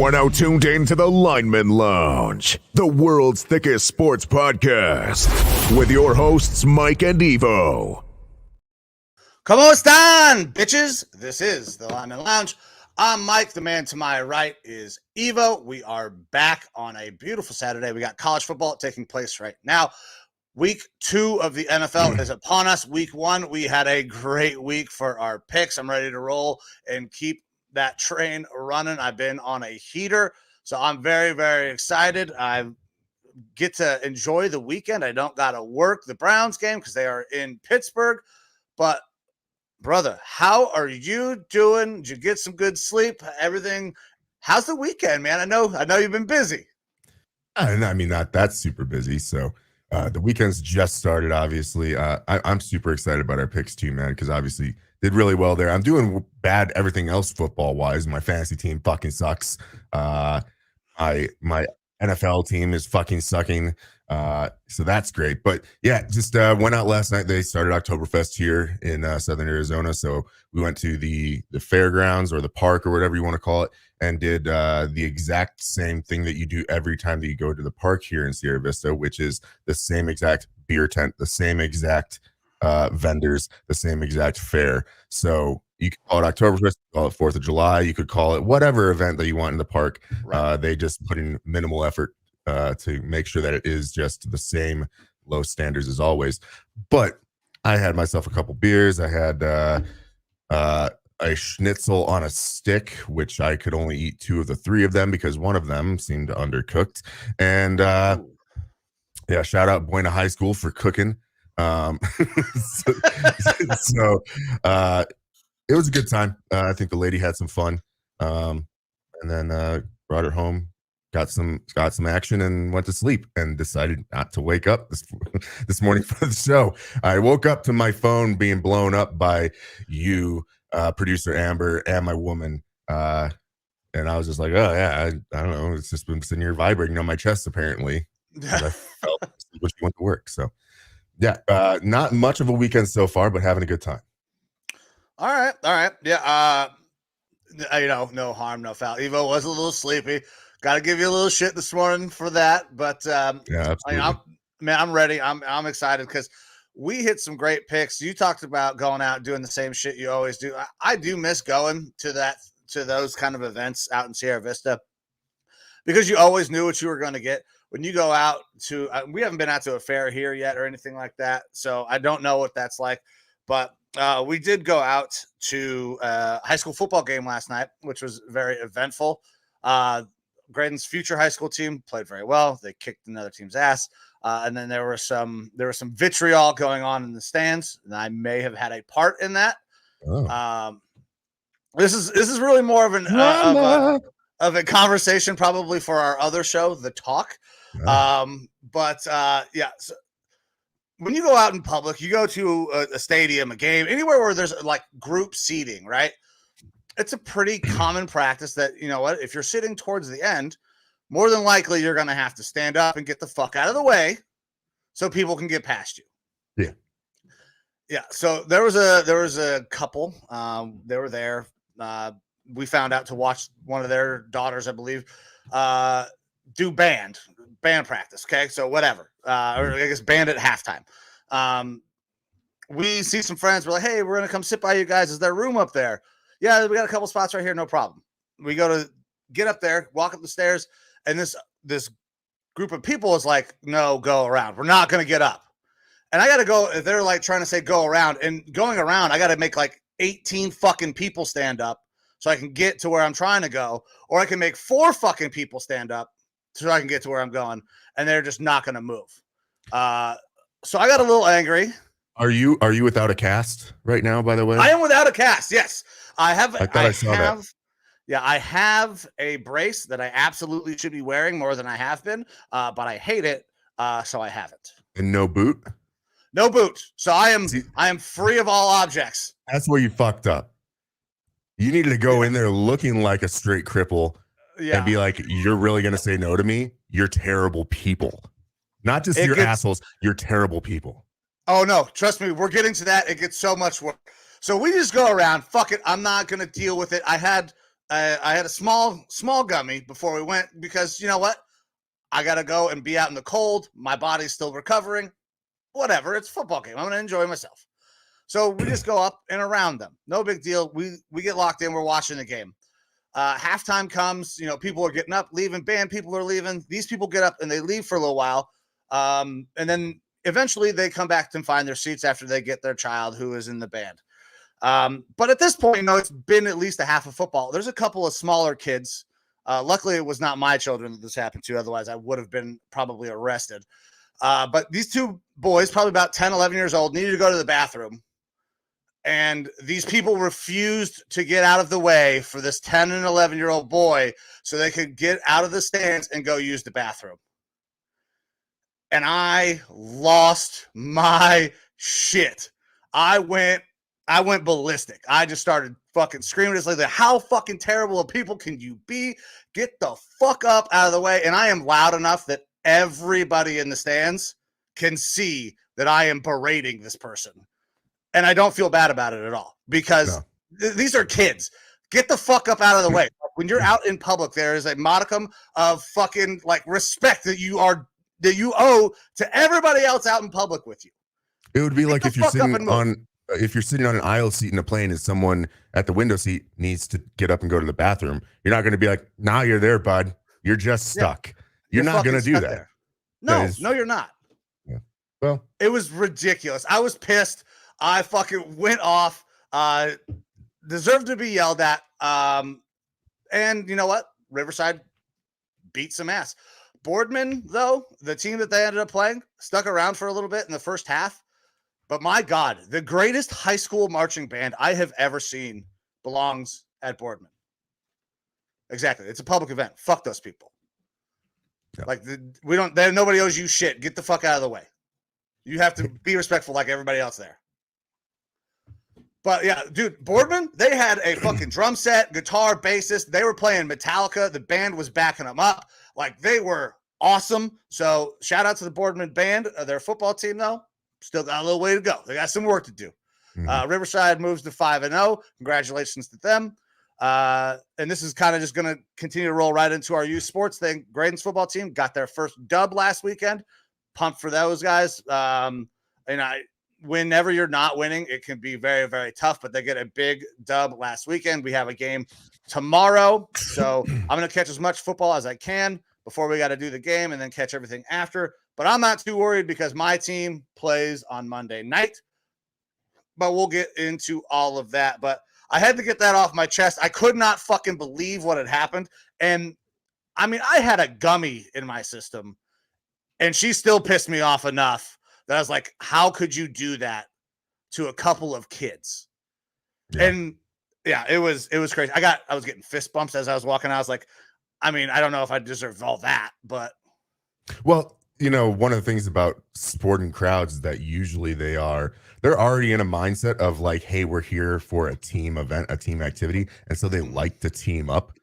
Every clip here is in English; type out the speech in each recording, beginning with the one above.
are now tuned in to the Lineman Lounge, the world's thickest sports podcast, with your hosts, Mike and Evo. ¿Cómo están, bitches? This is the Lineman Lounge. I'm Mike. The man to my right is Evo. We are back on a beautiful Saturday. We got college football taking place right now. Week 2 of the NFL is upon us. Week 1, we had a great week for our picks. I'm ready to roll and keep that train running. I've been on a heater, so I'm very, very excited. I get to enjoy the weekend. I don't got to work the Browns game because they are in Pittsburgh. But, brother, how are you doing? Did you get some good sleep? Everything? How's the weekend, man? I know you've been busy. I mean, not that super busy. So the weekend's just started, obviously. I'm super excited about our picks too, man, because obviously did really well there. I'm doing bad everything else football-wise. My fantasy team fucking sucks. My NFL team is fucking sucking. So that's great. But yeah, just went out last night. They started Oktoberfest here in Southern Arizona. So we went to the fairgrounds or the park or whatever you want to call it, and did the exact same thing that you do every time that you go to the park here in Sierra Vista, which is the same exact beer tent, the same exact vendors, the same exact fair. So you could call it Oktoberfest, call it 4th of July, you could call it whatever event that you want in the park. Right. They just put in minimal effort to make sure that it is just the same low standards as always. But I had myself a couple beers. I had a schnitzel on a stick, which I could only eat 2 of the 3 of them because one of them seemed undercooked. And yeah, shout out Buena High School for cooking. So it was a good time. I think the lady had some fun, and then brought her home, got some action, and went to sleep. And decided not to wake up this morning for the show. I woke up to my phone being blown up by you, producer Amber, and my woman, and I was just like, oh yeah, I don't know. It's just been sitting here vibrating on my chest apparently. I felt when she went to work. So. Yeah, not much of a weekend so far, but having a good time. All right. Yeah, no harm, no foul. Evo was a little sleepy. Got to give you a little shit this morning for that, but yeah, absolutely. I'm ready. I'm excited because we hit some great picks. You talked about going out and doing the same shit you always do. I do miss going to those kind of events out in Sierra Vista because you always knew what you were going to get. When you go out to, we haven't been out to a fair here yet or anything like that, so I don't know what that's like. But we did go out to a high school football game last night, which was very eventful. Graydon's future high school team played very well. They kicked another team's ass, and then there was some vitriol going on in the stands, and I may have had a part in that. Oh. This is really more of a conversation probably for our other show, The Talk. Yeah, so when you go out in public, you go to a stadium, a game, anywhere where there's like group seating, right? It's a pretty common practice that, you know what, if you're sitting towards the end, more than likely you're going to have to stand up and get the fuck out of the way so people can get past you. Yeah. So there was a couple, they were there. We found out to watch one of their daughters, I believe, do band practice. Okay. So whatever, or I guess band at halftime. We see some friends. We're like, hey, we're going to come sit by you guys. Is there room up there? Yeah, we got a couple spots right here. No problem. We go to get up there, walk up the stairs. And this group of people is like, no, go around. We're not going to get up. And I got to go. They're like trying to say, go around, and going around. I got to make like 18 fucking people stand up so I can get to where I'm trying to go, or I can make 4 fucking people stand up so I can get to where I'm going, and they're just not going to move. So I got a little angry. Are you without a cast right now, by the way? I am without a cast. Yes. I have. I saw that. Yeah, I have a brace that I absolutely should be wearing more than I have been, but I hate it, so I haven't. And no boot? No boot. So I am free of all objects. That's where you fucked up. You needed to go in there looking like a straight cripple and be like, you're really going to say no to me? You're terrible people. Not just assholes, you're terrible people. Oh, no. Trust me, we're getting to that. It gets so much worse. So we just go around. Fuck it. I'm not going to deal with it. I had I had a small gummy before we went because you know what? I got to go and be out in the cold. My body's still recovering. Whatever. It's a football game. I'm going to enjoy myself. So we just go up and around them. No big deal. We get locked in. We're watching the game. Halftime comes. People are getting up, leaving. Band people are leaving. These people get up and they leave for a little while. And then eventually they come back and find their seats after they get their child who is in the band. But at this point, it's been at least a half of football. There's a couple of smaller kids. Luckily, it was not my children that this happened to. Otherwise, I would have been probably arrested. But these two boys, probably about 10, 11 years old, needed to go to the bathroom. And these people refused to get out of the way for this 10 and 11-year-old boy so they could get out of the stands and go use the bathroom. And I lost my shit. I went ballistic. I just started fucking screaming. It's like, how fucking terrible of people can you be? Get the fuck up out of the way. And I am loud enough that everybody in the stands can see that I am berating this person. And I don't feel bad about it at all because these are kids. Get the fuck up out of the way. When you're out in public, there is a modicum of fucking respect that you owe to everybody else out in public with you. It would be like if you're sitting on an aisle seat in a plane and someone at the window seat needs to get up and go to the bathroom. You're not going to be like, nah, you're there, bud. You're just stuck. You're not going to do that. There. No, you're not. Yeah. Well, it was ridiculous. I was pissed. I fucking went off. Deserved to be yelled at. And you know what? Riverside beat some ass. Boardman, though, the team that they ended up playing, stuck around for a little bit in the first half. But my God, the greatest high school marching band I have ever seen belongs at Boardman. Exactly. It's a public event. Fuck those people. Yeah. Nobody owes you shit. Get the fuck out of the way. You have to be respectful like everybody else there. But yeah, dude, Boardman, they had a fucking drum set, guitar, bassist. They were playing Metallica. The band was backing them up. They were awesome. So shout out to the Boardman band. Their football team, though, still got a little way to go. They got some work to do. Mm-hmm. Riverside moves to 5-0. Congratulations to them. And this is kind of just going to continue to roll right into our youth sports thing. Graydon's football team got their first dub last weekend. Pumped for those guys. Whenever you're not winning, it can be very, very tough, but they get a big dub last weekend. We have a game tomorrow. So I'm going to catch as much football as I can before we got to do the game and then catch everything after. But I'm not too worried because my team plays on Monday night. But we'll get into all of that. But I had to get that off my chest. I could not fucking believe what had happened. And I had a gummy in my system and she still pissed me off enough that I was like, how could you do that to a couple of kids? Yeah. And yeah, it was crazy. I was getting fist bumps as I was walking. I was like, I don't know if I deserve all that, but. Well, one of the things about sporting crowds is that usually they're already in a mindset of like, hey, we're here for a team event, a team activity. And so they like to team up.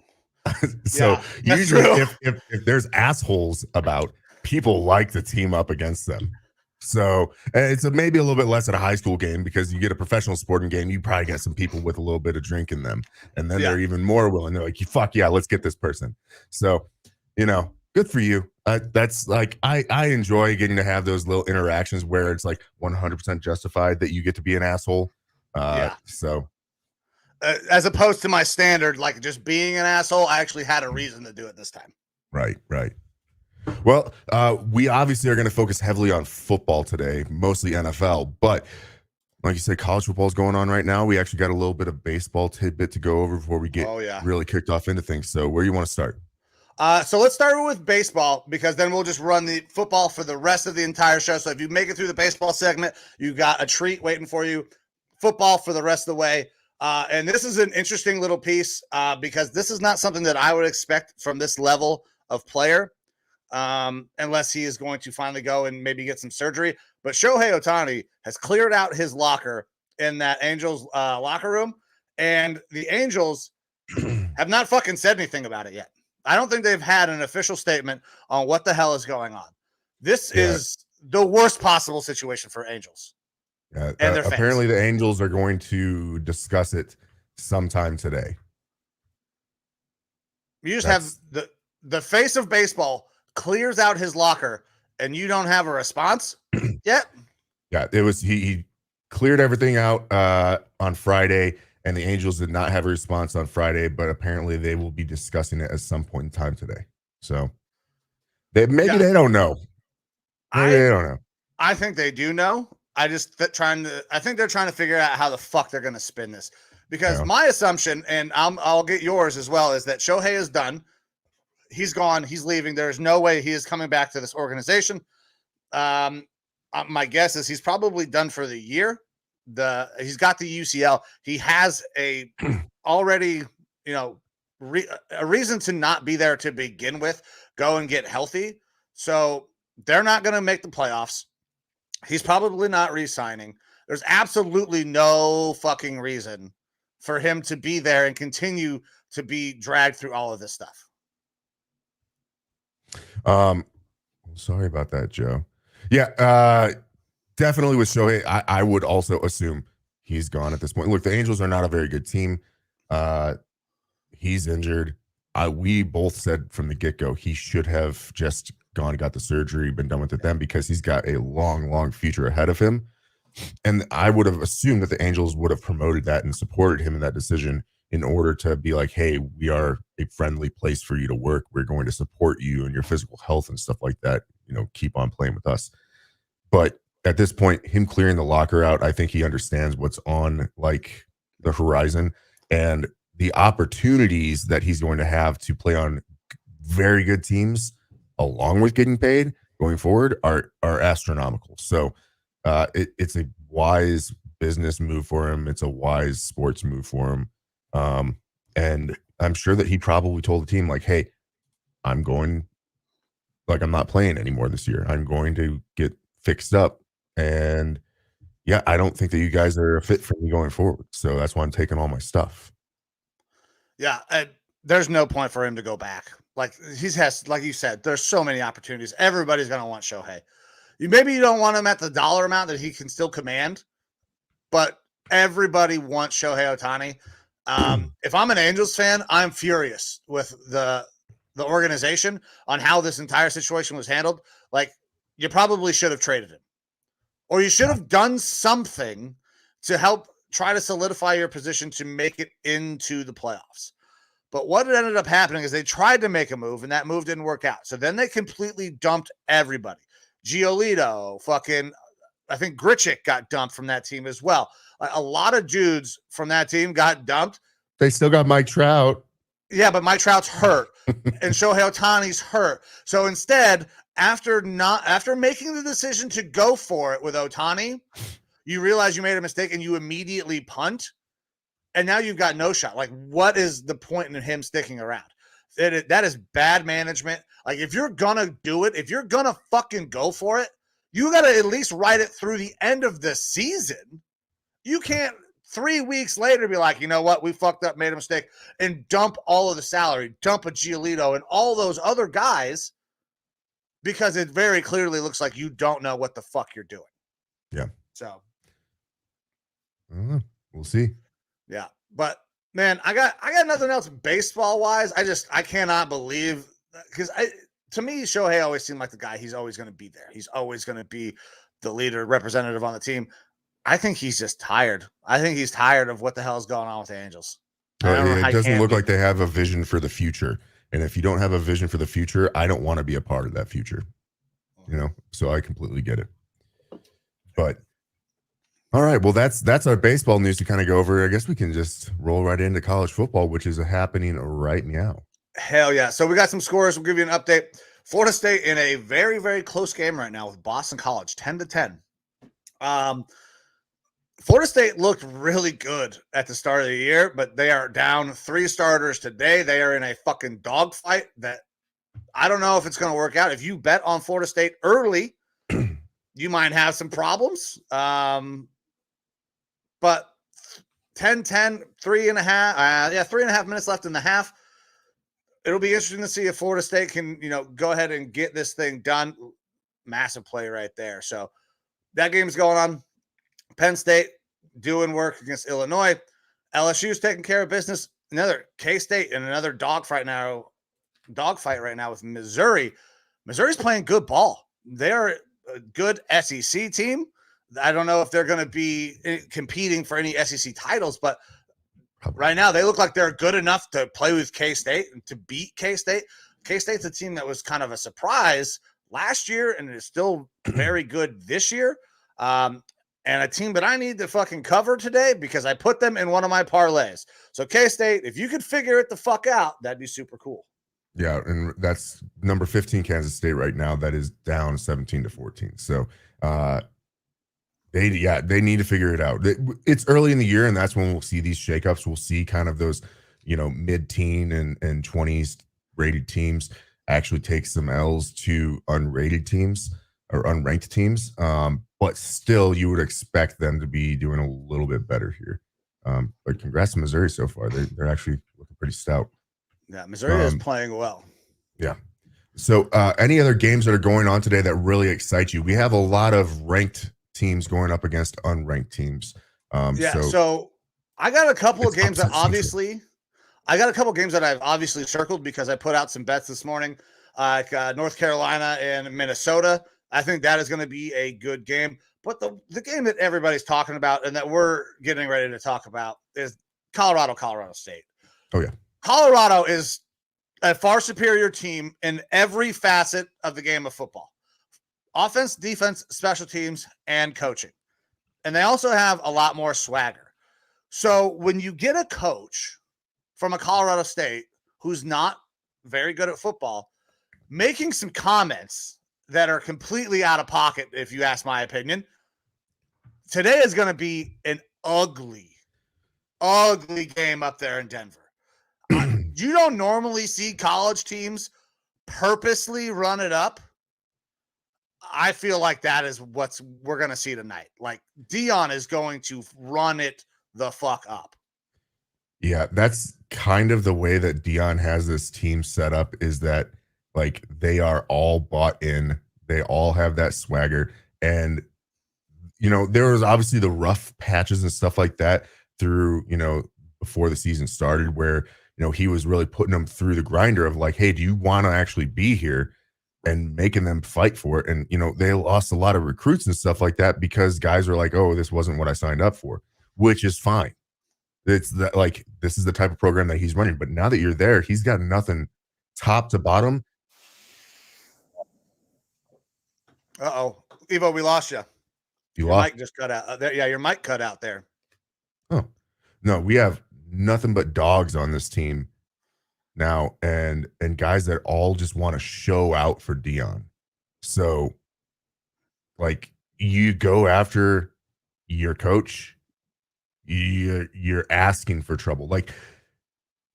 So yeah, usually if there's assholes about, people like to team up against them. So it's maybe a little bit less at a high school game because you get a professional sporting game, you probably get some people with a little bit of drink in them. And then they're even more willing. They're like, fuck yeah, let's get this person. So, good for you. That's like, I enjoy getting to have those little interactions where it's like 100% justified that you get to be an asshole. So. As opposed to my standard, like just being an asshole, I actually had a reason to do it this time. Right. Well, we obviously are going to focus heavily on football today, mostly NFL. But like you said, college football is going on right now. We actually got a little bit of baseball tidbit to go over before we get really kicked off into things. So where do you want to start? So let's start with baseball because then we'll just run the football for the rest of the entire show. So if you make it through the baseball segment, you got a treat waiting for you. Football for the rest of the way. And this is an interesting little piece because this is not something that I would expect from this level of player. Unless he is going to finally go and maybe get some surgery. But Shohei Ohtani has cleared out his locker in that Angels locker room, and the Angels have not fucking said anything about it yet. I don't think they've had an official statement on what the hell is going on. This is the worst possible situation for Angels. And their fans. Apparently the Angels are going to discuss it sometime today. You just have the face of baseball clears out his locker, and you don't have a response yet. Yeah, it was he cleared everything out on Friday, and the Angels did not have a response on Friday, but apparently they will be discussing it at some point in time today. So they don't know. Maybe they don't know. I think they do know. I think they're trying to figure out how the fuck they're going to spin this, because my assumption, and I'll get yours as well, is that Shohei is done. He's gone. He's leaving. There's no way he is coming back to this organization. My guess is he's probably done for the year. He's got the UCL. He has a already, a reason to not be there to begin with. Go and get healthy. So they're not going to make the playoffs. He's probably not re-signing. There's absolutely no fucking reason for him to be there and continue to be dragged through all of this stuff. Sorry about that, Joe. Yeah, definitely with Shohei, I would also assume he's gone at this point. Look, the Angels are not a very good team. He's injured. We both said from the get-go he should have just gone and got the surgery, been done with it then, because he's got a long, long future ahead of him. And I would have assumed that the Angels would have promoted that and supported him in that decision in order to be like, hey, we are a friendly place for you to work. We're going to support you and your physical health and stuff like that. Keep on playing with us. But at this point, him clearing the locker out, I think he understands what's on like the horizon, and the opportunities that he's going to have to play on very good teams along with getting paid going forward are astronomical. So it's a wise business move for him. It's a wise sports move for him. And I'm sure that he probably told the team, like, hey, I'm not playing anymore this year. I'm going to get fixed up. And yeah, I don't think that you guys are a fit for me going forward. So that's why I'm taking all my stuff. Yeah. There's no point for him to go back. Like like you said, there's so many opportunities. Everybody's going to want Shohei. Maybe you don't want him at the dollar amount that he can still command, but everybody wants Shohei Ohtani. If I'm an Angels fan, I'm furious with the organization on how this entire situation was handled. Like, you probably should have traded him, or you should have done something to help try to solidify your position to make it into the playoffs. But what ended up happening is they tried to make a move, and that move didn't work out. So then they completely dumped everybody. Giolito, I think Grichuk got dumped from that team as well. A lot of dudes from that team got dumped. They still got Mike Trout. Yeah, but Mike Trout's hurt, and Shohei Ohtani's hurt. So instead, after making the decision to go for it with Ohtani, you realize you made a mistake and you immediately punt, and now you've got no shot. Like, what is the point in him sticking around? That is bad management. Like, if you're gonna do it, if you're gonna fucking go for it, you got to at least ride it through the end of the season. You can't 3 weeks later be like, you know what, we fucked up, made a mistake, and dump all of the salary, dump a Giolito and all those other guys, because it very clearly looks like you don't know what the fuck you're doing. Yeah. So we'll see. Yeah. But man, I got nothing else baseball wise. I cannot believe, because to me, Shohei always seemed like the guy. He's always going to be there. He's always going to be the leader, representative on the team. I think he's just tired. I think he's tired of what the hell is going on with the Angels. It doesn't look like they have a vision for the future. And if you don't have a vision for the future, I don't want to be a part of that future. So I completely get it. But all right, well, that's our baseball news to kind of go over. I guess we can just roll right into college football, which is happening right now. Hell yeah. So we got some scores. We'll give you an update. Florida State in a very, very close game right now with Boston College, 10-10. Florida State looked really good at the start of the year, but they are down 3 starters today. They are in a fucking dogfight that I don't know if it's going to work out. If you bet on Florida State early, you might have some problems. But 10-10, 3.5 minutes left in the half. It'll be interesting to see if Florida State can, go ahead and get this thing done. Massive play right there. So that game's going on. Penn State doing work against Illinois. LSU's taking care of business. Another K-State and another dogfight now dogfight right now with Missouri. Missouri's playing good ball. They're a good SEC team. I don't know if they're going to be competing for any SEC titles, but right now they look like they're good enough to play with K-State and to beat K-State. K-State's a team that was kind of a surprise last year and is still very good this year. And a team that I need to fucking cover today because I put them in one of my parlays. So K-State, if you could figure it the fuck out, that'd be super cool. Yeah, and that's number 15 Kansas State right now. That is down 17-14. So they need to figure it out. It's early in the year, and that's when we'll see these shakeups. We'll see kind of those, mid-teen and 20s rated teams actually take some L's to unrated teams or unranked teams. But still, you would expect them to be doing a little bit better here. But congrats to Missouri so far. They're actually looking pretty stout. Yeah, Missouri is playing well. Yeah. So any other games that are going on today that really excite you? We have a lot of ranked teams going up against unranked teams. So I got a couple of games that I've obviously circled because I put out some bets this morning, like North Carolina and Minnesota. I think that is going to be a good game. But the game that everybody's talking about and that we're getting ready to talk about is Colorado State. Oh, yeah. Colorado is a far superior team in every facet of the game of football. Offense, defense, special teams, and coaching. And they also have a lot more swagger. So when you get a coach from a Colorado State who's not very good at football, making some comments that are completely out of pocket, if you ask my opinion, today is going to be an ugly game up there in Denver. You don't normally see college teams purposely run it up. I feel like that is what we're going to see tonight. Like Deion is going to run it the fuck up. Yeah, that's kind of the way that Deion has this team set up, is that like they are all bought in. They all have that swagger. And, there was obviously the rough patches and stuff like that through, before the season started where, he was really putting them through the grinder of like, hey, do you want to actually be here, and making them fight for it. And, they lost a lot of recruits and stuff like that because guys are like, oh, this wasn't what I signed up for, which is fine. It's that like, this is the type of program that he's running. But now that you're there, he's got nothing top to bottom. Uh-oh. Evo, we lost you. Your mic just cut out. Your mic cut out there. Oh, no, we have nothing but dogs on this team now, and guys that all just want to show out for Deion. So, like, you go after your coach, you're asking for trouble. Like,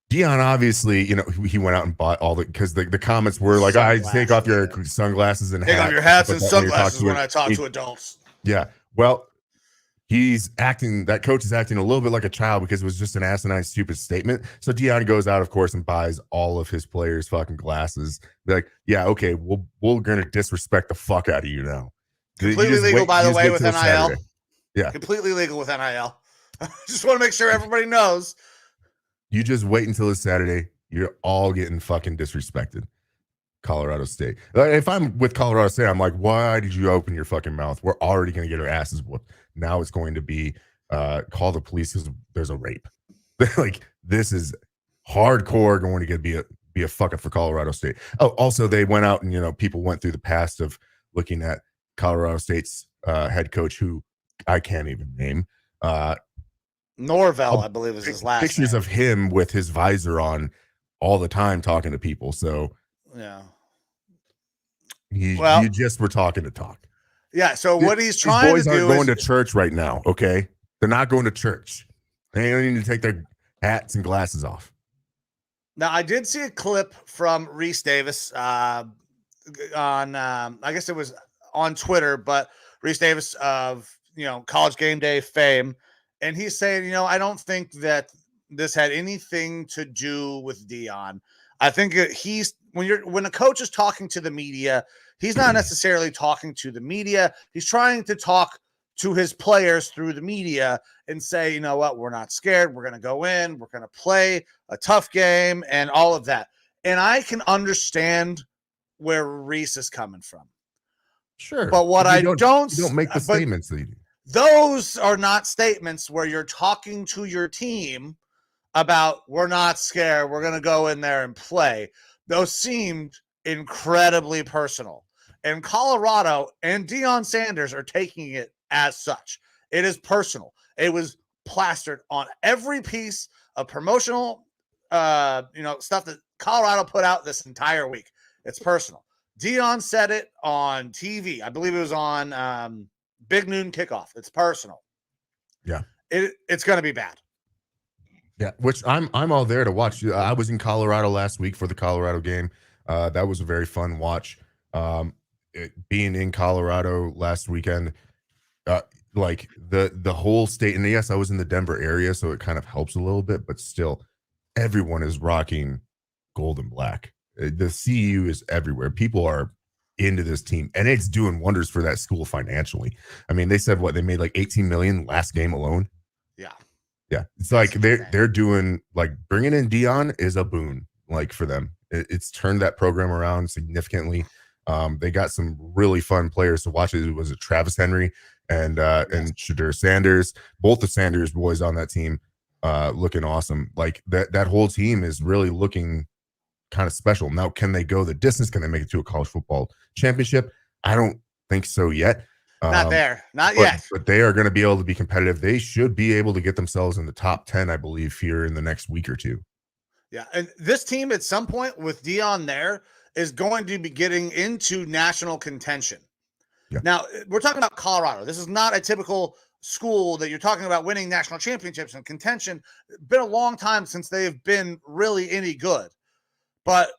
Deion, obviously, he went out and bought all because the comments were like, I take off your sunglasses and take off your hats and sunglasses when I talk to adults. Yeah. Well, that coach is acting a little bit like a child because it was just an asinine, stupid statement. So Deion goes out, of course, and buys all of his players fucking glasses. They're like, yeah, okay, we're going to disrespect the fuck out of you now. Completely legal, by the way, with NIL. Saturday. Yeah. Completely legal with NIL. Just want to make sure everybody knows. You just wait until this Saturday. You're all getting fucking disrespected. Colorado State. If I'm with Colorado State, I'm like, why did you open your fucking mouth? We're already going to get our asses whooped. Now it's going to be call the police because there's a rape. Like, this is hardcore going to be a fuck up for Colorado State. Oh, also they went out and, people went through the past of looking at Colorado State's head coach, who I can't even name. Norvell, I believe is his last pictures name. Of him with his visor on all the time talking to people. So yeah, you just were talking to talk. Yeah. So what he's trying to do is, boys aren't going to church right now. Okay, they're not going to church. They don't need to take their hats and glasses off. Now, I did see a clip from Reese Davis on I guess it was on Twitter, but Reese Davis of College Game Day fame, and he's saying, I don't think that this had anything to do with Deion. I think when a coach is talking to the media, he's not necessarily talking to the media. He's trying to talk to his players through the media and say, you know what, we're not scared. We're going to go in. We're going to play a tough game and all of that. And I can understand where Reese is coming from. Sure. But what I don't make the statements that you do. Those are not statements where you're talking to your team about, we're not scared, we're going to go in there and play. Those seemed incredibly personal. And Colorado and Deion Sanders are taking it as such. It is personal. It was plastered on every piece of promotional stuff that Colorado put out this entire week. It's personal. Deion said it on TV. I believe it was on Big Noon Kickoff. It's personal. Yeah. It's going to be bad. Yeah, which I'm all there to watch. I was in Colorado last week for the Colorado game. That was a very fun watch. Being in Colorado last weekend, like the whole state, and yes, I was in the Denver area, so it kind of helps a little bit, but still, everyone is rocking gold and black. The CU is everywhere. People are into this team, and it's doing wonders for that school financially. I mean, they said they made like 18 million last game alone. Yeah, it's like they're doing, like, bringing in Deion is a boon, like, for them. It's turned that program around significantly. They got some really fun players to watch. It was Travis Henry and Shadur Sanders, both the Sanders boys on that team, looking awesome. Like that whole team is really looking kind of special. Now, can they go the distance? Can they make it to a college football championship? I don't think so yet. Not yet. But they are going to be able to be competitive. They should be able to get themselves in the top 10, I believe, here in the next week or two. Yeah, and this team at some point with Deion there is going to be getting into national contention. Yeah. Now, we're talking about Colorado. This is not a typical school that you're talking about winning national championships and contention. It's been a long time since they've been really any good. But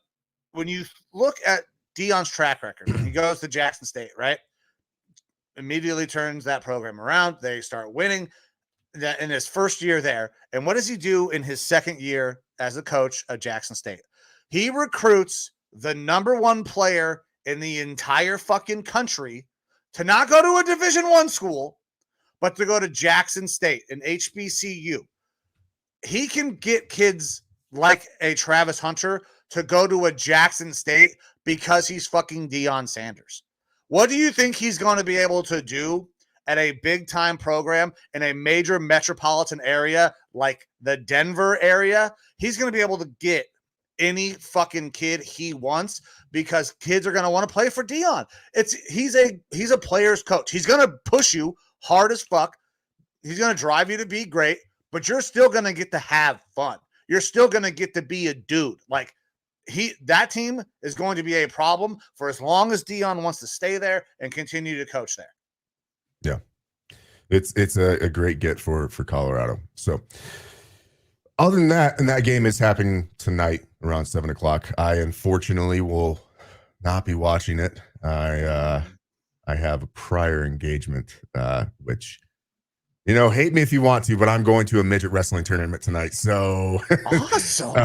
when you look at Deion's track record, he goes to Jackson State, right? Immediately turns that program around. They start winning that in his first year there. And what does he do in his second year as a coach at Jackson State? He recruits the number one player in the entire fucking country to not go to a Division I school, but to go to Jackson State, an HBCU. He can get kids like a Travis Hunter to go to a Jackson State because he's fucking Deion Sanders. What do you think he's going to be able to do at a big-time program in a major metropolitan area like the Denver area? He's going to be able to get any fucking kid he wants because kids are going to want to play for Deion. He's a player's coach. He's going to push you hard as fuck. He's going to drive you to be great, but you're still going to get to have fun. You're still going to get to be a dude. Like, that team is going to be a problem for as long as Deion wants to stay there and continue to coach there. Yeah, it's a great get for Colorado. So other than that, and that game is happening tonight around 7:00. I unfortunately will not be watching it. I have a prior engagement, which, hate me if you want to, but I'm going to a midget wrestling tournament tonight. So awesome.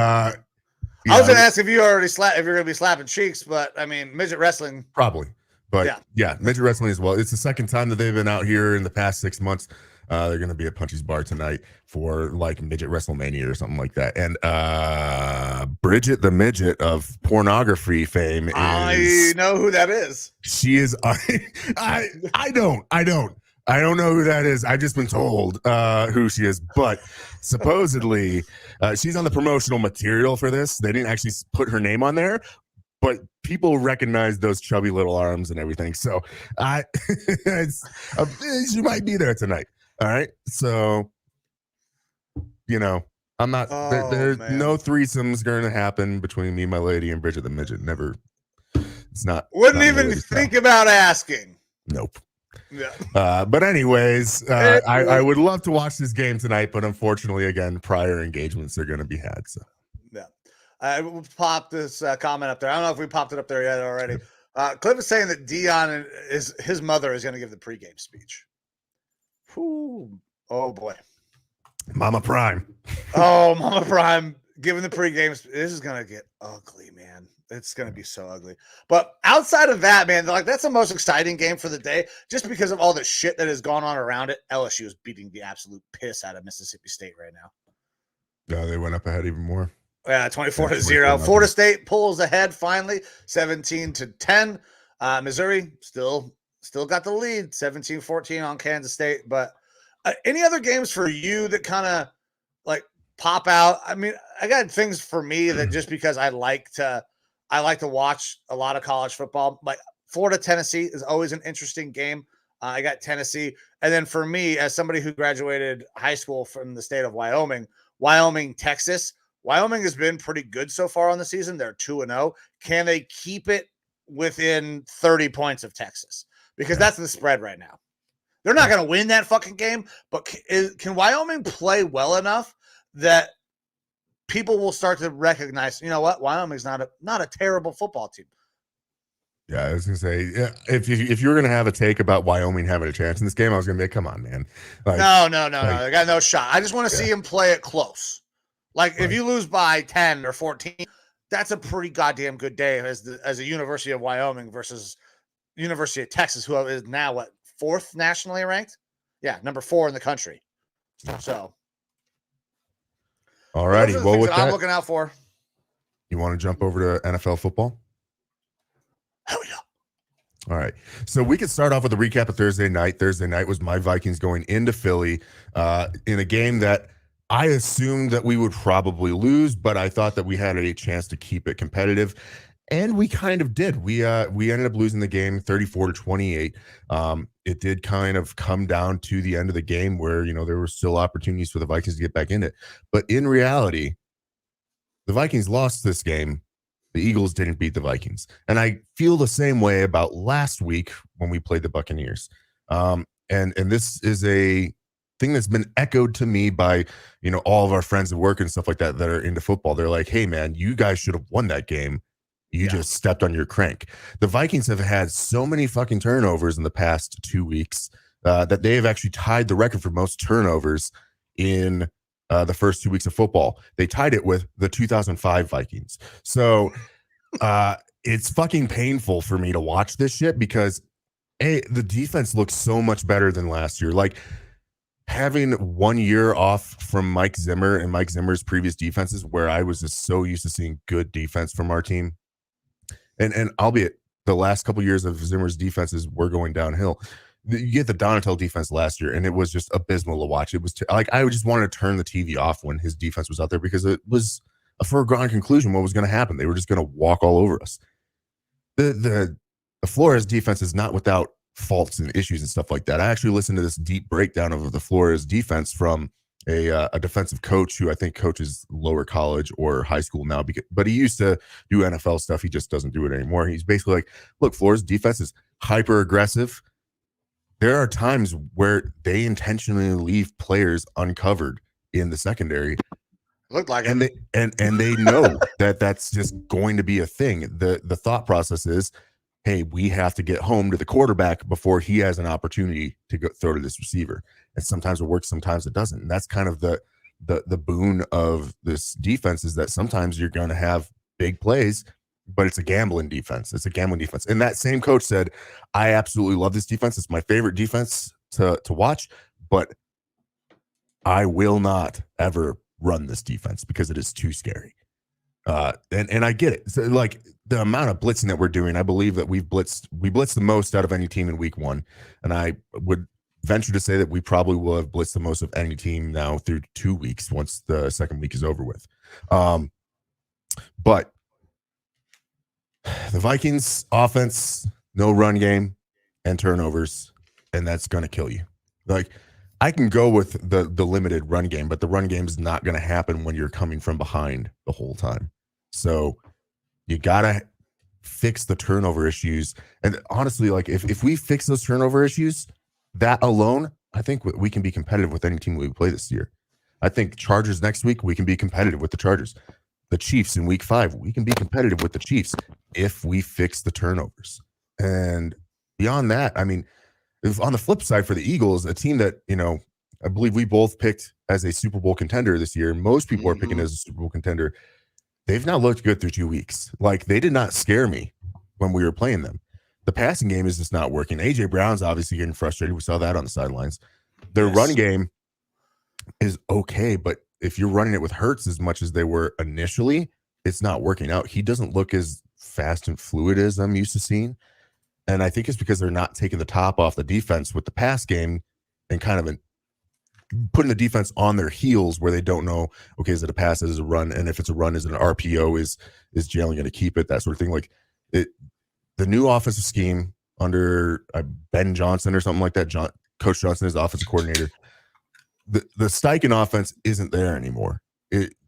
I was going to ask if you already if you're going to be slapping cheeks, but I mean, midget wrestling. Probably. But yeah, midget wrestling as well. It's the second time that they've been out here in the past 6 months. They're going to be at Punchy's Bar tonight for like midget WrestleMania or something like that. And Bridget the Midget of pornography fame I know who that is. She is. I don't know who that is. I've just been told who she is, but supposedly she's on the promotional material for this. They didn't actually put her name on there, but people recognize those chubby little arms and everything. So she might be there tonight. All right. So, I'm not, there's no threesomes going to happen between me, my lady, and Bridget the Midget. Never. It's not. Wouldn't even think about asking. Nope. Yeah. But anyways, I would love to watch this game tonight, but unfortunately, again, prior engagements are going to be had. So yeah, I will pop this comment up there. I don't know if we popped it up there yet already. Cliff is saying that Deion his mother is going to give the pregame speech. Whew. Oh boy, Mama Prime. Oh, Mama Prime giving the pregame. This is going to get ugly, man. It's going to be so ugly. But outside of that, man, that's the most exciting game for the day just because of all the shit that has gone on around it. LSU is beating the absolute piss out of Mississippi State right now. Yeah, they went up ahead even more. Yeah, 24-0. Florida State pulls ahead finally, 17-10. Missouri still got the lead, 17-14 on Kansas State. But any other games for you that kind of like pop out? I mean, I got things for me that just because I like to watch a lot of college football. Like Florida Tennessee is always an interesting game. I got Tennessee, and then for me, as somebody who graduated high school from the state of Wyoming, Texas. Wyoming has been pretty good so far on the season. They're 2-0. Can they keep it within 30 points of Texas? Because that's the spread right now. They're not going to win that fucking game, but can Wyoming play well enough that people will start to recognize, you know what, Wyoming's not a terrible football team. Yeah, I was gonna say, yeah, if you were gonna have a take about Wyoming having a chance in this game, I was gonna be, come on, man. Like, no. They got no shot. I just want to see him play it close. Like if you lose by 10 or 14, that's a pretty goddamn good day as a University of Wyoming versus University of Texas, who is now what, 4th nationally ranked? Yeah, number 4 in the country. So, all righty. Well, with that, I'm looking out for. You want to jump over to NFL football? Hell yeah. All right. So we could start off with a recap of Thursday night. Thursday night was my Vikings going into Philly in a game that I assumed that we would probably lose, but I thought that we had a chance to keep it competitive. And we kind of did. We ended up losing the game 34-28. It did kind of come down to the end of the game where, there were still opportunities for the Vikings to get back in it. But in reality, the Vikings lost this game. The Eagles didn't beat the Vikings. And I feel the same way about last week when we played the Buccaneers. And this is a thing that's been echoed to me by, all of our friends at work and stuff like that are into football. They're like, hey, man, you guys should have won that game. You just stepped on your crank. The Vikings have had so many fucking turnovers in the past 2 weeks that they have actually tied the record for most turnovers in the first 2 weeks of football. They tied it with the 2005 Vikings. So it's fucking painful for me to watch this shit because the defense looks so much better than last year. Like having 1 year off from Mike Zimmer and Mike Zimmer's previous defenses where I was just so used to seeing good defense from our team. And albeit the last couple of years of Zimmer's defenses were going downhill. You get the Donatel defense last year, and it was just abysmal to watch. It was like I just wanted to turn the TV off when his defense was out there because it was a foregone conclusion what was going to happen. They were just going to walk all over us. The Flores defense is not without faults and issues and stuff like that. I actually listened to this deep breakdown of the Flores defense from a defensive coach who I think coaches lower college or high school now, but he used to do NFL stuff. He just doesn't do it anymore. He's basically like, look, Flores defense is hyper aggressive. There are times where they intentionally leave players uncovered in the secondary. Looked like and it. They know that that's just going to be a thing. The thought process is, hey, we have to get home to the quarterback before he has an opportunity to go throw to this receiver. And sometimes it works, sometimes it doesn't. And that's kind of the boon of this defense is that sometimes you're going to have big plays, but it's a gambling defense. It's a gambling defense. And that same coach said, I absolutely love this defense. It's my favorite defense to watch, but I will not ever run this defense because it is too scary. And I get it. So like the amount of blitzing that we're doing, I believe that we blitzed the most out of any team in week 1. And I would venture to say that we probably will have blitzed the most of any team now through 2 weeks once the second week is over with. But the Vikings offense, no run game and turnovers, and that's going to kill you. Like I can go with the limited run game, but the run game is not going to happen when you're coming from behind the whole time. So you got to fix the turnover issues. And honestly, like if we fix those turnover issues, that alone, I think we can be competitive with any team we play this year. I think Chargers next week, we can be competitive with the Chargers. The Chiefs in week 5, we can be competitive with the Chiefs if we fix the turnovers. And beyond that, I mean, if on the flip side for the Eagles, a team that, I believe we both picked as a Super Bowl contender this year. Most people are picking as a Super Bowl contender. They've now looked good through 2 weeks. Like they did not scare me when we were playing them. The passing game is just not working. AJ Brown's obviously getting frustrated. We saw that on the sidelines. Their run game is okay, but if you're running it with Hurts as much as they were initially, it's not working out. He doesn't look as fast and fluid as I'm used to seeing. And I think it's because they're not taking the top off the defense with the pass game and kind of putting the defense on their heels where they don't know, okay, is it a pass, is it a run? And if it's a run, is it an RPO? Is Jalen going to keep it? That sort of thing. Like the new offensive scheme under Ben Johnson or something like that. Coach Johnson is the offensive coordinator. The Steichen offense isn't there anymore.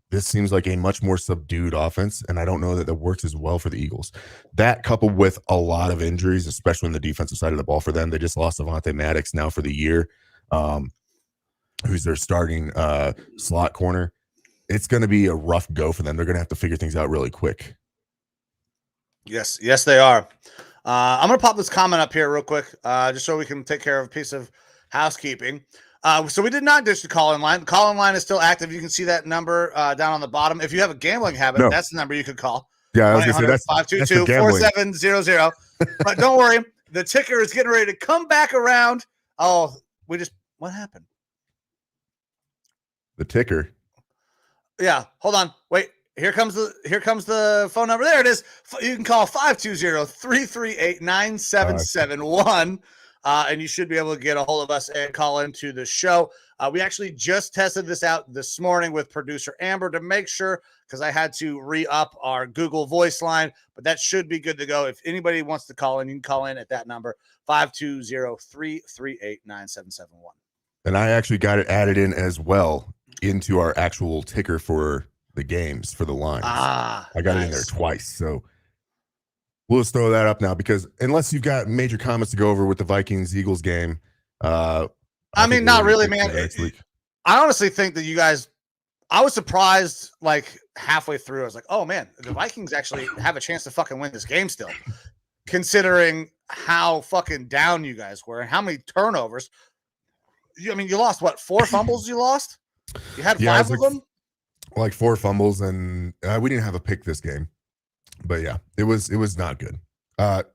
This seems like a much more subdued offense, and I don't know that works as well for the Eagles. That coupled with a lot of injuries, especially on the defensive side of the ball for them. They just lost Avonte Maddox now for the year, who's their starting slot corner. It's going to be a rough go for them. They're going to have to figure things out really quick. Yes, they are. I'm going to pop this comment up here real quick, just so we can take care of a piece of housekeeping. So we did not ditch the call-in line. The call-in line is still active. You can see that number down on the bottom. If you have a gambling habit, that's the number you could call. Yeah, I was going to say that's 522-4700. But don't worry, the ticker is getting ready to come back around. Oh, what happened? The ticker. Yeah, hold on. Wait. Here comes the phone number. There it is. You can call 520-338-9771. And you should be able to get a hold of us and call into the show. We actually just tested this out this morning with producer Amber to make sure, because I had to re-up our Google voice line, but that should be good to go. If anybody wants to call in, you can call in at that number, 520-338-9771. And I actually got it added in as well into our actual ticker for the games, for the lines. I got it in there twice. So we'll just throw that up now, because unless you've got major comments to go over with the Vikings-Eagles game. I mean, not really, man. I honestly think that you guys, I was surprised like halfway through. I was like, oh, man, the Vikings actually have a chance to fucking win this game still, considering how fucking down you guys were and how many turnovers. I mean, you lost, what, 4 fumbles you lost? You had 5 of them? Like 4 fumbles, and we didn't have a pick this game. But yeah, it was not good. And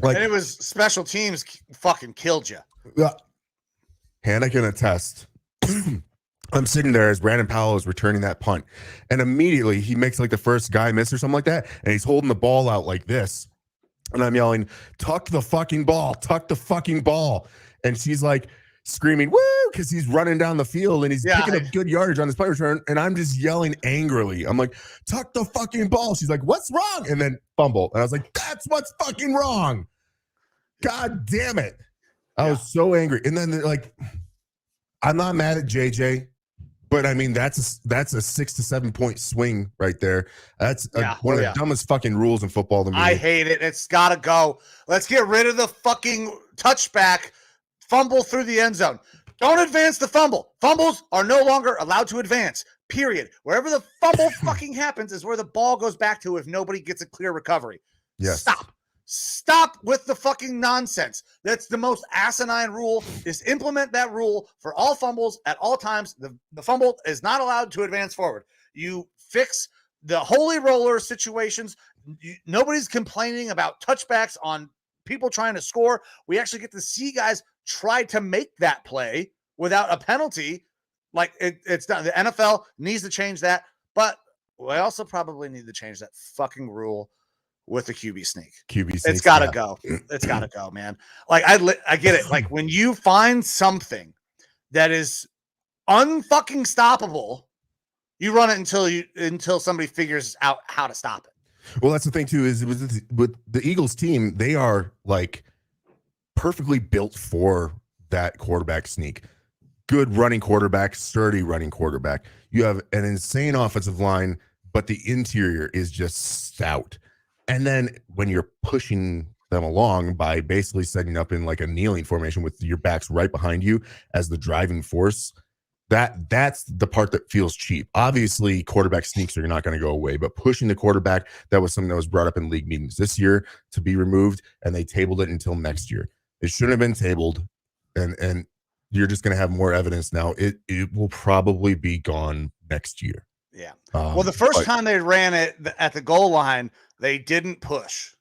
it was special teams fucking killed you. Hannah can attest. I'm sitting there as Brandon Powell is returning that punt, and immediately he makes like the first guy miss or something like that, and he's holding the ball out like this, and I'm yelling, "Tuck the fucking ball! Tuck the fucking ball!" And she's like screaming, "Woo!" because he's running down the field and he's picking up good yardage on his punt return, and I'm just yelling angrily. I'm like, "Tuck the fucking ball!" She's like, "What's wrong?" And then fumble, and I was like, "That's what's fucking wrong! God damn it!" I was so angry, and then like, I'm not mad at JJ, but I mean that's a 6 to 7 point swing right there. That's one of the dumbest fucking rules in football to me. I hate it. It's got to go. Let's get rid of the fucking touchback. Fumble through the end zone. Don't advance the fumble. Fumbles are no longer allowed to advance, period. Wherever the fumble fucking happens is where the ball goes back to if nobody gets a clear recovery. Yes. Stop with the fucking nonsense. That's the most asinine rule, is implement that rule for all fumbles at all times. The fumble is not allowed to advance forward. You fix the holy roller situations. Nobody's complaining about touchbacks on people trying to score. We actually get to see guys try to make that play without a penalty. Like it's done. The NFL needs to change that, but we also probably need to change that fucking rule with the QB sneak. It's got to go. It's got to go, man. Like I get it. Like when you find something that is unfucking stoppable, you run it until somebody figures out how to stop it. Well, that's the thing too, is with the Eagles team, they are like perfectly built for that quarterback sneak. Good running quarterback, sturdy running quarterback. You have an insane offensive line, but the interior is just stout. And then when you're pushing them along by basically setting up in like a kneeling formation with your backs right behind you as the driving force, that's the part that feels cheap. Obviously, quarterback sneaks are not going to go away, but pushing the quarterback, that was something that was brought up in league meetings this year to be removed, and they tabled it until next year. It shouldn't have been tabled, and you're just going to have more evidence now. It will probably be gone next year. Yeah. Well, the first time they ran it at the goal line, they didn't push.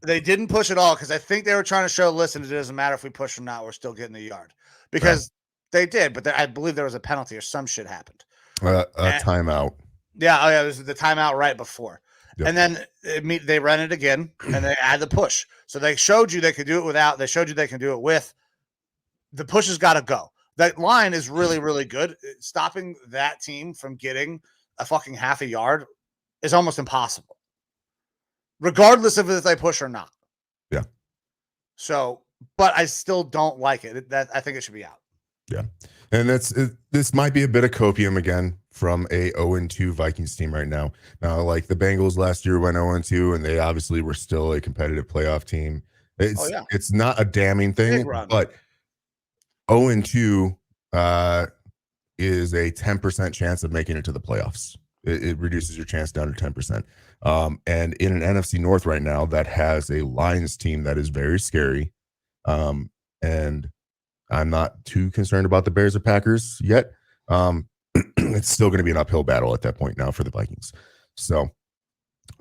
They didn't push at all because I think they were trying to show, listen, it doesn't matter if we push or not, we're still getting the yard. Because They did, but I believe there was a penalty or some shit happened. A timeout. Yeah, oh yeah, it was the timeout right before. Yep. And then they ran it again, and they add the push. So they showed you they could do it without. They showed you they can do it with. The push has got to go. That line is really, really good. Stopping that team from getting a fucking half a yard is almost impossible, regardless of if they push or not. Yeah. So, but I still don't like it. I think it should be out. Yeah. And this might be a bit of copium again from a 0-2 Vikings team right now. Now, like the Bengals last year went 0-2, and they obviously were still a competitive playoff team. It's not a damning thing, but 0-2 is a 10% chance of making it to the playoffs. It reduces your chance down to 10%. And in an NFC North right now that has a Lions team that is very scary, and I'm not too concerned about the Bears or Packers yet. It's still going to be an uphill battle at that point now for the Vikings. So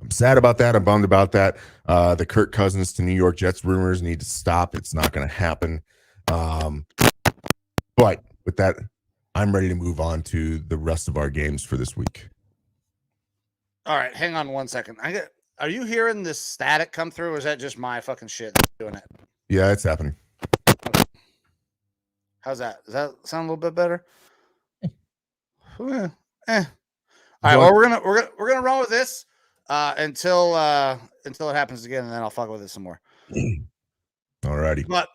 I'm sad about that. I'm bummed about that. The Kirk Cousins to New York Jets rumors need to stop. It's not going to happen. But with that, I'm ready to move on to the rest of our games for this week. All right, hang on 1 second. Are you hearing this static come through, or is that just my fucking shit that's doing it? Yeah, it's happening. Okay. How's that? Does that sound a little bit better? All right. Well, we're gonna run with this until it happens again, and then I'll fuck with it some more. All righty. But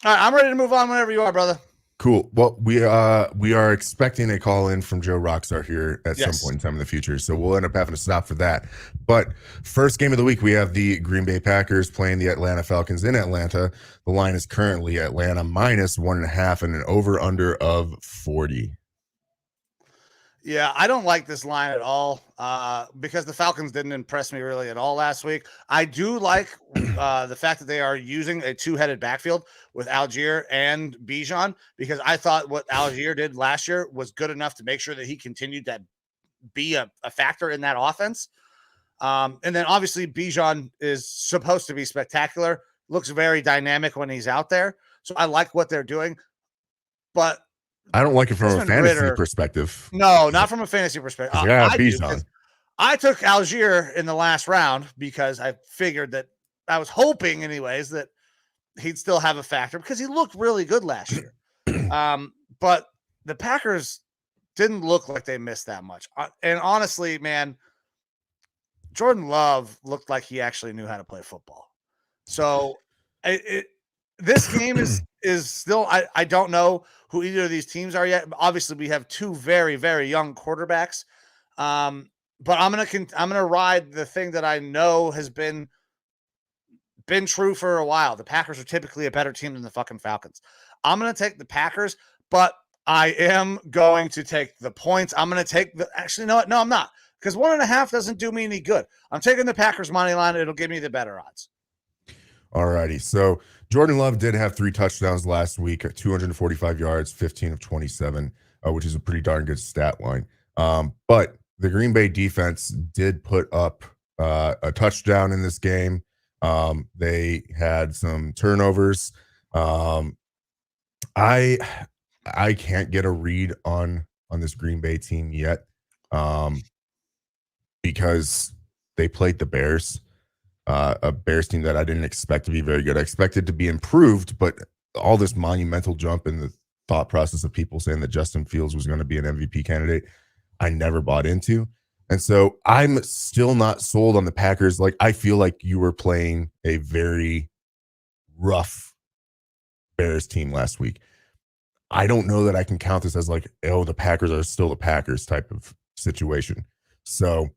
all right, I'm ready to move on whenever you are, brother. Cool. Well, we are expecting a call in from Joe Rockstar here at some point in time in the future, so we'll end up having to stop for that. But first game of the week, we have the Green Bay Packers playing the Atlanta Falcons in Atlanta. The line is currently Atlanta -1.5 and an over/under of 40. Yeah, I don't like this line at all because the Falcons didn't impress me really at all last week. I do like the fact that they are using a two-headed backfield with Algier and Bijan, because I thought what Algier did last year was good enough to make sure that he continued to be a factor in that offense. And then obviously Bijan is supposed to be spectacular, looks very dynamic when he's out there. So I like what they're doing, but I don't like it from a fantasy perspective. No, not from a fantasy perspective. Bijan. I took Algier in the last round because I figured that I was hoping anyways that he'd still have a factor because he looked really good last year. But the Packers didn't look like they missed that much. And honestly, man, Jordan Love looked like he actually knew how to play football. So this game is still, I don't know who either of these teams are yet. Obviously, we have two very, very young quarterbacks. But I'm gonna ride the thing that I know has been true for a while. The Packers are typically a better team than the fucking Falcons. I'm gonna take the Packers, but I am going to take the points. I'm gonna take actually, no, I'm not, because 1.5 doesn't do me any good. I'm taking the Packers money line. It'll give me the better odds. All righty. So Jordan Love did have 3 touchdowns last week at 245 yards, 15 of 27, which is a pretty darn good stat line. But the Green Bay defense did put up a touchdown in this game. They had some turnovers. I can't get a read on this Green Bay team yet, because they played the Bears. A Bears team that I didn't expect to be very good. I expected to be improved, but all this monumental jump in the thought process of people saying that Justin Fields was going to be an MVP candidate, I never bought into. And so I'm still not sold on the Packers. Like, I feel like you were playing a very rough Bears team last week. I don't know that I can count this as like, oh, the Packers are still the Packers type of situation. So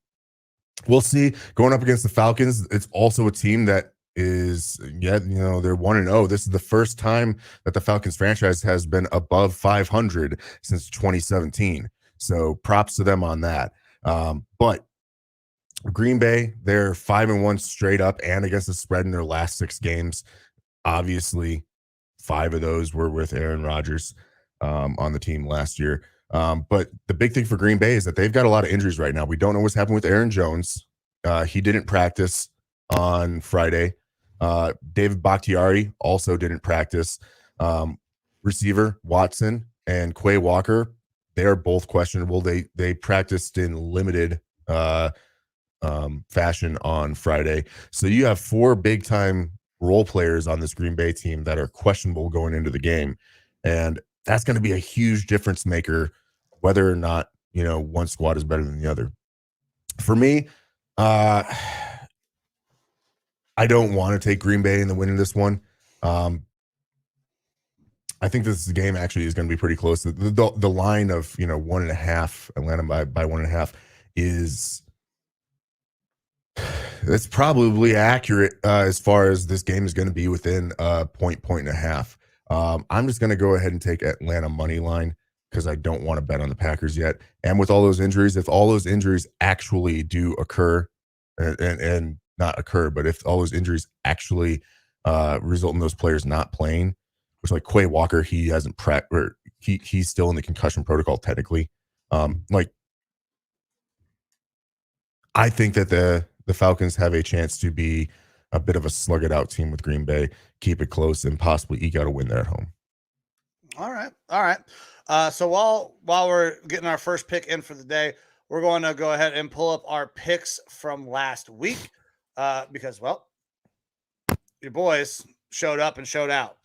we'll see. Going up against the Falcons, it's also a team that is, they're 1-0. This is the first time that the Falcons franchise has been above 500 since 2017. So props to them on that. But Green Bay, they're 5-1 straight up and against the spread in their last 6 games. Obviously, 5 of those were with Aaron Rodgers on the team last year. But the big thing for Green Bay is that they've got a lot of injuries right now. We don't know what's happened with Aaron Jones. He didn't practice on Friday. David Bakhtiari also didn't practice. Receiver Watson and Quay Walker, they're both questionable. They practiced in limited fashion on Friday. So you have 4 big time role players on this Green Bay team that are questionable going into the game. And that's going to be a huge difference maker, whether or not, one squad is better than the other. For me, I don't want to take Green Bay in the win in this one. I think this game actually is going to be pretty close. The line of 1.5 Atlanta by 1.5 is that's probably accurate as far as this game is going to be within a point and a half. I'm just going to go ahead and take Atlanta money line because I don't want to bet on the Packers yet. And with all those injuries, if all those injuries actually do occur, and not occur, but if all those injuries actually result in those players not playing, which like Quay Walker, he hasn't or he's still in the concussion protocol technically. I think that the Falcons have a chance to be a bit of a slug it out team with Green Bay, keep it close, and possibly eke out a win there at home. All right. So while we're getting our first pick in for the day, we're going to go ahead and pull up our picks from last week because, well, your boys showed up and showed out.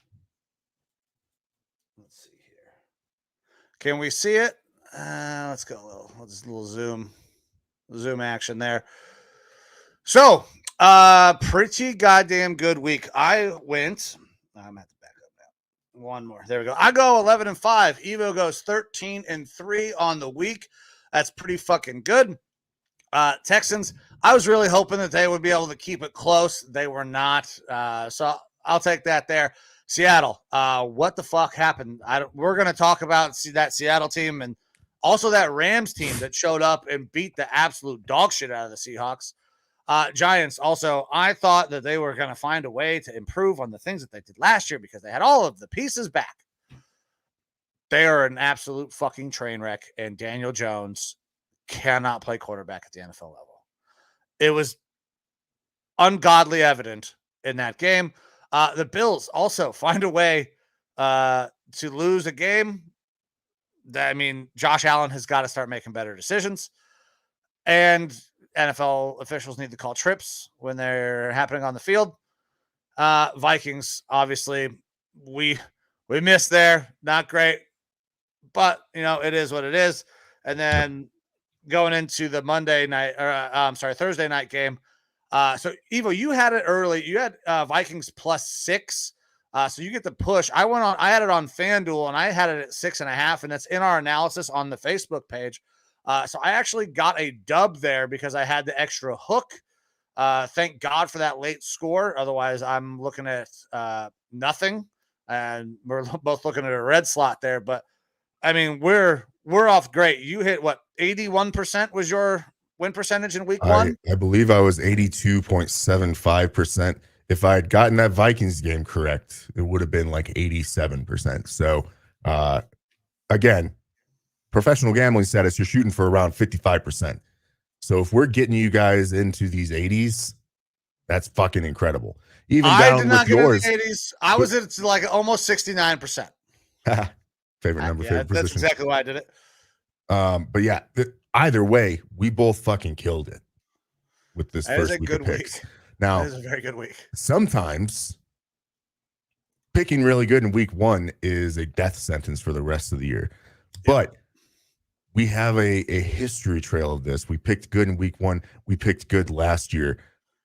Let's see here. Can we see it? Let's go a little zoom action there. So, pretty goddamn good week. I'm at the back up now. One more. There we go. I go 11-5. Evo goes 13-3 on the week. That's pretty fucking good. Texans, I was really hoping that they would be able to keep it close. They were not. So I'll take that there. Seattle, what the fuck happened? We're going to talk about that Seattle team and also that Rams team that showed up and beat the absolute dog shit out of the Seahawks. Giants, also, I thought that they were going to find a way to improve on the things that they did last year because they had all of the pieces back. They are an absolute fucking train wreck, and Daniel Jones cannot play quarterback at the NFL level. It was ungodly evident in that game. The Bills also find a way to lose a game. Josh Allen has got to start making better decisions. And NFL officials need to call trips when they're happening on the field. Vikings, obviously, we missed there. Not great. But, it is what it is. And then going into the Thursday night game. So, Evo, you had it early. You had Vikings +6. So you get the push. I had it on FanDuel, and I had it at 6.5, and that's in our analysis on the Facebook page. So I actually got a dub there because I had the extra hook. Thank God for that late score. Otherwise, I'm looking at nothing, and we're both looking at a red slot there. But we're off great. You hit what, 81% was your win percentage in week one? I believe I was 82.75%. If I had gotten that Vikings game correct, it would have been like 87%. So, again, professional gambling status, you're shooting for around 55%. So if we're getting you guys into these 80s, that's fucking incredible. Even I down did not with get yours, in the 80s. I was at like almost 69%. favorite number, favorite position. That's exactly why I did it. But yeah, either way, we both fucking killed it with this first week of picks. Now, that is a very good week. Sometimes picking really good in week one is a death sentence for the rest of the year. But we have a history trail of this. We picked good in week one. We picked good last year.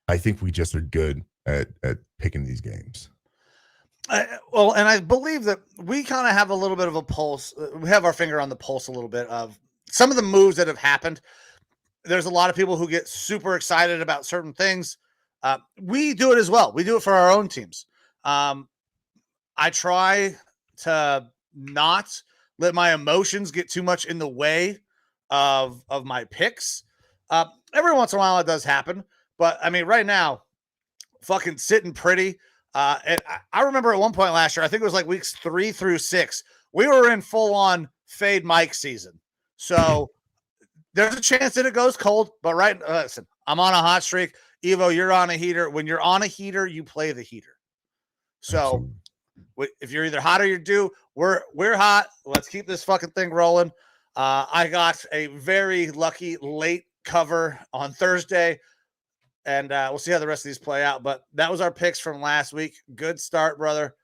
I think we just are good at picking these games. And I believe that we kind of have a little bit of a pulse. We have our finger on the pulse a little bit of some of the moves that have happened. There's a lot of people who get super excited about certain things. We do it as well. We do it for our own teams. I try to not let my emotions get too much in the way of my picks. Every once in a while it does happen, but right now, fucking sitting pretty. And I remember at one point last year, I think it was like weeks 3 through 6, we were in full on fade Mike season. So there's a chance that it goes cold, but listen, I'm on a hot streak. Evo, you're on a heater. When you're on a heater, you play the heater. So If you're either hot or you're due, we're hot. Let's keep this fucking thing rolling. I got a very lucky late cover on Thursday, and we'll see how the rest of these play out. But that was our picks from last week. Good start, brother.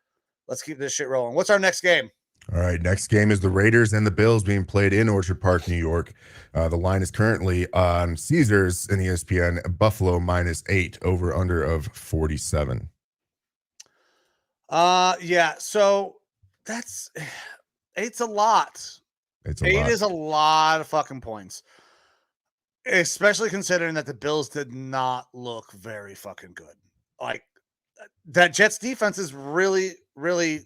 Let's keep this shit rolling. What's our next game? All right, next game is the Raiders and the Bills being played in Orchard Park, New York. The line is currently on Caesars and ESPN, Buffalo -8, over under of 47. Yeah, so that's 8's a lot. Eight is a lot of fucking points. Especially considering that the Bills did not look very fucking good. Like that Jets defense is really, really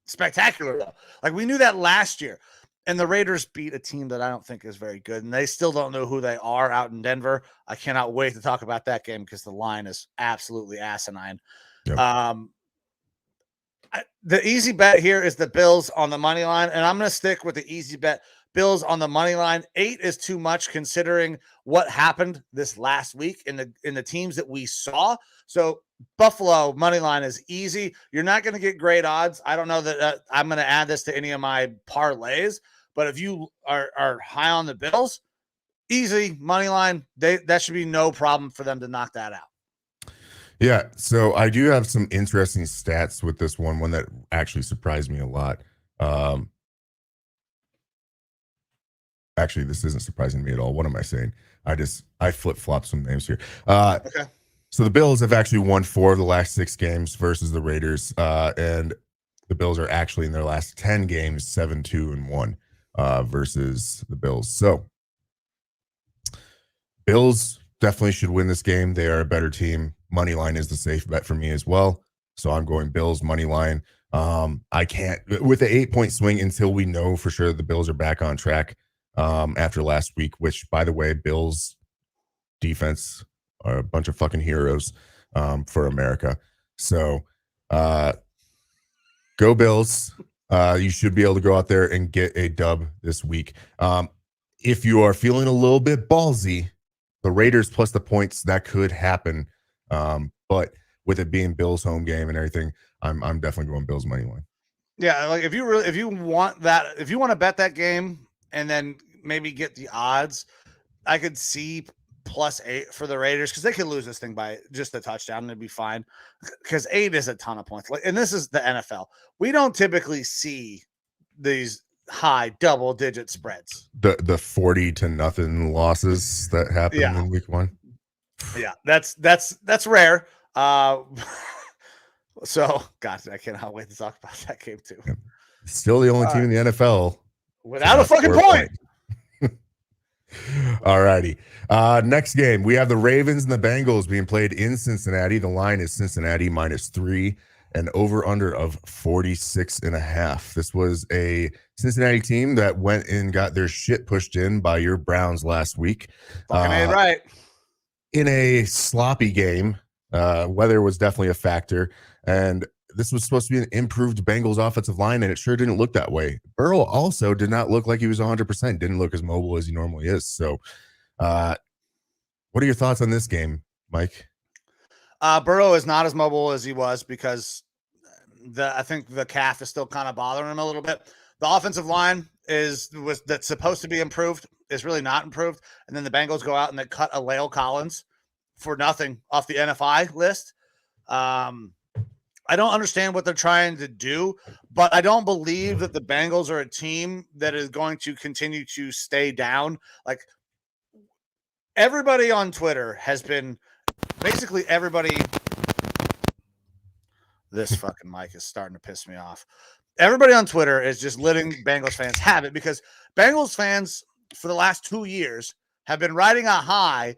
spectacular though. Like we knew that last year. And the Raiders beat a team that I don't think is very good. And they still don't know who they are out in Denver. I cannot wait to talk about that game because the line is absolutely asinine. Yep. The easy bet here is the Bills on the money line. And I'm going to stick with the easy bet. Bills on the money line. 8 is too much considering what happened this last week in the teams that we saw. So Buffalo money line is easy. You're not going to get great odds. I don't know that I'm going to add this to any of my parlays, but if you are high on the Bills, easy money line. That should be no problem for them to knock that out. Yeah. So I do have some interesting stats with this one that actually surprised me a lot. Actually, this isn't surprising me at all. What am I saying? I flip-flop some names here. Okay. So the Bills have actually won 4 of the last 6 games versus the Raiders. And the Bills are actually in their last 10 games, 7-2-1 versus the Bills. So Bills definitely should win this game. They are a better team. Money line is the safe bet for me as well. So I'm going Bills money line. I can't with the 8-point swing until we know for sure the Bills are back on track. After last week, which, by the way, Bills defense are a bunch of fucking heroes for America. So go Bills. You should be able to go out there and get a dub this week. If you are feeling a little bit ballsy, the Raiders plus the points, that could happen. But with it being Bills home game and everything, I'm definitely going Bills money line. Yeah, like if you want to bet that game and then maybe get the odds, I could see +8 for the Raiders because they could lose this thing by just a touchdown and it'd be fine. Because 8 is a ton of points. And this is the NFL. We don't typically see these high double-digit spreads. The 40-0 losses that happened in week 1. Yeah, that's rare. So, God, I cannot wait to talk about that game too. Still the only team in the NFL without a fucking point. All righty. Next game, we have the Ravens and the Bengals being played in Cincinnati. The line is Cincinnati -3 and over under of 46.5. This was a Cincinnati team that went and got their shit pushed in by your Browns last week. Fucking right. In a sloppy game, weather was definitely a factor, and this was supposed to be an improved Bengals offensive line, and it sure didn't look that way. Burrow also did not look like he was 100%, didn't look as mobile as he normally is. So what are your thoughts on this game, Mike? Burrow is not as mobile as he was because I think the calf is still kind of bothering him a little bit. The offensive line that's supposed to be improved is really not improved. And then the Bengals go out and they cut Aleo Collins for nothing off the NFI list. I don't understand what they're trying to do, but I don't believe that the Bengals are a team that is going to continue to stay down. Like everybody on Twitter has been basically everybody. This fucking mic is starting to piss me off. Everybody on Twitter is just letting Bengals fans have it because Bengals fans for the last 2 years have been riding a high,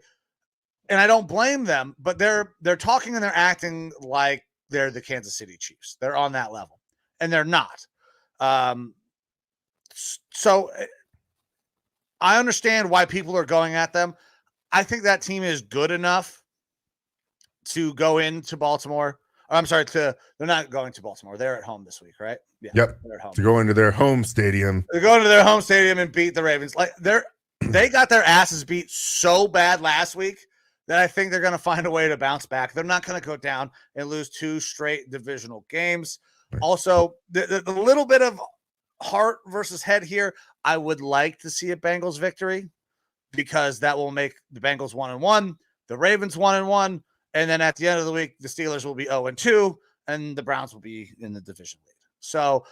and I don't blame them, but they're talking and they're acting like they're the Kansas City Chiefs. They're on that level, and they're not. So I understand why people are going at them. I think that team is good enough to go into Baltimore. I'm sorry, they're not going to Baltimore. They're at home this week, right? Yeah. Yep. They're at home. To go into their home stadium. They're going to their home stadium and beat the Ravens. Like they got their asses beat so bad last week that I think they're going to find a way to bounce back. They're not going to go down and lose 2 straight divisional games. Also, the little bit of heart versus head here, I would like to see a Bengals victory because that will make the Bengals 1-1, the Ravens 1-1, and then at the end of the week, the Steelers will be 0-2, and the Browns will be in the division lead. So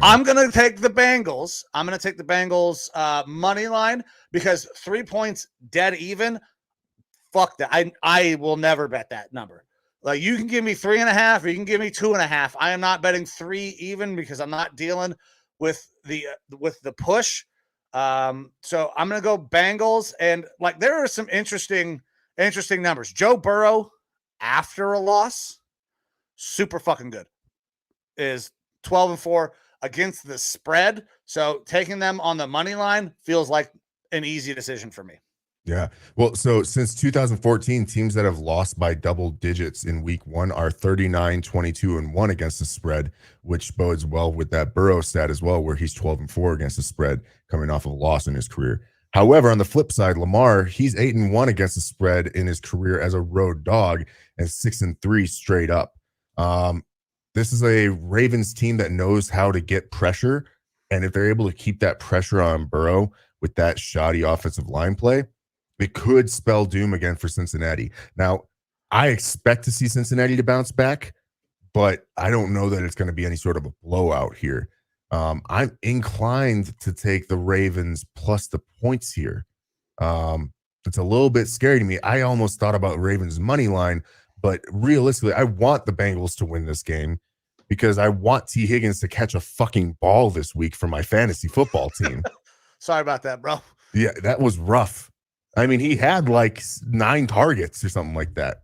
I'm going to take the Bengals. I'm going to take the Bengals money line because 3 points dead even. Fuck that. I will never bet that number. Like, you can give me 3.5 or you can give me 2.5. I am not betting 3 even because I'm not dealing with the push. So I'm going to go Bengals. And like, there are some interesting numbers. Joe Burrow after a loss, super fucking good, is 12-4 against the spread. So taking them on the money line feels like an easy decision for me. Yeah. Well, so since 2014, teams that have lost by double digits in week 1 are 39, 22, and 1 against the spread, which bodes well with that Burrow stat as well, where he's 12-4 against the spread coming off of a loss in his career. However, on the flip side, Lamar, he's 8-1 against the spread in his career as a road dog and 6-3 straight up. This is a Ravens team that knows how to get pressure. And if they're able to keep that pressure on Burrow with that shoddy offensive line play, it could spell doom again for Cincinnati. Now, I expect to see Cincinnati to bounce back, but I don't know that it's going to be any sort of a blowout here. I'm inclined to take the Ravens plus the points here. It's a little bit scary to me. I almost thought about Ravens money line, but realistically, I want the Bengals to win this game because I want T. Higgins to catch a fucking ball this week for my fantasy football team. Sorry about that, bro. Yeah, that was rough. I mean, he had like 9 targets or something like that.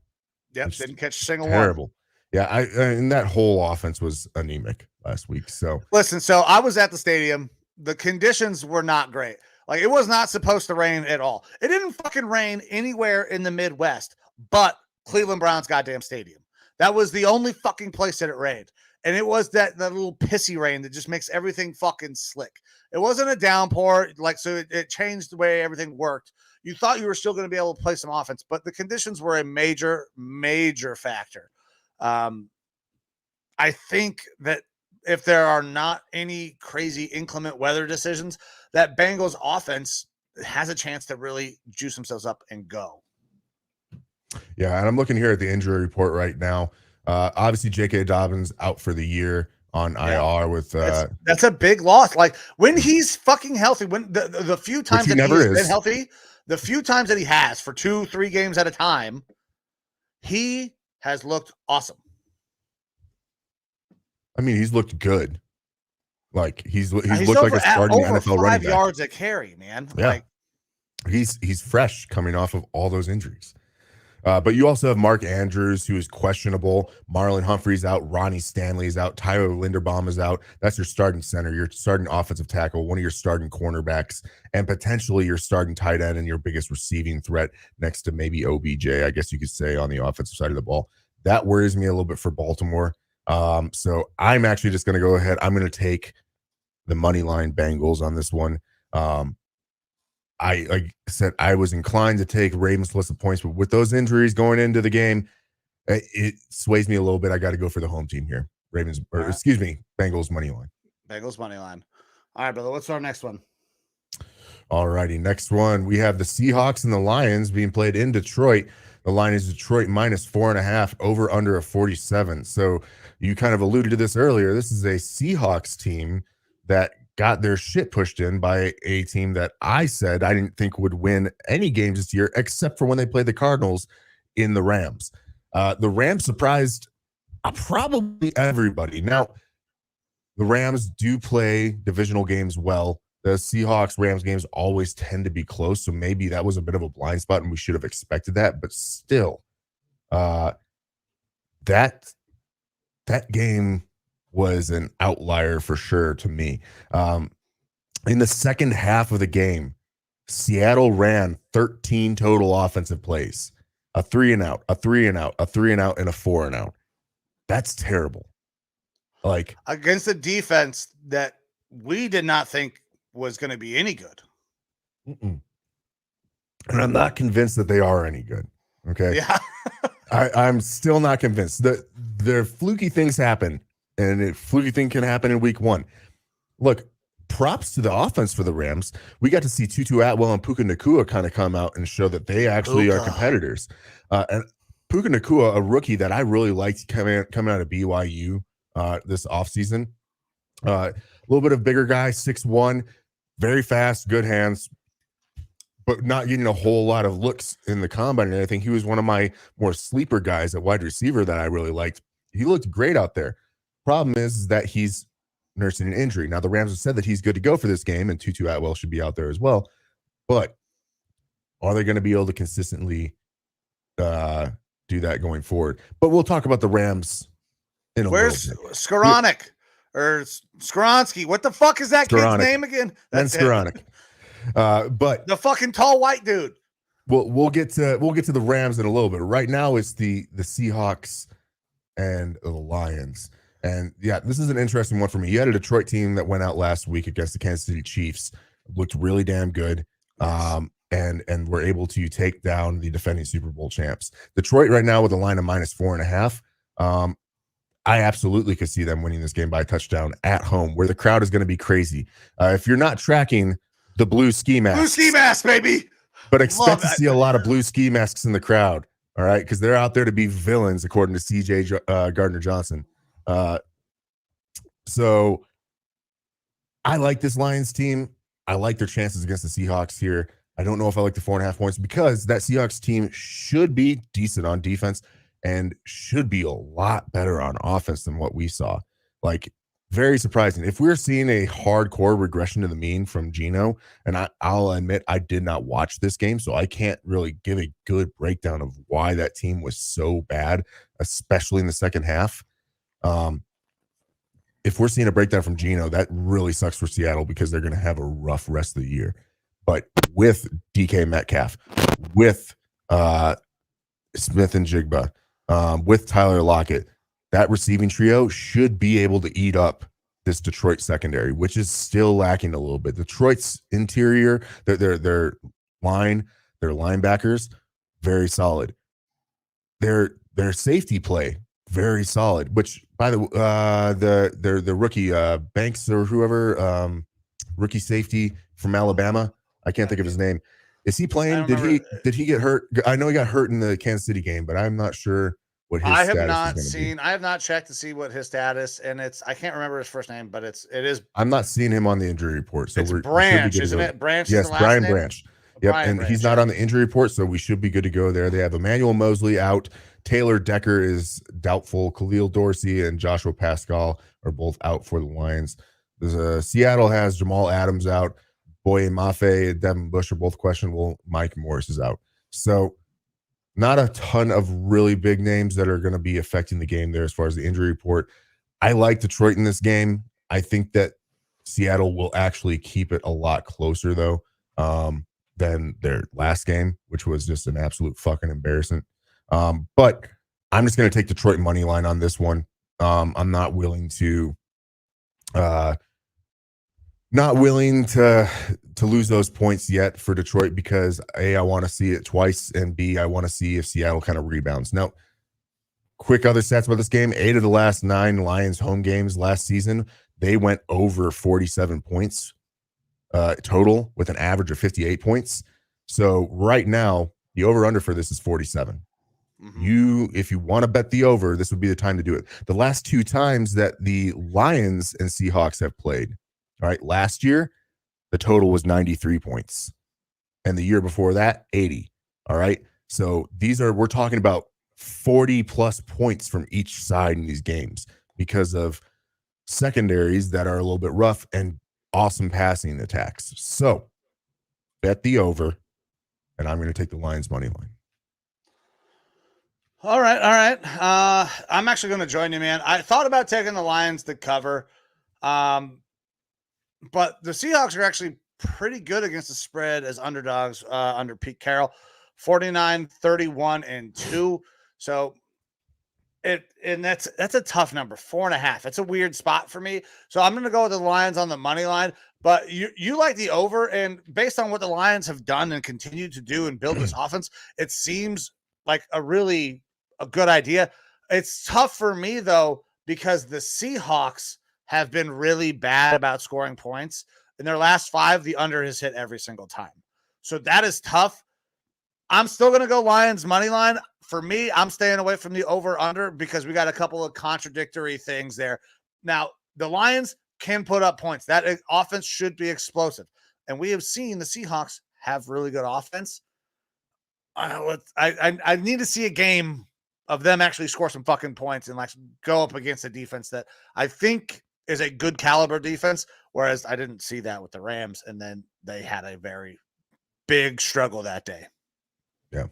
Yep, didn't catch a single terrible. one. Yeah, and that whole offense was anemic last week. So listen, so I was at the stadium. The conditions were not great. Like, it was not supposed to rain at all. It didn't fucking rain anywhere in the Midwest, but Cleveland Browns goddamn stadium. That was the only fucking place that it rained. And it was that little pissy rain that just makes everything fucking slick. It wasn't a downpour, like, so it changed the way everything worked. You thought you were still going to be able to play some offense, but the conditions were a major, major factor. I think that if there are not any crazy inclement weather decisions, that Bengals offense has a chance to really juice themselves up and go. Yeah, and I'm looking here at the injury report right now. Obviously, J.K. Dobbins out for the year on IR with that's a big loss. Like, when he's fucking healthy, when the few times that he's been healthy, the few times that he has for 2-3 games at a time, he has looked awesome. I mean, he's looked good. Like, he's looked like a starting NFL running back. 5 yards a carry, man. Yeah. Like, he's fresh coming off of all those injuries. But you also have Mark Andrews, who is questionable. Marlon Humphrey's out. Ronnie Stanley's out. Tyler Linderbaum is out. That's your starting center, your starting offensive tackle, one of your starting cornerbacks, and potentially your starting tight end and your biggest receiving threat next to maybe OBJ, I guess you could say, on the offensive side of the ball. That worries me a little bit for Baltimore. So I'm actually just going to go ahead. I'm going to take the money line Bengals on this one. Like I said, I was inclined to take Ravens plus the points, but with those injuries going into the game, it sways me a little bit. I got to go for the home team here. Bengals money line. Bengals money line. All right, brother. What's our next one? All righty. Next one, we have the Seahawks and the Lions being played in Detroit. The line is Detroit minus 4.5, over under a 47. So you kind of alluded to this earlier. This is a Seahawks team that got their shit pushed in by a team that I said I didn't think would win any games this year, except for when they played the Cardinals in the Rams. The Rams surprised probably everybody. Now, the Rams do play divisional games well. The Seahawks-Rams games always tend to be close, so maybe that was a bit of a blind spot, and we should have expected that. But still, that game was an outlier for sure to me. In the second half of the game, Seattle ran 13 total offensive plays, a 3-and-out, a 3-and-out, a 3-and-out, and a 4-and-out. That's terrible. Like, against a defense that we did not think was going to be any good. And I'm not convinced that they are any good. Okay. Yeah. I'm still not convinced that their fluky things happen. and a fluky thing can happen in week 1. Look, props to the offense for the Rams. We got to see Tutu Atwell and Puka Nacua kind of come out and show that they actually are competitors. And Puka Nacua, a rookie that I really liked coming out of BYU this offseason. A little bit of bigger guy, 6'1", very fast, good hands, but not getting a whole lot of looks in the combine and anything. He was one of my more sleeper guys at wide receiver that I really liked. He looked great out there. Problem is that he's nursing an injury. Now, the Rams have said that he's good to go for this game, and Tutu Atwell should be out there as well. But are they going to be able to consistently do that going forward? But we'll talk about the Rams in a Where's little bit. Skoranek or Skoronsky? What the fuck is that kid's name again? That's Skoranek. But the fucking tall white dude. We'll get to the Rams in a little bit. Right now, it's the Seahawks and the Lions. And yeah, this is an interesting one for me. You had a Detroit team that went out last week against the Kansas City Chiefs, looked really damn good, and were able to take down the defending Super Bowl champs. Detroit right now with a line of -4.5. I absolutely could see them winning this game by a touchdown at home, where the crowd is going to be crazy. If you're not tracking the blue ski masks, baby, but expect to see a lot of blue ski masks in the crowd. All right, because they're out there to be villains, according to CJ Gardner-Johnson. So I like this Lions team. I like their chances against the Seahawks here. I don't know if I like the 4.5 points because that Seahawks team should be decent on defense and should be a lot better on offense than what we saw. Like, very surprising. If we're seeing a hardcore regression to the mean from Geno, and I'll admit I did not watch this game, so I can't really give a good breakdown of why that team was so bad, especially in the second half. If we're seeing a breakdown from Geno, that really sucks for Seattle because they're going to have a rough rest of the year. But with DK Metcalf, with Smith and Jigba, with Tyler Lockett, that receiving trio should be able to eat up this Detroit secondary, which is still lacking a little bit. Detroit's interior, their line, their linebackers, very solid. Their safety play, very solid. Which, by the rookie Banks or whoever, rookie safety from Alabama, I can't think of his name. Is he playing? Did he get hurt? I know he got hurt in the Kansas City game, but I'm not sure what his I status have not is seen. I have not checked to see what his status, and I can't remember his first name, but it is. I'm not seeing him on the injury report, so it's we Branch, isn't it? Branch. Yes, is the last Brian name? Branch. Yep, Brian and Branch. he's not on the injury report, so we should be good to go there. They have Emmanuel Mosley out. Taylor Decker is doubtful. Khalil Dorsey and Joshua Pascal are both out for the Lions. Seattle has Jamal Adams out. Boye Mafe and Devin Bush are both questionable. Mike Morris is out. So not a ton of really big names that are going to be affecting the game there as far as the injury report. I like Detroit in this game. I think that Seattle will actually keep it a lot closer, though, than their last game, which was just an absolute fucking embarrassment. But I'm just going to take Detroit money line on this one. I'm not willing to lose those points yet for Detroit because A, I want to see it twice, and B, I want to see if Seattle kind of rebounds. Now, quick other stats about this game: 8 of the last 9 Lions home games last season, they went over 47 points total with an average of 58 points. So right now, the over-under for this is 47. If you want to bet the over, this would be the time to do it. The last 2 times that the Lions and Seahawks have played, all right, last year, the total was 93 points. And the year before that, 80. All right. So we're talking about 40 plus points from each side in these games because of secondaries that are a little bit rough and awesome passing attacks. So bet the over, and I'm going to take the Lions money line. All right. I'm actually going to join you, man. I thought about taking the Lions to cover, but the Seahawks are actually pretty good against the spread as underdogs under Pete Carroll, 49-31-2. So that's a tough number, 4.5. It's a weird spot for me. So I'm going to go with the Lions on the money line. But you like the over, and based on what the Lions have done and continue to do and build this offense, it seems like a good idea. It's tough for me though because the Seahawks have been really bad about scoring points. In their last 5, the under has hit every single time. So that is tough. I'm still going to go Lions money line. For me, I'm staying away from the over-under because we got a couple of contradictory things there. Now, the Lions can put up points. That offense should be explosive. And we have seen the Seahawks have really good offense. I need to see a game of them actually score some fucking points and like go up against a defense that I think is a good caliber defense, whereas I didn't see that with the Rams, and then they had a very big struggle that day. Yeah.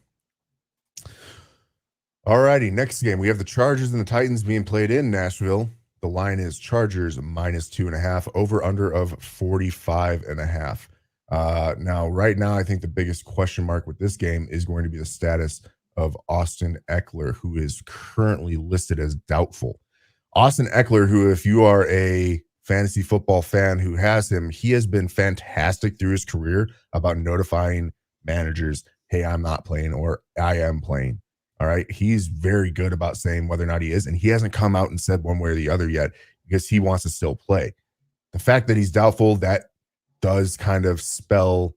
All righty, next game. We have the Chargers and the Titans being played in Nashville. The line is Chargers -2.5, over under of 45.5. Now, right now, I think the biggest question mark with this game is going to be the status of Austin Eckler, who is currently listed as doubtful. Austin Eckler, who, if you are a fantasy football fan who has him, he has been fantastic through his career about notifying managers, hey, I'm not playing, or I am playing. All right. He's very good about saying whether or not he is, and he hasn't come out and said one way or the other yet because he wants to still play. The fact that he's doubtful, that does kind of spell,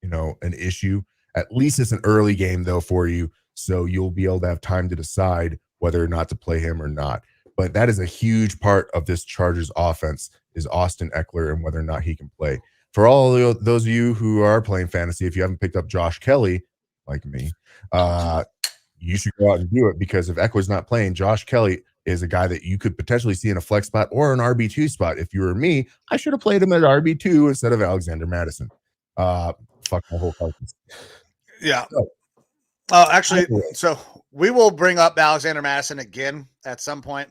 an issue. At least it's an early game, though, for you, so you'll be able to have time to decide whether or not to play him or not. But that is a huge part of this Chargers offense is Austin Eckler and whether or not he can play. For all those of you who are playing fantasy, if you haven't picked up Josh Kelly, like me, you should go out and do it, because if Eckler's not playing, Josh Kelly is a guy that you could potentially see in a flex spot or an RB2 spot. If you were me, I should have played him at RB2 instead of Alexander Madison. Fuck my whole focus. Yeah. Actually, so we will bring up Alexander Madison again at some point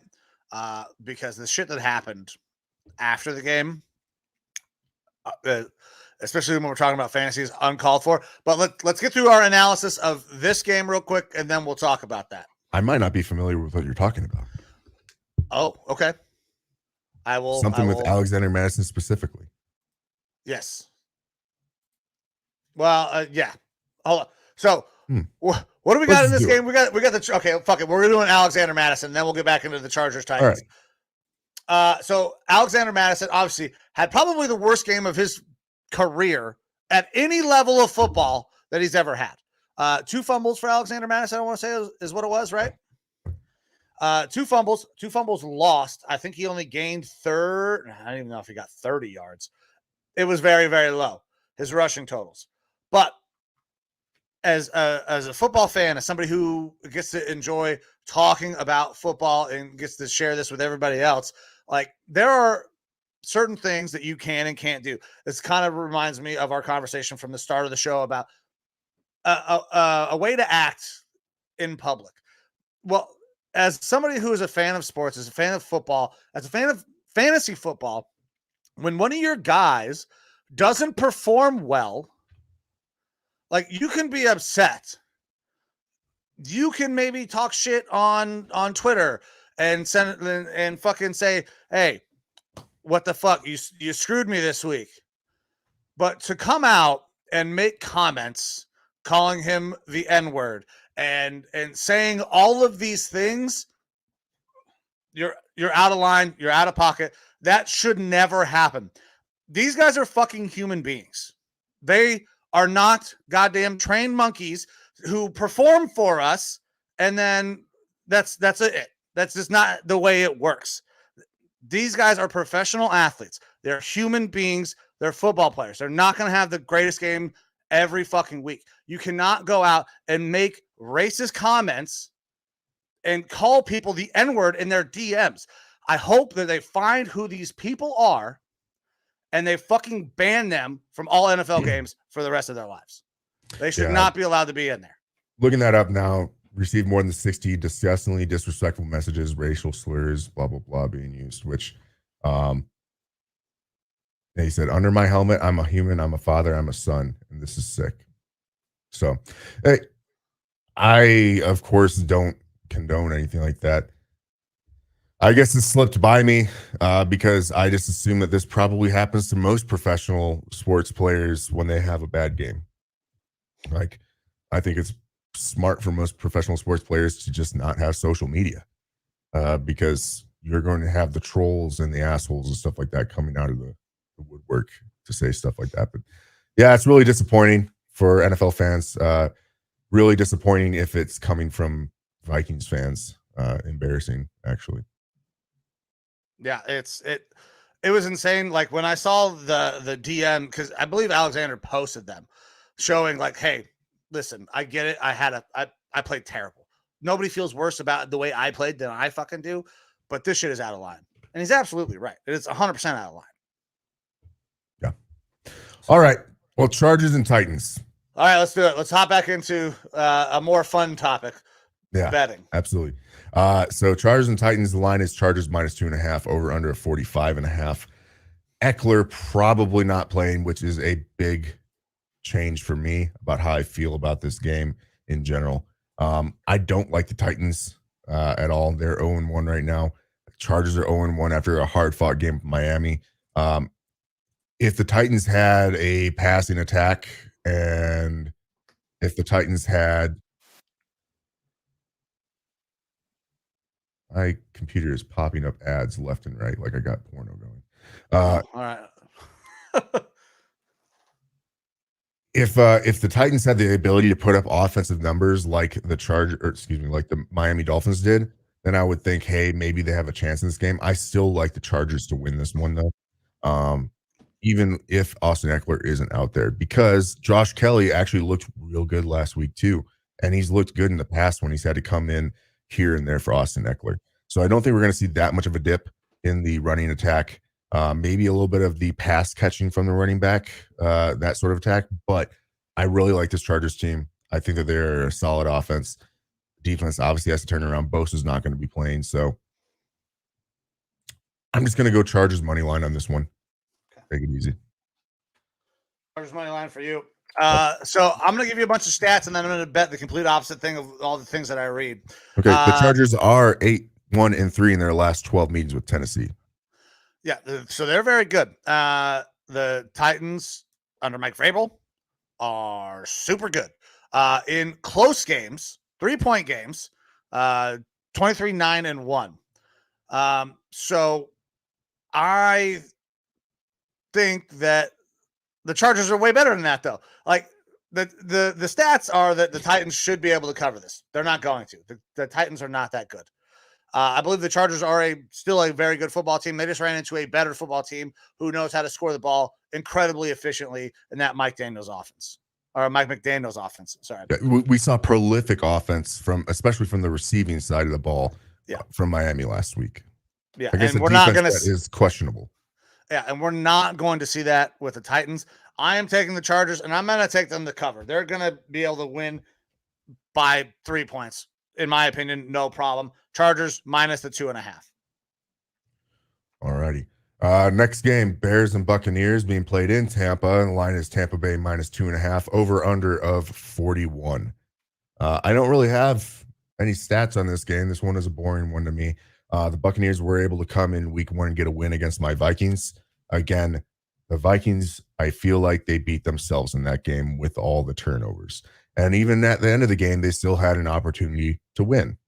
because the shit that happened after the game, especially when we're talking about fantasy, is uncalled for. But let's get through our analysis of this game real quick, and then we'll talk about that. I might not be familiar with what you're talking about. Oh, okay. I will. With Alexander Madison specifically. Yes. Well, yeah. Hold on. So, what do we got in this game? We got the okay. Fuck it. We're doing Alexander Madison, then we'll get back into the Chargers Titans. Right. So Alexander Madison obviously had probably the worst game of his career at any level of football that he's ever had. 2 fumbles for Alexander Madison, I want to say is what it was, right? 2 fumbles lost. I think he only gained I don't even know if he got 30 yards. It was very, very low, his rushing totals. But as a football fan, as somebody who gets to enjoy talking about football and gets to share this with everybody else, like there are certain things that you can and can't do. This kind of reminds me of our conversation from the start of the show about a way to act in public. Well, as somebody who is a fan of sports, as a fan of football, as a fan of fantasy football, when one of your guys doesn't perform well, like you can be upset. You can maybe talk shit on Twitter and send and fucking say, hey, what the fuck? You screwed me this week. But to come out and make comments calling him the N-word and saying all of these things, you're out of line, you're out of pocket. That should never happen. These guys are fucking human beings. They are not goddamn trained monkeys who perform for us, and then that's it. That's just not the way it works. These guys are professional athletes. They're human beings. They're football players. They're not going to have the greatest game every fucking week. You cannot go out and make racist comments and call people the N-word in their DMs. I hope that they find who these people are and they fucking ban them from all NFL games for the rest of their lives. They should not be allowed to be in there. Looking that up now, received more than 60 disgustingly disrespectful messages, racial slurs, blah, blah, blah being used, which he said, under my helmet, I'm a human, I'm a father, I'm a son, and this is sick. So, hey, I, of course, don't condone anything like that. I guess it slipped by me because I just assume that this probably happens to most professional sports players when they have a bad game. Like, I think it's smart for most professional sports players to just not have social media because you're going to have the trolls and the assholes and stuff like that coming out of the woodwork to say stuff like that. But yeah, it's really disappointing for NFL fans. Really disappointing if it's coming from Vikings fans. Embarrassing, actually. Yeah, it was insane. Like when I saw the DM, because I believe Alexander posted them, showing like, hey, listen, I get it. I played terrible. Nobody feels worse about the way I played than I fucking do, but this shit is out of line. And he's absolutely right. It's 100% out of line. Yeah. All right. Well, Chargers and Titans. All right, let's do it. Let's hop back into a more fun topic. Yeah, betting. Absolutely. So Chargers and Titans, the line is Chargers -2.5, over under 45.5. Eckler probably not playing, which is a big change for me about how I feel about this game in general. I don't like the Titans at all. They're 0-1 right now. Chargers are 0-1 after a hard-fought game with Miami. If the Titans had a passing attack and if the Titans had... My computer is popping up ads left and right like I got porno going. All right. If the Titans had the ability to put up offensive numbers like the Miami Dolphins did, then I would think, hey, maybe they have a chance in this game. I still like the Chargers to win this one though. Even if Austin Eckler isn't out there, because Josh Kelly actually looked real good last week too. And he's looked good in the past when he's had to come in here and there for Austin Eckler. So I don't think we're going to see that much of a dip in the running attack. Maybe a little bit of the pass catching from the running back, that sort of attack. But I really like this Chargers team. I think that they're a solid offense. Defense obviously has to turn around. Bosa's not going to be playing. So I'm just going to go Chargers money line on this one. Take it easy. Chargers money line for you. So I'm going to give you a bunch of stats, and then I'm going to bet the complete opposite thing of all the things that I read. Okay, the Chargers are 8-1-3 in their last 12 meetings with Tennessee. Yeah, so they're very good. The Titans under Mike Vrabel are super good. In close games, 3-point games, 23-9-1. So I think that the Chargers are way better than that, though. Like the stats are that the Titans should be able to cover this. They're not going to. The Titans are not that good. I believe the Chargers are still a very good football team. They just ran into a better football team who knows how to score the ball incredibly efficiently in that Mike McDaniel's offense. Sorry. We saw prolific offense especially from the receiving side of the ball. From Miami last week. Yeah, I guess and we're not going to is questionable. Yeah, and we're not going to see that with the Titans. I am taking the Chargers, and I'm going to take them to cover. They're going to be able to win by 3 points, in my opinion, no problem. Chargers minus the 2.5. All righty. Next game, Bears and Buccaneers being played in Tampa, and the line is Tampa Bay minus 2.5, over under of 41. I don't really have any stats on this game. This one is a boring one to me. The Buccaneers were able to come in week 1 and get a win against my Vikings. Again, the Vikings, I feel like they beat themselves in that game with all the turnovers. And even at the end of the game, they still had an opportunity to win.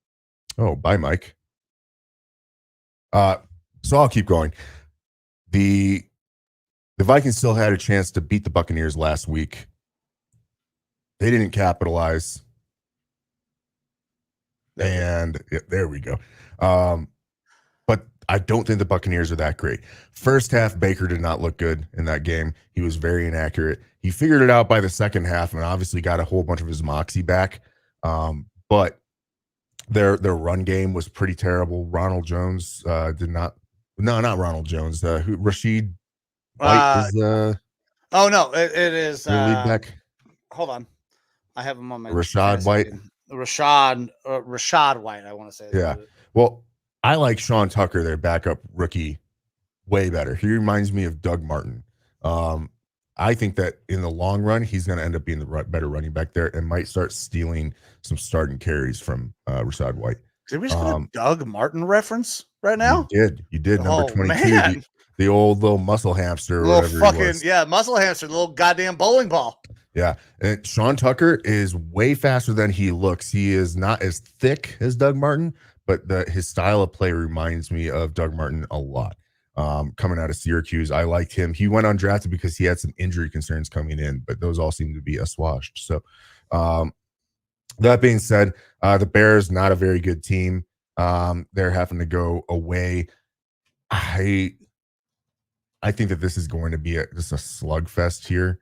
Oh, bye, Mike. So I'll keep going. The Vikings still had a chance to beat the Buccaneers last week. They didn't capitalize. And there we go. But I don't think the Buccaneers are that great. First half, Baker did not look good in that game. He was very inaccurate. He figured it out by the second half and obviously got a whole bunch of his moxie back. But their run game was pretty terrible. Ronald Jones not Ronald Jones. Rashid White is oh no, it is lead back. Hold on. I have him on my Rashad White. Rashad White, I want to say. Yeah. Well, I like Sean Tucker, their backup rookie, way better. He reminds me of Doug Martin. I think that in the long run, he's going to end up being the better running back there and might start stealing some starting carries from Rashad White. Did we just get a Doug Martin reference right now? You did. Number 22, the old little muscle hamster. Little fucking, muscle hamster, little goddamn bowling ball. Yeah, and Sean Tucker is way faster than he looks. He is not as thick as Doug Martin, but his style of play reminds me of Doug Martin a lot. Coming out of Syracuse, I liked him. He went undrafted because he had some injury concerns coming in, but those all seem to be assuaged. So that being said, the Bears, not a very good team. They're having to go away. I think that this is going to be just a slugfest here.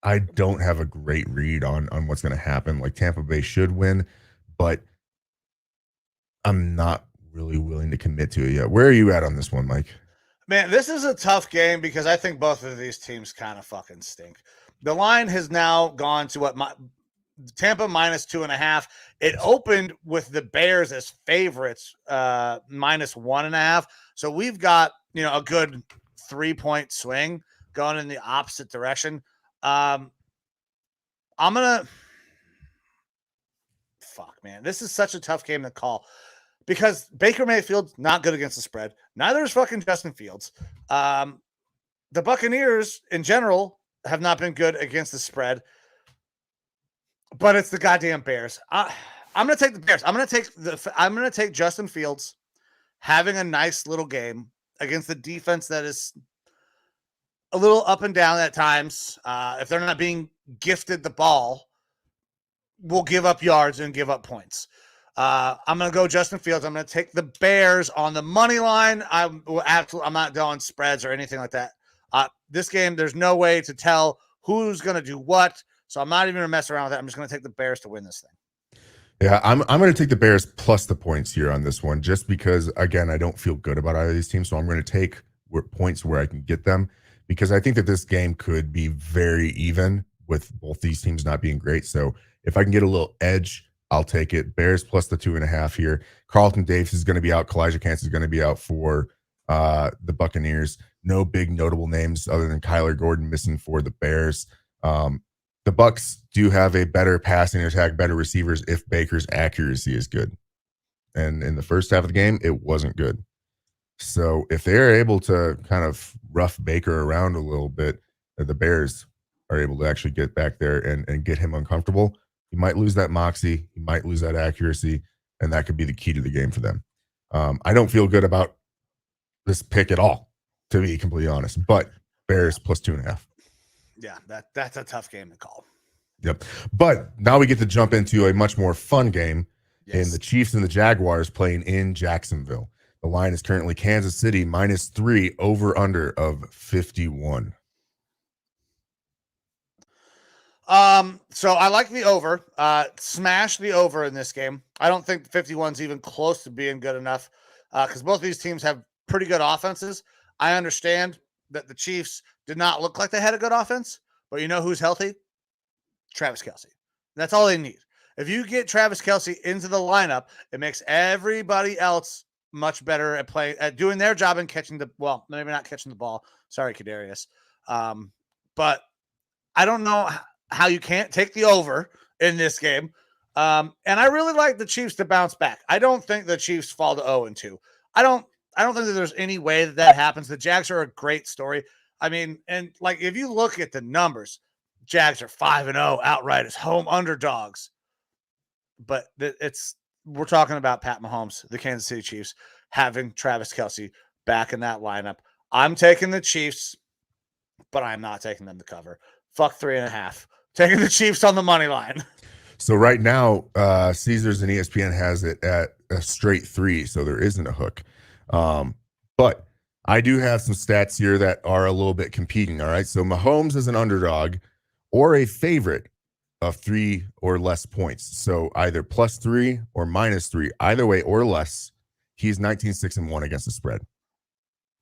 I don't have a great read on what's going to happen. Like, Tampa Bay should win, but I'm not really willing to commit to it yet. Where are you at on this one, Mike? Man, this is a tough game because I think both of these teams kind of fucking stink. The line has now gone to Tampa minus 2.5. It opened with the Bears as favorites, minus 1.5. So we've got, a good 3-point swing going in the opposite direction. I'm gonna man. This is such a tough game to call because Baker Mayfield's not good against the spread. Neither is fucking Justin Fields. The Buccaneers in general have not been good against the spread, but it's the goddamn Bears. I'm gonna take the Bears. I'm gonna take Justin Fields having a nice little game against the defense that is a little up and down at times. If they're not being gifted the ball, will give up yards and give up points. I'm going to go Justin Fields. I'm going to take the Bears on the money line. I'm not going spreads or anything like that. This game, there's no way to tell who's going to do what. So I'm not even going to mess around with that. I'm just going to take the Bears to win this thing. Yeah, I'm going to take the Bears plus the points here on this one, just because, again, I don't feel good about either of these teams. So I'm going to take points where I can get them, because I think that this game could be very even with both these teams not being great. So if I can get a little edge, I'll take it. Bears plus the 2.5 here. Carlton Davis is going to be out. Kalijah Kancey is going to be out for the Buccaneers. No big notable names other than Kyler Gordon missing for the Bears. The Bucs do have a better passing attack, better receivers if Baker's accuracy is good. And in the first half of the game, it wasn't good. So if they're able to kind of rough Baker around a little bit, the Bears are able to actually get back there and get him uncomfortable. He might lose that moxie. He might lose that accuracy, and that could be the key to the game for them. I don't feel good about this pick at all, to be completely honest, but Bears plus 2.5. Yeah, that's a tough game to call. Yep. But now we get to jump into a much more fun game in the Chiefs and the Jaguars playing in Jacksonville. The line is currently Kansas City minus 3, over under of 51. So I like the over. Smash the over in this game. I don't think 51's even close to being good enough because both of these teams have pretty good offenses. I understand that the Chiefs did not look like they had a good offense, but you know who's healthy? Travis Kelce. That's all they need. If you get Travis Kelce into the lineup, it makes everybody else much better at doing their job and catching maybe not catching the ball. Sorry, Kadarius. But I don't know how you can't take the over in this game. And I really like the Chiefs to bounce back. I don't think the Chiefs fall to 0-2. I don't think that there's any way that happens. The Jags are a great story. I mean, and like if you look at the numbers, Jags are 5-0 outright as home underdogs. But we're talking about Pat Mahomes, the Kansas City Chiefs, having Travis Kelce back in that lineup. I'm taking the Chiefs, but I'm not taking them to cover. Fuck 3.5. Taking the Chiefs on the money line. So right now, Caesars and ESPN has it at a straight 3, so there isn't a hook. But I do have some stats here that are a little bit competing, all right? So Mahomes is an underdog or a favorite of 3 or less points. So either +3 or -3, either way or less, he's 19-6-1 against the spread.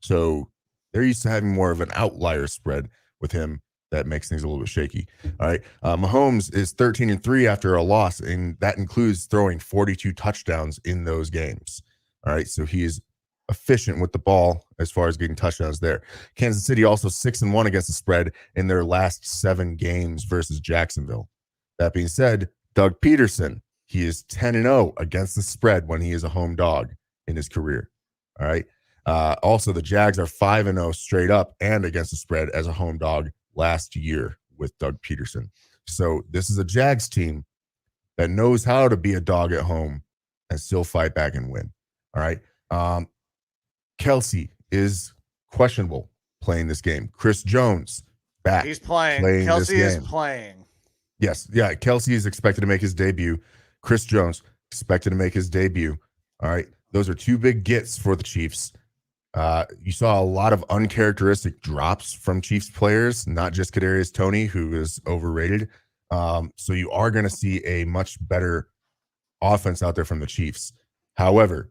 So they're used to having more of an outlier spread with him. That makes things a little bit shaky. All right. Mahomes is 13-3 after a loss, and that includes throwing 42 touchdowns in those games. All right. So he is efficient with the ball as far as getting touchdowns there. Kansas City also 6-1 against the spread in their last 7 games versus Jacksonville. That being said, Doug Peterson, he is 10-0 against the spread when he is a home dog in his career. All right. Also, the Jags are 5-0 straight up and against the spread as a home dog last year with Doug Peterson. So this is a Jags team that knows how to be a dog at home and still fight back and win. All right. Kelsey is questionable playing this game. Chris Jones back. He's playing. Kelsey is playing. Yes. Yeah. Kelsey is expected to make his debut. Chris Jones expected to make his debut. All right. Those are two big gets for the Chiefs. You saw a lot of uncharacteristic drops from Chiefs players, not just Kadarius Toney, who is overrated. So you are going to see a much better offense out there from the Chiefs. However,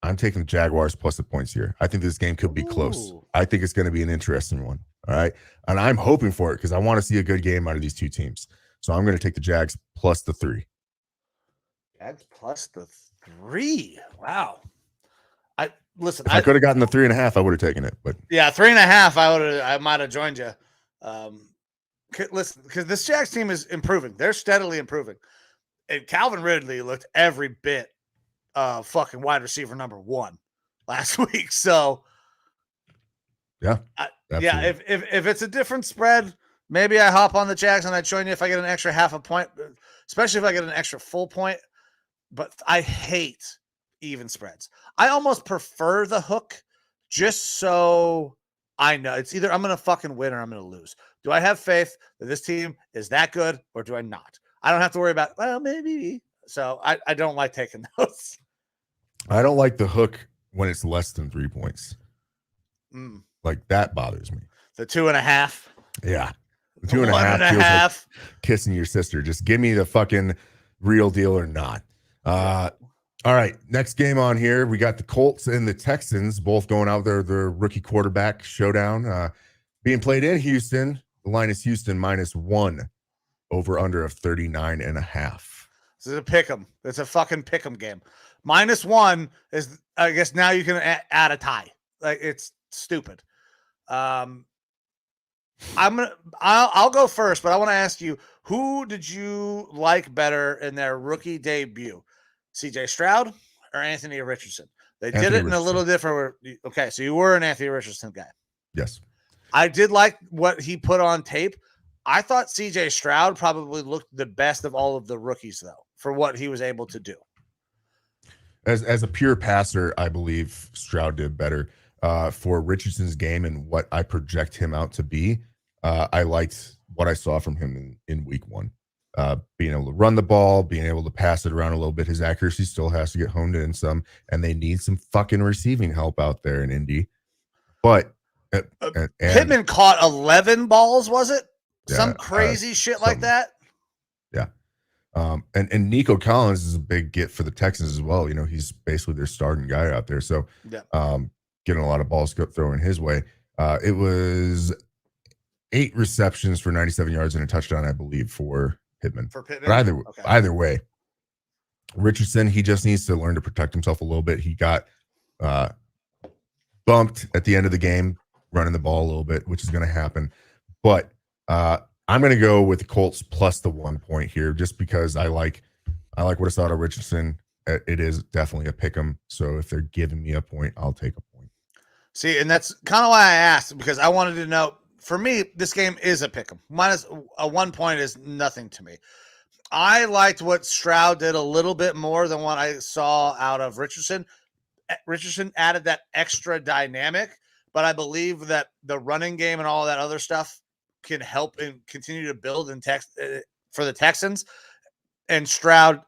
I'm taking the Jaguars plus the points here. I think this game could be close. I think it's going to be an interesting one. All right. And I'm hoping for it because I want to see a good game out of these two teams. So I'm going to take the Jags plus the 3. Jags plus the 3. Wow. Listen, if I could have gotten the 3.5, I would have taken it. But yeah, 3.5, I might have joined you. Listen, because this Jags team is improving. They're steadily improving. And Calvin Ridley looked every bit fucking wide receiver number 1 last week. So yeah, if it's a different spread, maybe I hop on the Jags and I join you if I get an extra half a point, especially if I get an extra full point. But I hate even spreads. I almost prefer the hook just so I know it's either I'm going to fucking win or I'm going to lose. Do I have faith that this team is that good or do I not? I don't have to worry about, well, maybe. So I don't like taking those. I don't like the hook when it's less than 3 points. Like that bothers me. The 2.5. Yeah. The 2.5 feels like kissing your sister. Just give me the fucking real deal or not. All right, next game on here, we got the Colts and the Texans both going out there, their rookie quarterback showdown being played in Houston. The line is Houston -1, over under of 39.5. This is a pick 'em. It's a fucking pick 'em game. -1 is, I guess now you can add a tie. Like, it's stupid. I'll go first, but I want to ask you, who did you like better in their rookie debut? CJ Stroud or Anthony Richardson? They did it in a little different. Okay, so you were an Anthony Richardson guy. Yes. I did like what he put on tape. I thought CJ Stroud probably looked the best of all of the rookies, though, for what he was able to do. As a pure passer, I believe Stroud did better. For Richardson's game and what I project him out to be, I liked what I saw from him in week 1. Being able to run the ball, being able to pass it around a little bit. His accuracy still has to get honed in some, and they need some fucking receiving help out there in Indy. But Pittman caught 11 balls, was it? Some crazy shit like that? Yeah. And Nico Collins is a big get for the Texans as well. You know, he's basically their starting guy out there. So getting a lot of balls thrown his way. It was 8 receptions for 97 yards and a touchdown, I believe, for Pittman. But either way, Richardson, he just needs to learn to protect himself a little bit. He got bumped at the end of the game, running the ball a little bit, which is going to happen. But I'm going to go with the Colts plus the 1 point here, just because I like what I saw out of Richardson. It is definitely a pick 'em. So if they're giving me a point, I'll take a point. See, and that's kind of why I asked, because I wanted to know. For me, this game is a pick 'em. Minus a 1 point is nothing to me. I liked what Stroud did a little bit more than what I saw out of Richardson. Richardson added that extra dynamic, but I believe that the running game and all that other stuff can help and continue to build for the Texans. And Stroud,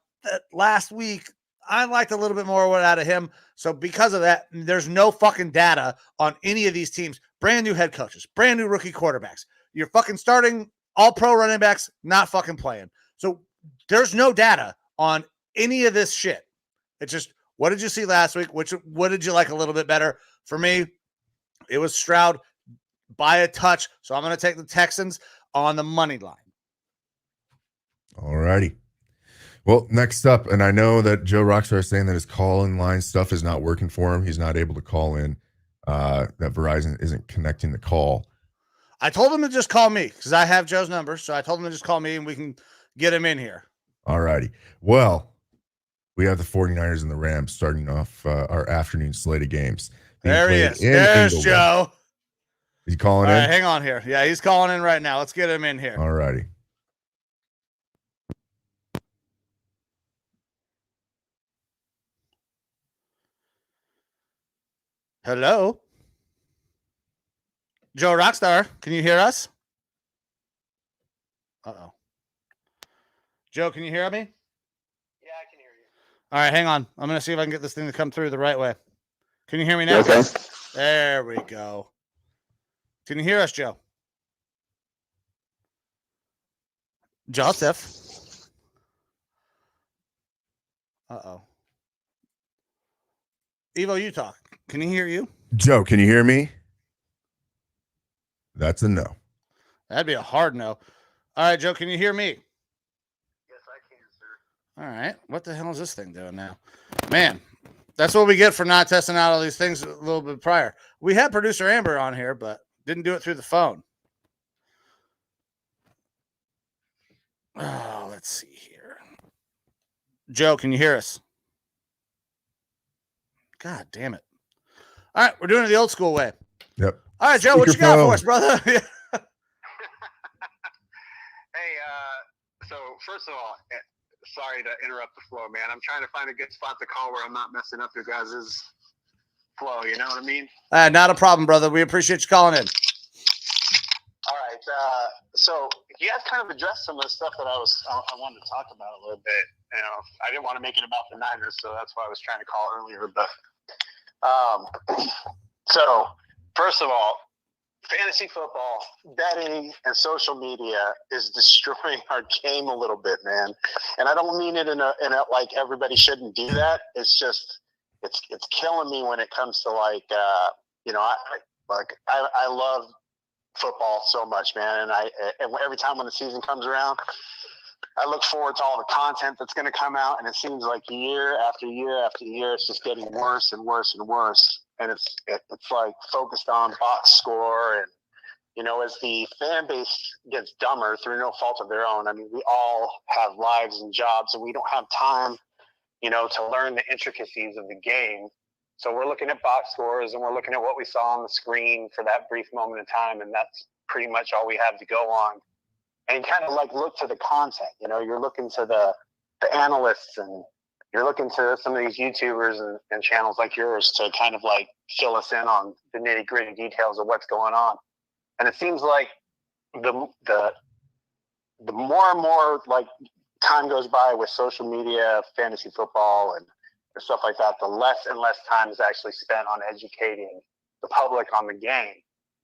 last week, I liked a little bit more out of him. So because of that, there's no fucking data on any of these teams. Brand new head coaches, brand new rookie quarterbacks. You're fucking starting all pro running backs, not fucking playing. So there's no data on any of this shit. It's just, what did you see last week? What did you like a little bit better? For me, it was Stroud by a touch. So I'm going to take the Texans on the money line. All righty. Well, next up, and I know that Joe Rockstar is saying that his call-in line stuff is not working for him. He's not able to call in. That Verizon isn't connecting the call. I told him to just call me because I have Joe's number. So I told him to just call me and we can get him in here. All righty. Well, we have the 49ers and the Rams starting off our afternoon slate of games. There he is. There's Inglewood. Joe. Is he calling in? All right, hang on here. Yeah, he's calling in right now. Let's get him in here. All righty. Hello? Joe Rockstar, can you hear us? Uh-oh. Joe, can you hear me? Yeah, I can hear you. All right, hang on. I'm going to see if I can get this thing to come through the right way. Can you hear me now? Okay. There we go. Can you hear us, Joe? Joseph? Uh-oh. Evo, you talk. Can he hear you? Joe, can you hear me? That's a no. That'd be a hard no. All right, Joe, can you hear me? Yes, I can, sir. All right. What the hell is this thing doing now? Man, that's what we get for not testing out all these things a little bit prior. We had producer Amber on here, but didn't do it through the phone. Oh, let's see here. Joe, can you hear us? God damn it. All right, we're doing it the old school way. Yep. All right, Joe, what you got for us, brother? Hey, so first of all, sorry to interrupt the flow, man. I'm trying to find a good spot to call where I'm not messing up your guys' flow. You know what I mean? Not a problem, brother. We appreciate you calling in. All right. So you guys kind of addressed some of the stuff that I wanted to talk about a little bit. You know, I didn't want to make it about the Niners, so that's why I was trying to call earlier. But so first of all, fantasy football, betting, and social media is destroying our game a little bit, man. And I don't mean it in a like everybody shouldn't do that. It's just it's killing me when it comes to like you know, I love football so much, man, and every time when the season comes around, I look forward to all the content that's going to come out, and it seems like year after year after year, it's just getting worse and worse and worse. And it's like focused on box score, and you know, as the fan base gets dumber through no fault of their own. I mean, we all have lives and jobs, and we don't have time, you know, to learn the intricacies of the game. So we're looking at box scores, and we're looking at what we saw on the screen for that brief moment in time, and that's pretty much all we have to go on. And kind of like look to the content, you know, you're looking to the analysts, and you're looking to some of these YouTubers and channels like yours to kind of like fill us in on the nitty gritty details of what's going on. And it seems like the more and more like time goes by with social media, fantasy football, and stuff like that, the less and less time is actually spent on educating the public on the game.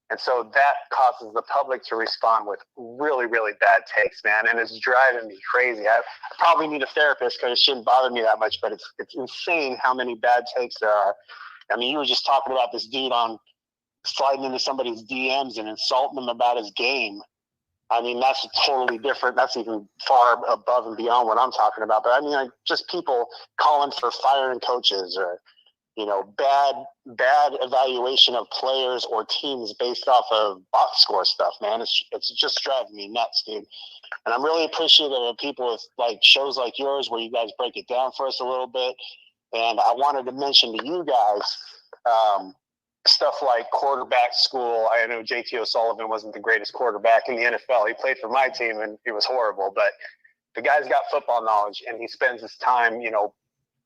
And so that causes the public to respond with really, really bad takes, man. And it's driving me crazy. I probably need a therapist because it shouldn't bother me that much, but it's insane how many bad takes there are. I mean, you were just talking about this dude on sliding into somebody's DMs and insulting them about his game. I mean, that's totally different. That's even far above and beyond what I'm talking about. But I mean, like just people calling for firing coaches, or you know, bad evaluation of players or teams based off of box score stuff, man. It's just driving me nuts, dude. And I'm really appreciative of people with like shows like yours where you guys break it down for us a little bit. And I wanted to mention to you guys stuff like quarterback school. I know JT O'Sullivan wasn't the greatest quarterback in the NFL. He played for my team and he was horrible, but the guy's got football knowledge, and he spends his time, you know,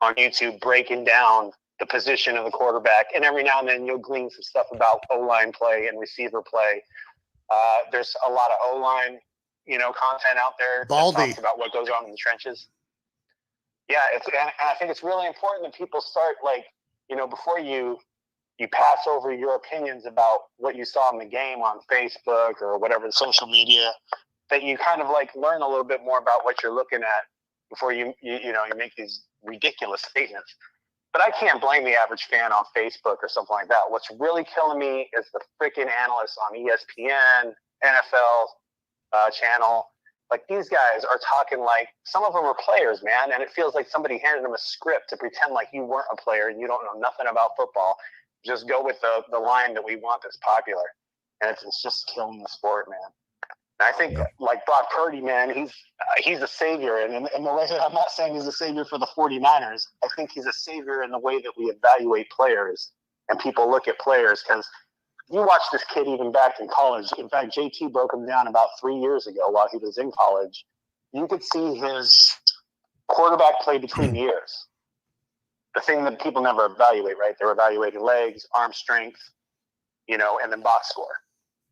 on YouTube breaking down the position of the quarterback, and every now and then you'll glean some stuff about O-line play and receiver play. There's a lot of O-line, you know, content out there that talks about what goes on in the trenches. Yeah, and I think it's really important that people start, like, you know, before you pass over your opinions about what you saw in the game on Facebook or whatever social media, that you kind of like learn a little bit more about what you're looking at before you make these ridiculous statements. But I can't blame the average fan on Facebook or something like that. What's really killing me is the freaking analysts on ESPN, NFL channel. Like, these guys are talking like some of them are players, man, and it feels like somebody handed them a script to pretend like you weren't a player and you don't know nothing about football. Just go with the line that we want that's popular. And it's just killing the sport, man. And I think like Brock Purdy, man, he's a savior. And in the way that I'm not saying he's a savior for the 49ers, I think he's a savior in the way that we evaluate players and people look at players. Because you watch this kid even back in college. In fact, JT broke him down about 3 years ago while he was in college. You could see his quarterback play between the ears. the thing that people never evaluate, right? They're evaluating legs, arm strength, and then box score.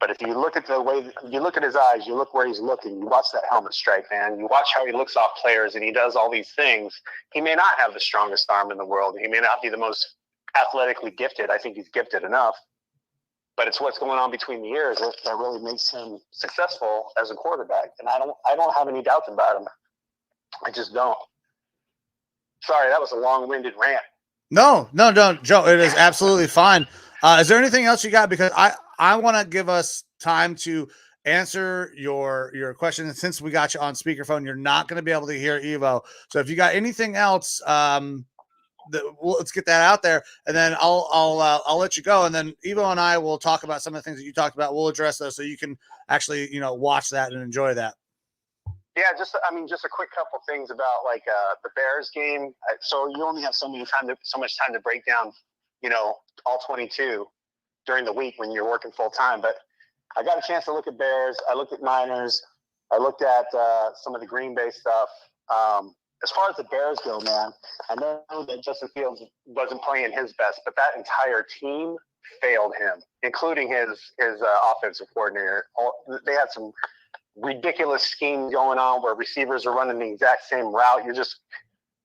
But if you look at the way you look at his eyes, you look where he's looking, you watch that helmet strike, man. You watch how he looks off players and he does all these things. He may not have the strongest arm in the world. He may not be the most athletically gifted. I think he's gifted enough. But it's what's going on between the ears that really makes him successful as a quarterback. And I don't have any doubts about him. I just don't. Sorry, that was a long-winded rant. No, Joe. It is absolutely fine. Is there anything else you got? Because I want to give us time to answer your question. And since we got you on speakerphone, you're not going to be able to hear Evo. So if you got anything else, let's get that out there, and then I'll let you go. And then Evo and I will talk about some of the things that you talked about. We'll address those so you can actually watch that and enjoy that. Yeah, just a quick couple things about the Bears game. So you only have so much time to break down, all 22 during the week when you're working full time. But I got a chance to look at Bears. I looked at Niners. I looked at some of the Green Bay stuff. As far as the Bears go, man, I know that Justin Fields wasn't playing his best, but that entire team failed him, including his offensive coordinator. They had some ridiculous scheme going on where receivers are running the exact same route. You're just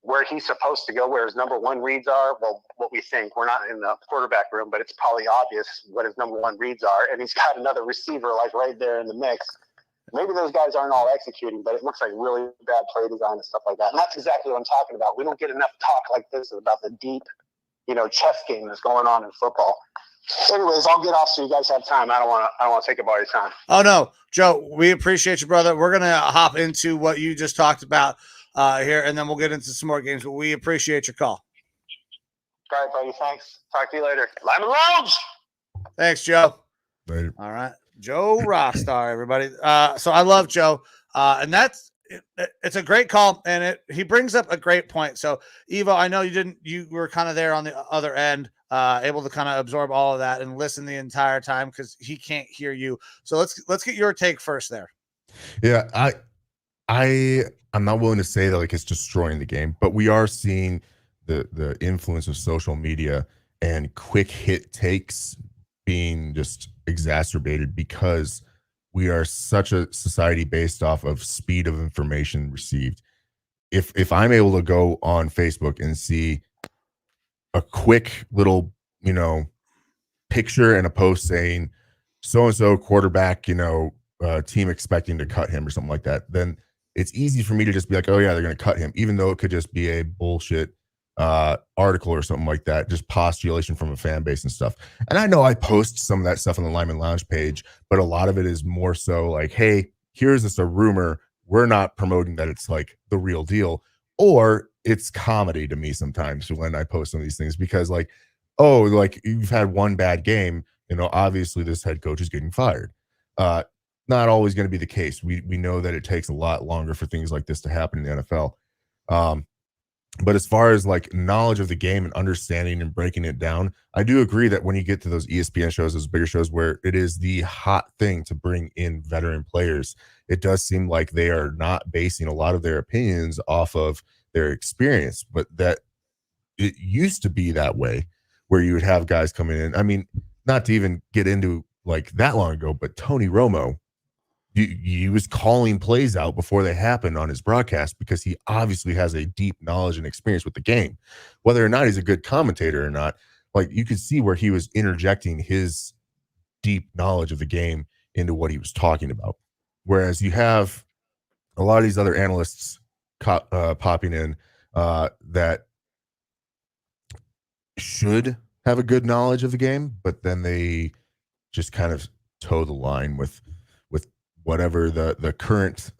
where he's supposed to go, where his number one reads are. Well, what we think, we're not in the quarterback room, but it's probably obvious what his number one reads are. And he's got another receiver right there in the mix. Maybe those guys aren't all executing, but it looks like really bad play design and stuff like that. And that's exactly what I'm talking about. We don't get enough talk like this about the deep, chess game that's going on in football. Anyways, I'll get off so you guys have time. I don't want to take up all your time. Oh no, Joe, we appreciate you, brother. We're gonna hop into what you just talked about here, and then we'll get into some more games. But we appreciate your call. All right, buddy. Thanks. Talk to you later. Lineman Lounge. Thanks, Joe. Later. All right, Joe Rockstar, everybody. So I love Joe, and it's a great call, and he brings up a great point. So Evo, I know you were kind of there on the other end. Able to kind of absorb all of that and listen the entire time because he can't hear you. So let's get your take first there. Yeah, I'm not willing to say that it's destroying the game, but we are seeing the influence of social media and quick hit takes being just exacerbated because we are such a society based off of speed of information received. If I'm able to go on Facebook and see a quick little, picture and a post saying so-and-so quarterback, team expecting to cut him or something like that, then it's easy for me to just be like, oh yeah, they're going to cut him, even though it could just be a bullshit article or something like that, just postulation from a fan base and stuff. And I know I post some of that stuff on the Lineman Lounge page, but a lot of it is more so like, hey, here's just a rumor. We're not promoting that it's the real deal. Or it's comedy to me sometimes when I post some of these things because you've had one bad game, obviously this head coach is getting fired. Not always going to be the case. We know that it takes a lot longer for things like this to happen in the NFL. But as far as knowledge of the game and understanding and breaking it down, I do agree that when you get to those ESPN shows, those bigger shows where it is the hot thing to bring in veteran players, it does seem like they are not basing a lot of their opinions off of their experience, but that it used to be that way where you would have guys coming in. I mean, not to even get into that long ago, but Tony Romo, he was calling plays out before they happened on his broadcast because he obviously has a deep knowledge and experience with the game. Whether or not he's a good commentator or not, you could see where he was interjecting his deep knowledge of the game into what he was talking about. Whereas you have a lot of these other analysts popping in that should have a good knowledge of the game, but then they just kind of toe the line with whatever the current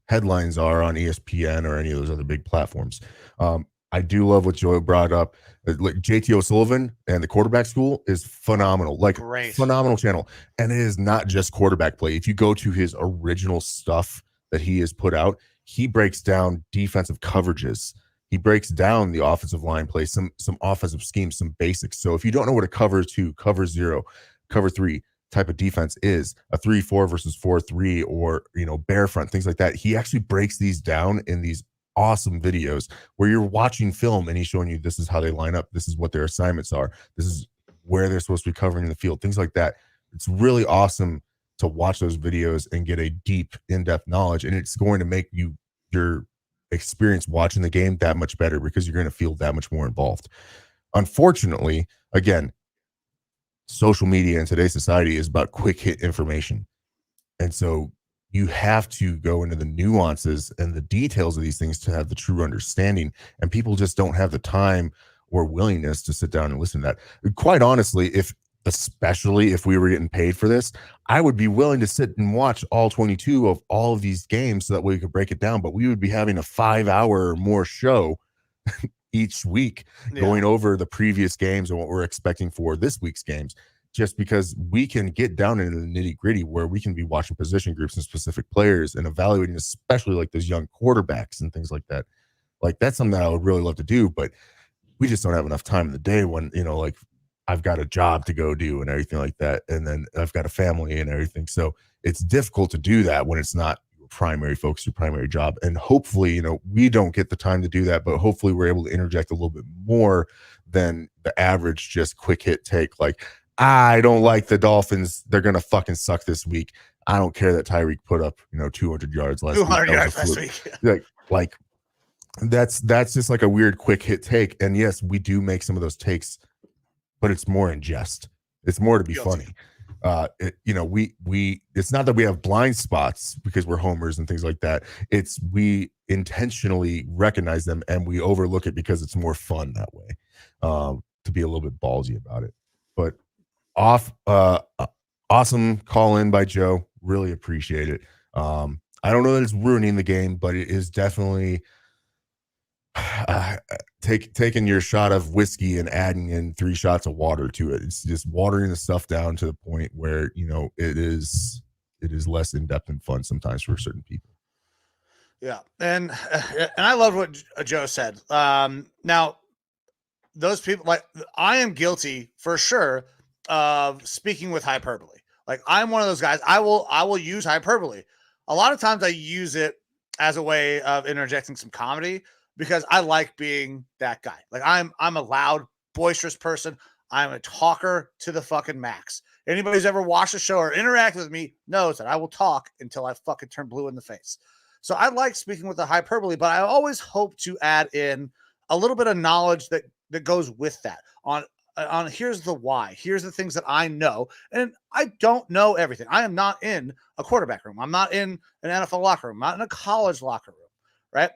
headlines are on ESPN or any of those other big platforms. I do love what Joe brought up. JT O'Sullivan and the quarterback school is phenomenal. Great. Phenomenal channel. And it is not just quarterback play. If you go to his original stuff that he has put out, he breaks down defensive coverages. He breaks down the offensive line play, some offensive schemes, some basics. So if you don't know what a cover 2, cover 0, cover 3 type of defense is, a 3-4 versus 4-3, or bear front, things like that, he actually breaks these down in these awesome videos where you're watching film and he's showing you this is how they line up, this is what their assignments are, this is where they're supposed to be covering the field, things like that. It's really awesome to watch those videos and get a deep, in-depth knowledge, and it's going to make your experience watching the game that much better because you're going to feel that much more involved. Unfortunately, again, social media in today's society is about quick hit information. And so you have to go into the nuances and the details of these things to have the true understanding. And people just don't have the time or willingness to sit down and listen to that. Quite honestly, especially if we were getting paid for this, I would be willing to sit and watch all 22 of all of these games so that way we could break it down. But we would be having a 5-hour or more show each week going over the previous games and what we're expecting for this week's games, just because we can get down into the nitty gritty where we can be watching position groups and specific players and evaluating, especially like those young quarterbacks and things like that. Like that's something that I would really love to do, but we just don't have enough time in the day when, like I've got a job to go do and everything like that. And then I've got a family and everything. So it's difficult to do that when it's not your primary focus, your primary job. And hopefully, we don't get the time to do that, but hopefully we're able to interject a little bit more than the average just quick hit take. Like, I don't like the Dolphins. They're going to fucking suck this week. I don't care that Tyreek put up, 200 yards last week. 200 yards last week. Like that's just like a weird quick hit take. And yes, we do make some of those takes, but it's more in jest. It's more to be funny. It's not that we have blind spots because we're homers and things like that. It's we intentionally recognize them and we overlook it because it's more fun that way, to be a little bit ballsy about it. But awesome call in by Joe. Really appreciate it. I don't know that it's ruining the game, but it is definitely taking your shot of whiskey and adding in 3 shots of water to it. It's just watering the stuff down to the point where it is less in-depth and fun sometimes for certain people. Yeah, and I love what Joe said. Now those people, like, I am guilty for sure of speaking with hyperbole. Like, I'm one of those guys. I will use hyperbole. A lot of times I use it as a way of interjecting some comedy because I like being that guy. Like, I'm a loud, boisterous person. I'm a talker to the fucking max. Anybody who's ever watched a show or interacted with me knows that I will talk until I fucking turn blue in the face. So I like speaking with the hyperbole, but I always hope to add in a little bit of knowledge that goes with that on here's the why. Here's the things that I know. And I don't know everything. I am not in a quarterback room. I'm not in an NFL locker room. I'm not in a college locker room, right?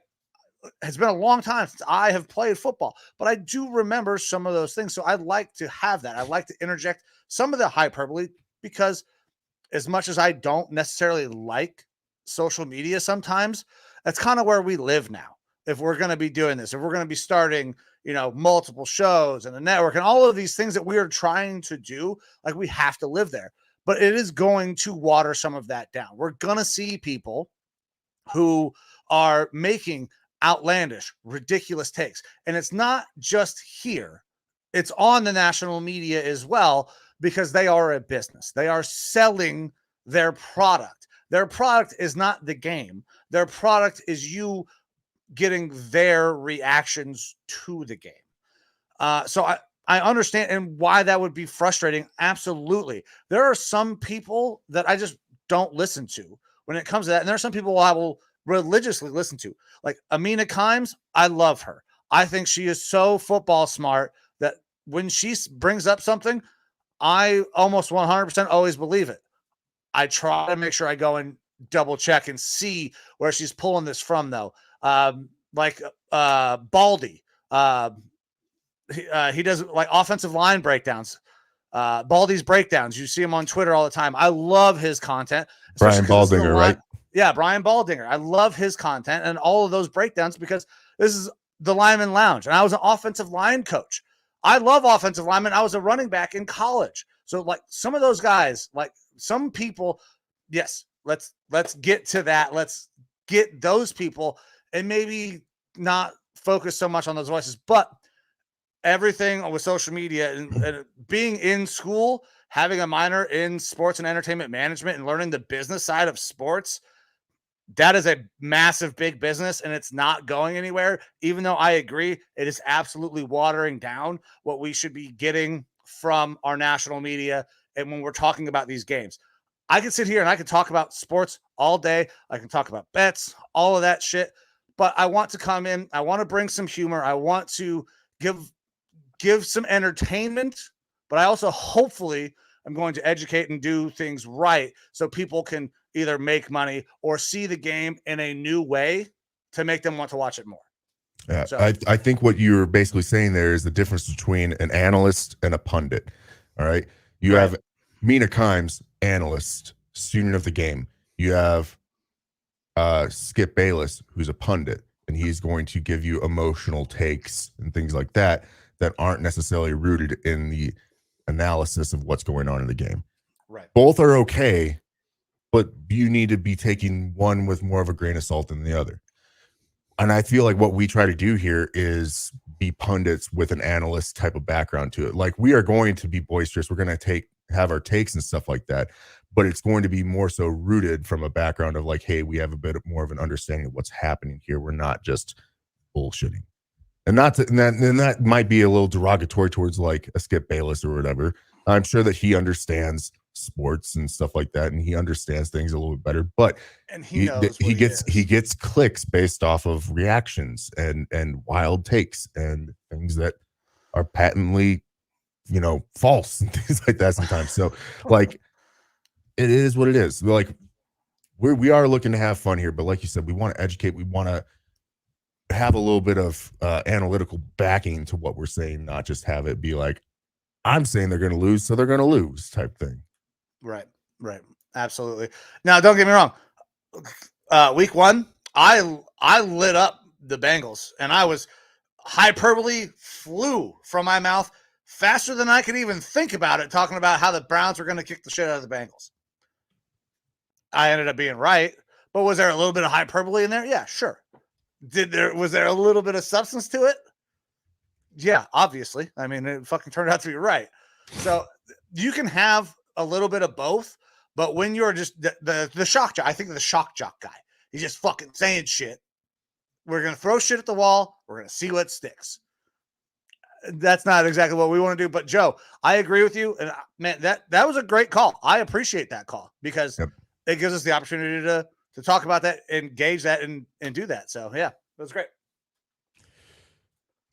It's been a long time since I have played football, but I do remember some of those things. So I'd like to have that. I'd like to interject some of the hyperbole because as much as I don't necessarily like social media sometimes, that's kind of where we live now. If we're going to be doing this, if we're going to be starting, multiple shows and a network and all of these things that we are trying to do, like, we have to live there, but it is going to water some of that down. We're going to see people who are making outlandish, ridiculous takes. And it's not just here. It's on the national media as well, because they are a business. They are selling their product. Their product is not the game. Their product is you getting their reactions to the game. So I understand and why that would be frustrating. Absolutely. There are some people that I just don't listen to when it comes to that. And there are some people I will religiously listen to. Like Amina Kimes, I love her. I think she is so football smart that when she brings up something, I almost 100% always believe it. I try to make sure I go and double check and see where she's pulling this from, though. Baldy. He does like offensive line breakdowns. Baldy's breakdowns. You see him on Twitter all the time. I love his content. Brian Baldinger, right? Yeah, Brian Baldinger. I love his content and all of those breakdowns because this is the Lineman Lounge. And I was an offensive line coach. I love offensive linemen. I was a running back in college. So like some of those guys, like some people, yes, let's get to that. Let's get those people and maybe not focus so much on those voices, but everything with social media and being in school, having a minor in sports and entertainment management and learning the business side of sports, that is a massive, big business, and it's not going anywhere. Even though I agree, it is absolutely watering down what we should be getting from our national media. And when we're talking about these games, I can sit here and I can talk about sports all day. I can talk about bets, all of that shit. But I want to come in. I want to bring some humor. I want to give some entertainment, but I also hopefully I'm going to educate and do things right so people can either make money or see the game in a new way to make them want to watch it more. Yeah, So I think what you're basically saying there is the difference between an analyst and a pundit. All right. You have Mina Kimes, analyst, student of the game. You have Skip Bayless, who's a pundit, and he's going to give you emotional takes and things like that aren't necessarily rooted in the analysis of what's going on in the game. Right. Both are okay, but you need to be taking one with more of a grain of salt than the other. And I feel like what we try to do here is be pundits with an analyst type of background to it. Like, we are going to be boisterous. We're going to have our takes and stuff like that, but it's going to be more so rooted from a background of like, hey, we have a bit more of an understanding of what's happening here. We're not just bullshitting. And that might be a little derogatory towards like a Skip Bayless or whatever. I'm sure that he understands sports and stuff like that, and he understands things a little bit better. But and he gets clicks based off of reactions and wild takes and things that are patently, false and things like that sometimes. So like, it is what it is. Like, we are looking to have fun here, but like you said, we want to educate. We want to have a little bit of analytical backing to what we're saying, not just have it be like, I'm saying they're going to lose, so they're going to lose type thing. Right. Absolutely. Now, don't get me wrong. Week 1, I lit up the Bengals, and I was hyperbole flew from my mouth faster than I could even think about it, talking about how the Browns were going to kick the shit out of the Bengals. I ended up being right, but was there a little bit of hyperbole in there? Yeah, sure. Was there a little bit of substance to it? Yeah, obviously. I mean, it fucking turned out to be right. So you can have a little bit of both, but when you're just the shock jock, I think the shock jock guy, he's just fucking saying shit. We're going to throw shit at the wall. We're going to see what sticks. That's not exactly what we want to do. But Joe, I agree with you. And man, that was a great call. I appreciate that call because it gives us the opportunity to talk about that, engage that, and do that. So yeah, that was great.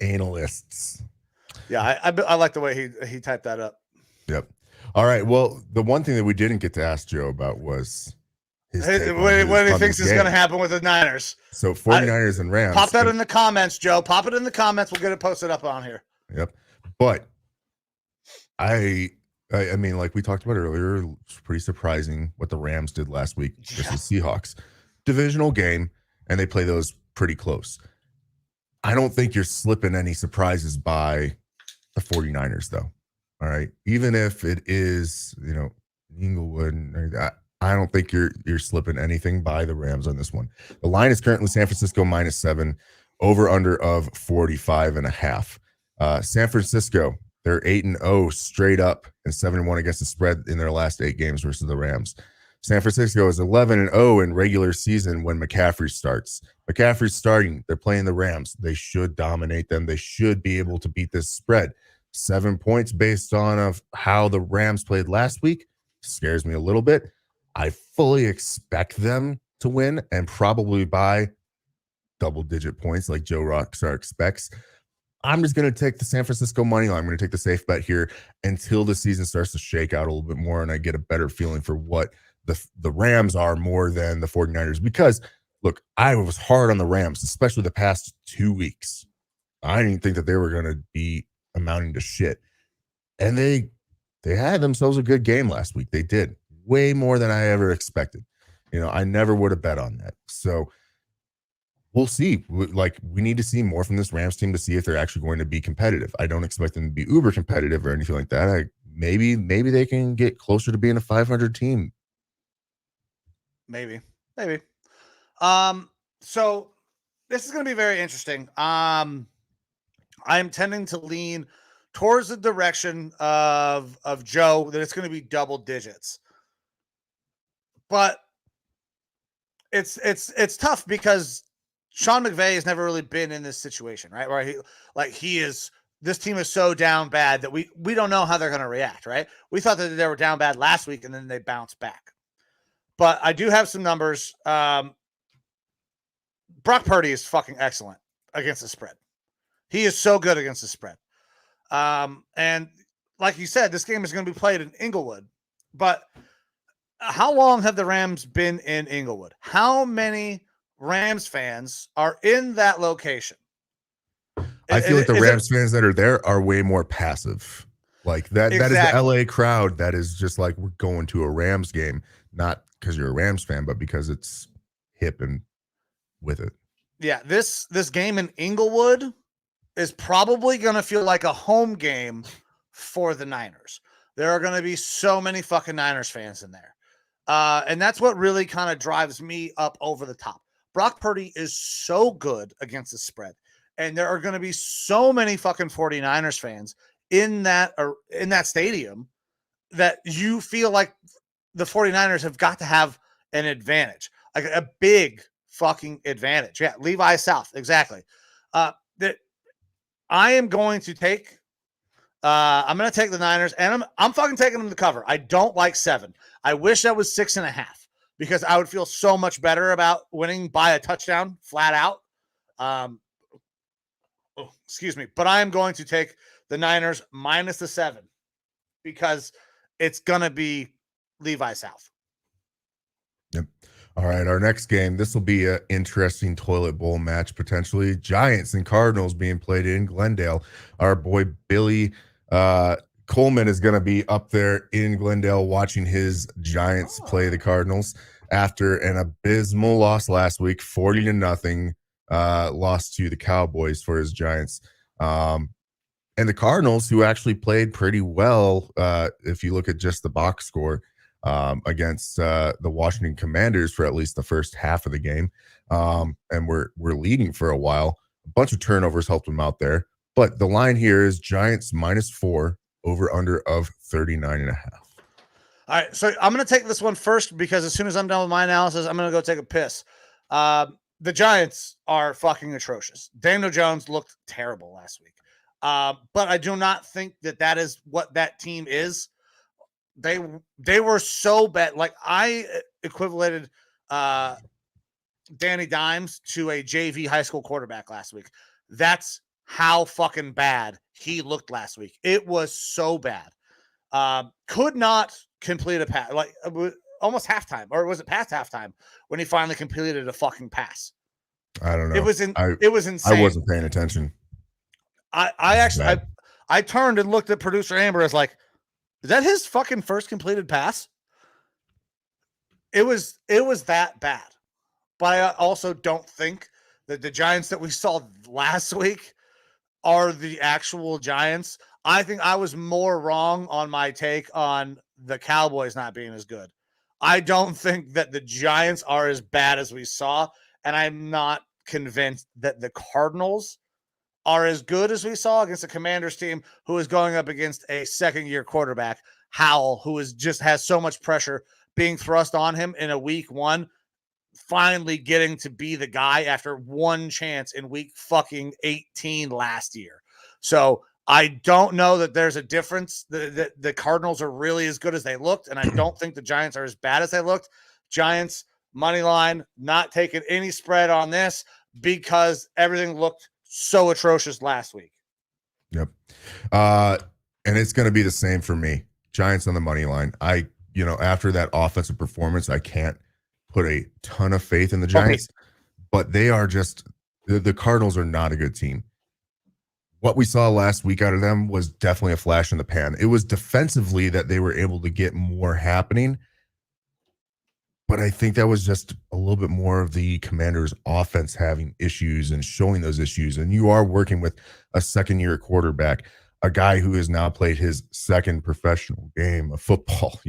Analysts. Yeah, I like the way he typed that up. Yep. All right. Well, the one thing that we didn't get to ask Joe about was what he thinks is going to happen with the Niners. So 49ers and Rams. Pop that in the comments, Joe. Pop it in the comments. We'll get it posted up on here. Yep. But I mean, like we talked about earlier, it's pretty surprising what the Rams did last week versus Seahawks. Divisional game, and they play those pretty close. I don't think you're slipping any surprises by the 49ers, though. All right. Even if it is, Inglewood, I don't think you're slipping anything by the Rams on this one. The line is currently San Francisco -7, over under of 45.5. San Francisco, they're 8-0 straight up and 7-1 against the spread in their last 8 games versus the Rams. San Francisco is 11-0 in regular season when McCaffrey starts. McCaffrey's starting. They're playing the Rams. They should dominate them. They should be able to beat this spread. 7 points based on of how the Rams played last week scares me a little bit. I fully expect them to win and probably by double-digit points like Joe Rockstar expects. I'm just going to take the San Francisco money line. I'm going to take the safe bet here until the season starts to shake out a little bit more and I get a better feeling for what the Rams are more than the 49ers. Because, look, I was hard on the Rams, especially the past 2 weeks. I didn't think that they were going to be amounting to shit. And they had themselves a good game last week. They did. Way more than I ever expected. I never would have bet on that. So we'll see. We need to see more from this Rams team to see if they're actually going to be competitive. I don't expect them to be uber competitive or anything like that. Maybe they can get closer to being a 500 team. Maybe. So this is going to be very interesting. I'm tending to lean towards the direction of Joe that it's going to be double digits. But it's tough because Sean McVay has never really been in this situation, right? Where this team is so down bad that we don't know how they're going to react, right? We thought that they were down bad last week and then they bounced back. But I do have some numbers. Brock Purdy is fucking excellent against the spread. He is so good against the spread. And like you said, this game is going to be played in Inglewood. But how long have the Rams been in Inglewood? How many Rams fans are in that location? I feel like the Rams fans that are there are way more passive. Like that is the LA crowd that is just like, we're going to a Rams game, not because you're a Rams fan, but because it's hip and with it. Yeah, this game in Inglewood is probably going to feel like a home game for the Niners. There are going to be so many fucking Niners fans in there. And that's what really kind of drives me up over the top. Brock Purdy is so good against the spread. And there are going to be so many fucking 49ers fans in that stadium that you feel like the 49ers have got to have an advantage, like a big fucking advantage. Yeah, Levi South, exactly. That I am going to take. I'm going to take the Niners, and I'm fucking taking them to cover. I don't like 7. I wish that was 6.5 because I would feel so much better about winning by a touchdown flat out. Excuse me, but I am going to take the Niners minus the 7 because it's going to be Levi South. Yep. All right, our next game. This will be an interesting toilet bowl match potentially. Giants and Cardinals being played in Glendale. Our boy Billy Coleman is going to be up there in Glendale watching his Giants play the Cardinals after an abysmal loss last week, 40-0. Lost to the Cowboys for his Giants. And the Cardinals, who actually played pretty well, if you look at just the box score, against the Washington Commanders for at least the first half of the game. And we're leading for a while. A bunch of turnovers helped them out there. But the line here is Giants -4, over under of 39.5. All right, so I'm going to take this one first because as soon as I'm done with my analysis, I'm going to go take a piss. The Giants are fucking atrocious. Daniel Jones looked terrible last week. But I do not think that is what that team is. They were so bad. Like I equivalated Danny Dimes to a JV high school quarterback last week. That's how fucking bad he looked last week. It was so bad. Could not complete a pass. Like almost halftime, or was it past halftime when he finally completed a fucking pass? I don't know. It was insane. I wasn't paying attention. I turned and looked at producer Amber as like, is that his fucking first completed pass? It was that bad. But I also don't think that the Giants that we saw last week are the actual Giants. I think I was more wrong on my take on the Cowboys not being as good. I don't think that the Giants are as bad as we saw, and I'm not convinced that the Cardinals are as good as we saw against the Commanders team who is going up against a second-year quarterback, Howell, who has so much pressure being thrust on him in a week 1, finally getting to be the guy after one chance in week fucking 18 last year. So I don't know that there's a difference. The Cardinals are really as good as they looked, and I don't think the Giants are as bad as they looked. Giants, money line, not taking any spread on this because everything looked so atrocious last week. Yep. And it's going to be the same for me. Giants on the money line. After that offensive performance, I can't put a ton of faith in the Giants, but they are just, the Cardinals are not a good team. What we saw last week out of them was definitely a flash in the pan. It was defensively that they were able to get more happening. But I think that was just a little bit more of the Commanders' offense having issues and showing those issues. And you are working with a second-year quarterback, a guy who has now played his second professional game of football,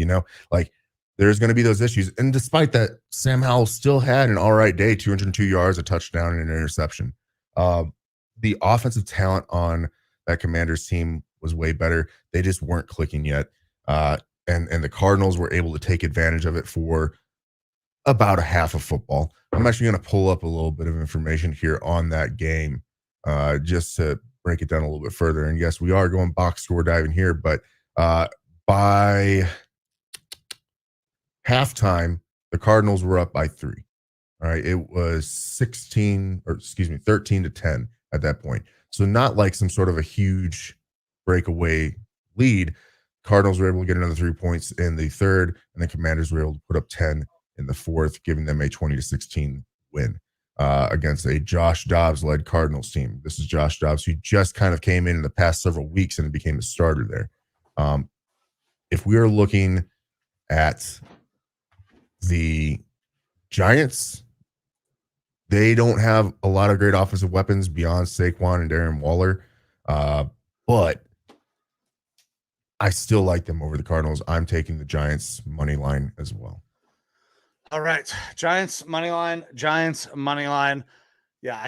like there's going to be those issues. And despite that, Sam Howell still had an all right day, 202 yards, a touchdown, and an interception. The offensive talent on that Commanders team was way better. They just weren't clicking yet. And the Cardinals were able to take advantage of it for about a half of football. I'm actually going to pull up a little bit of information here on that game just to break it down a little bit further. And yes, we are going box score diving here, but by halftime, the Cardinals were up by 3. All right. It was 13 to 10 at that point. So not like some sort of a huge breakaway lead. Cardinals were able to get another 3 points in the third, and the Commanders were able to put up 10 in the fourth, giving them a 20-16 win against a Josh Dobbs-led Cardinals team. This is Josh Dobbs, who just kind of came in the past several weeks and became a starter there. If we are looking at the Giants, they don't have a lot of great offensive weapons beyond Saquon and Darren Waller, but I still like them over the Cardinals. I'm taking the Giants money line as well. All right. Giants money line. Yeah,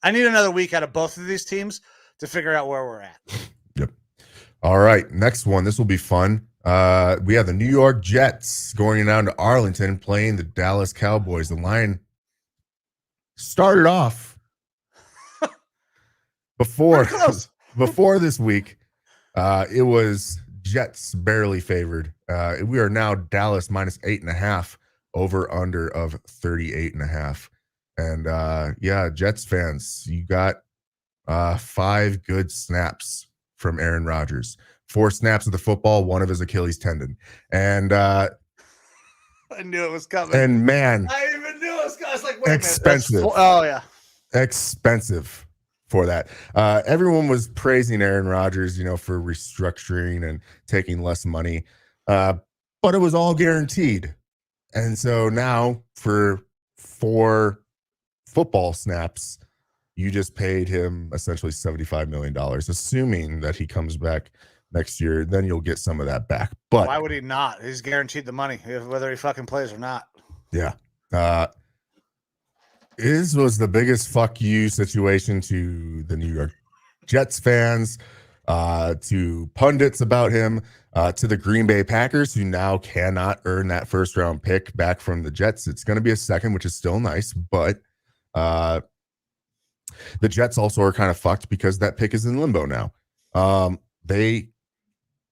I need another week out of both of these teams to figure out where we're at. Yep. All right. Next one. This will be fun. We have the New York Jets going down to Arlington playing the Dallas Cowboys. The line started off before this week. It was Jets barely favored. We are now Dallas minus 8.5, over under of 38.5. And yeah, Jets fans, you got 5 good snaps from Aaron Rodgers. 4 snaps of the football, 1 of his Achilles tendon. And I knew it was coming. And man, I even knew it was coming. I was like, wait expensive. A minute. Oh yeah. Expensive for that. Everyone was praising Aaron Rodgers, for restructuring and taking less money. But it was all guaranteed. And so now for 4 football snaps, you just paid him essentially $75 million, assuming that he comes back next year. Then you'll get some of that back. But why would he not? He's guaranteed the money, whether he fucking plays or not. Yeah. This was the biggest fuck you situation to the New York Jets fans, to pundits about him, to the Green Bay Packers, who now cannot earn that first round pick back from the Jets. It's going to be a second, which is still nice, but the Jets also are kind of fucked because that pick is in limbo now. They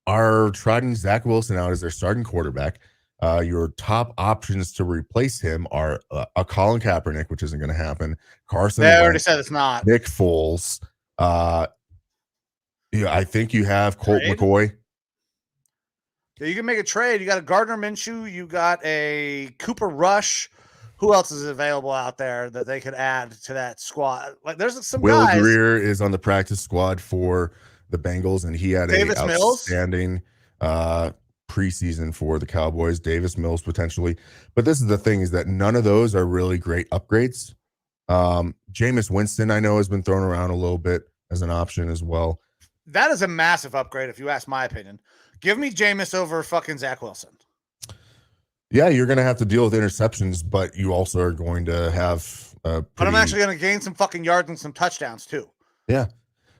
are trotting Zach Wilson out as their starting quarterback. Your top options to replace him are a Colin Kaepernick, which isn't going to happen. Carson They Wentz, already said it's not. Nick Foles. I think you have Colt McCoy. Yeah, you can make a trade. You got a Gardner Minshew. You got a Cooper Rush. Who else is available out there that they could add to that squad? Like, there's some Will guys. Greer is on the practice squad for the Bengals, and he had an outstanding preseason for the Cowboys. Davis Mills potentially, but this is the thing: is that none of those are really great upgrades. Jameis Winston, I know, has been thrown around a little bit as an option as well. That is a massive upgrade, if you ask my opinion. Give me Jameis over fucking Zach Wilson. Yeah, you're going to have to deal with interceptions, but you also are going to have. But I'm actually going to gain some fucking yards and some touchdowns too. Yeah,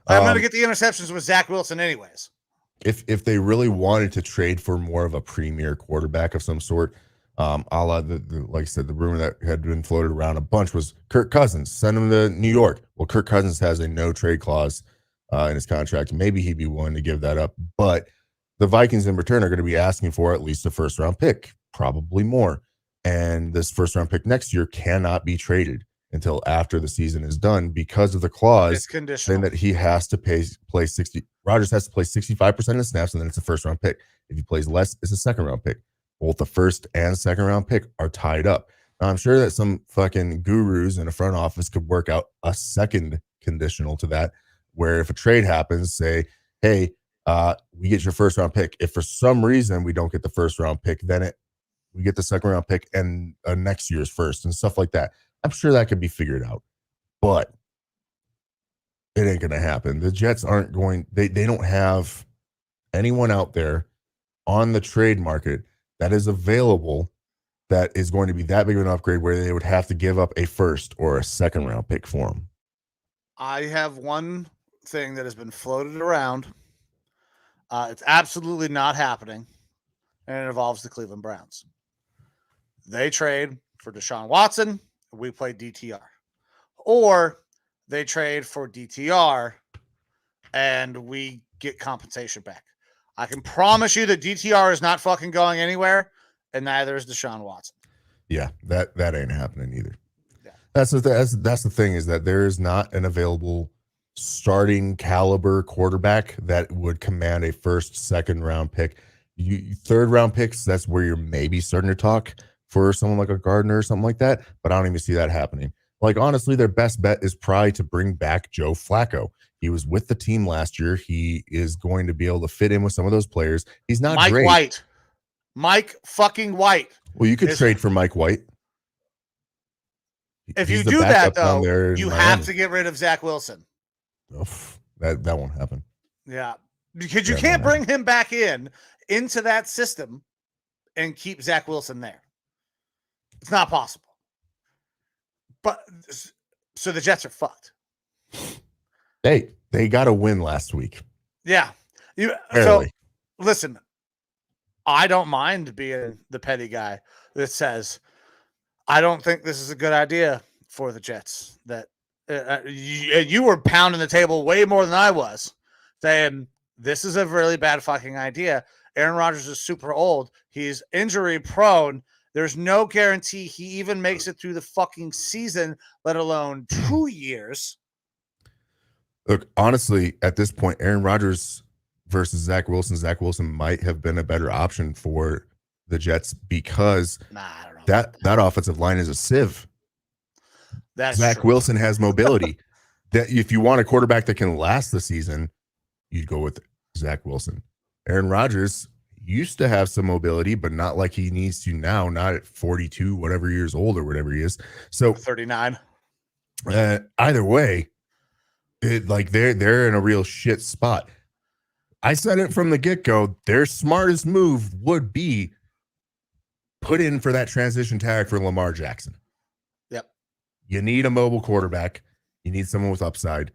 I'm going to get the interceptions with Zach Wilson, anyways. If they really wanted to trade for more of a premier quarterback of some sort, a la like I said, the rumor that had been floated around a bunch was Kirk Cousins. Send him to New York. Well, Kirk Cousins has a no trade clause in his contract. Maybe he'd be willing to give that up, but the Vikings in return are going to be asking for at least a first round pick, probably more. And this first round pick next year cannot be traded until after the season is done because of the clause saying that he has to play 60. Rodgers has to play 65% of the snaps, and then it's a first round pick. If he plays less, it's a second round pick. Both the first and second round pick are tied up. Now, I'm sure that some fucking gurus in a front office could work out a second conditional to that, where if a trade happens, say, hey, we get your first round pick. If for some reason we don't get the first round pick, then we get the second round pick and next year's first and stuff like that. I'm sure that could be figured out, but it ain't going to happen. The Jets aren't going, they don't have anyone out there on the trade market that is available that is going to be that big of an upgrade where they would have to give up a first or a second round pick for them. I have one thing that has been floated around. It's absolutely not happening, and it involves the Cleveland Browns. they trade for Deshaun Watson, we play DTR. Or they trade for DTR and we get compensation back. I can promise you that DTR is not fucking going anywhere, and neither is Deshaun Watson. Yeah, that ain't happening either. Yeah. That's the thing, is that there is not an available starting caliber quarterback that would command a first, second round pick. Third round picks, that's where you're maybe starting to talk for someone like a Gardner or something like that, but I don't even see that happening. Like, honestly, their best bet is probably to bring back Joe Flacco. He was with the team last year. He is going to be able to fit in with some of those players. He's not great. Mike fucking White. Well, you could trade for Mike White. If you do that, though, you have to get rid of Zach Wilson. That won't happen. Yeah, because you can't bring him back into that system and keep Zach Wilson there. It's not possible. But so the Jets are fucked. They got a win last week. Yeah. So listen, I don't mind being the petty guy that says, I don't think this is a good idea for the Jets. That you were pounding the table way more than I was, saying this is a really bad fucking idea. Aaron Rodgers is super old. He's injury prone. There's no guarantee he even makes it through the fucking season, let alone 2 years. Look, honestly, at this point, Aaron Rodgers versus Zach Wilson might have been a better option for the Jets because I don't know that offensive line is a sieve. That's Zach true. Wilson has mobility. That if you want a quarterback that can last the season, you'd go with Zach Wilson. Aaron Rodgers used to have some mobility, but not like he needs to now, not at 42, whatever years old or whatever he is. So 39. Either way, they're in a real shit spot. I said it from the get-go, their smartest move would be put in for that transition tag for Lamar Jackson. Yep. You need a mobile quarterback. You need someone with upside.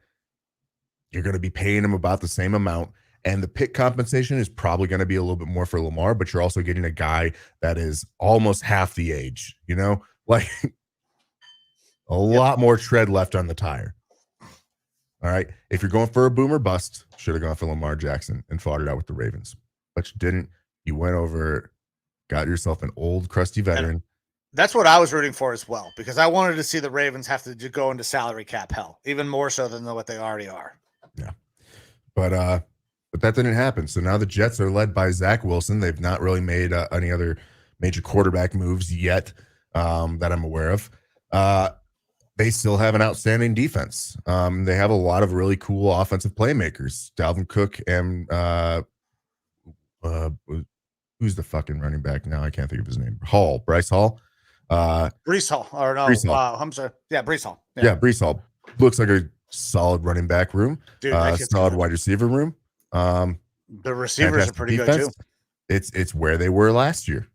You're going to be paying him about the same amount. And the pick compensation is probably going to be a little bit more for Lamar, but you're also getting a guy that is almost half the age, like a lot more tread left on the tire. All right. If you're going for a boomer bust, should have gone for Lamar Jackson and fought it out with the Ravens, but you didn't. You went over, got yourself an old crusty veteran. And that's what I was rooting for as well, because I wanted to see the Ravens have to go into salary cap hell, even more so than what they already are. Yeah. But that didn't happen. So now the Jets are led by Zach Wilson. They've not really made any other major quarterback moves yet that I'm aware of. They still have an outstanding defense. They have a lot of really cool offensive playmakers. Dalvin Cook and who's the fucking running back now? I can't think of his name. Bryce Hall. Breece Hall. Or no, Breece Hall. I'm sorry. Yeah, Breece Hall. Yeah, Breece Hall. Looks like a solid running back room. Dude, solid wide receiver room. The receivers are pretty good too. It's where they were last year.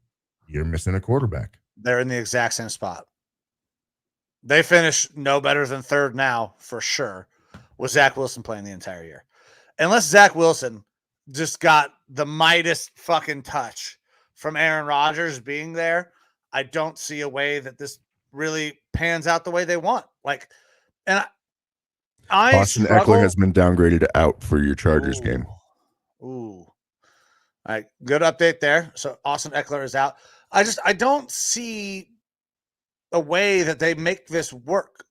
You're missing a quarterback. They're in the exact same spot. They finish no better than third now, for sure, with Zach Wilson playing the entire year. Unless Zach Wilson just got the Midas fucking touch from Aaron Rodgers being there, I don't see a way that this really pans out the way they want. Austin Eckler has been downgraded to out for your Chargers game. Ooh. All right. Good update there. So Austin Eckler is out. I don't see a way that they make this work.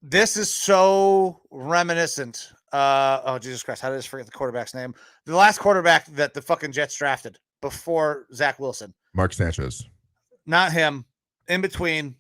This is so reminiscent. Oh, Jesus Christ. How did I just forget the quarterback's name? The last quarterback that the fucking Jets drafted before Zach Wilson. Mark Sanchez. Not him. In between.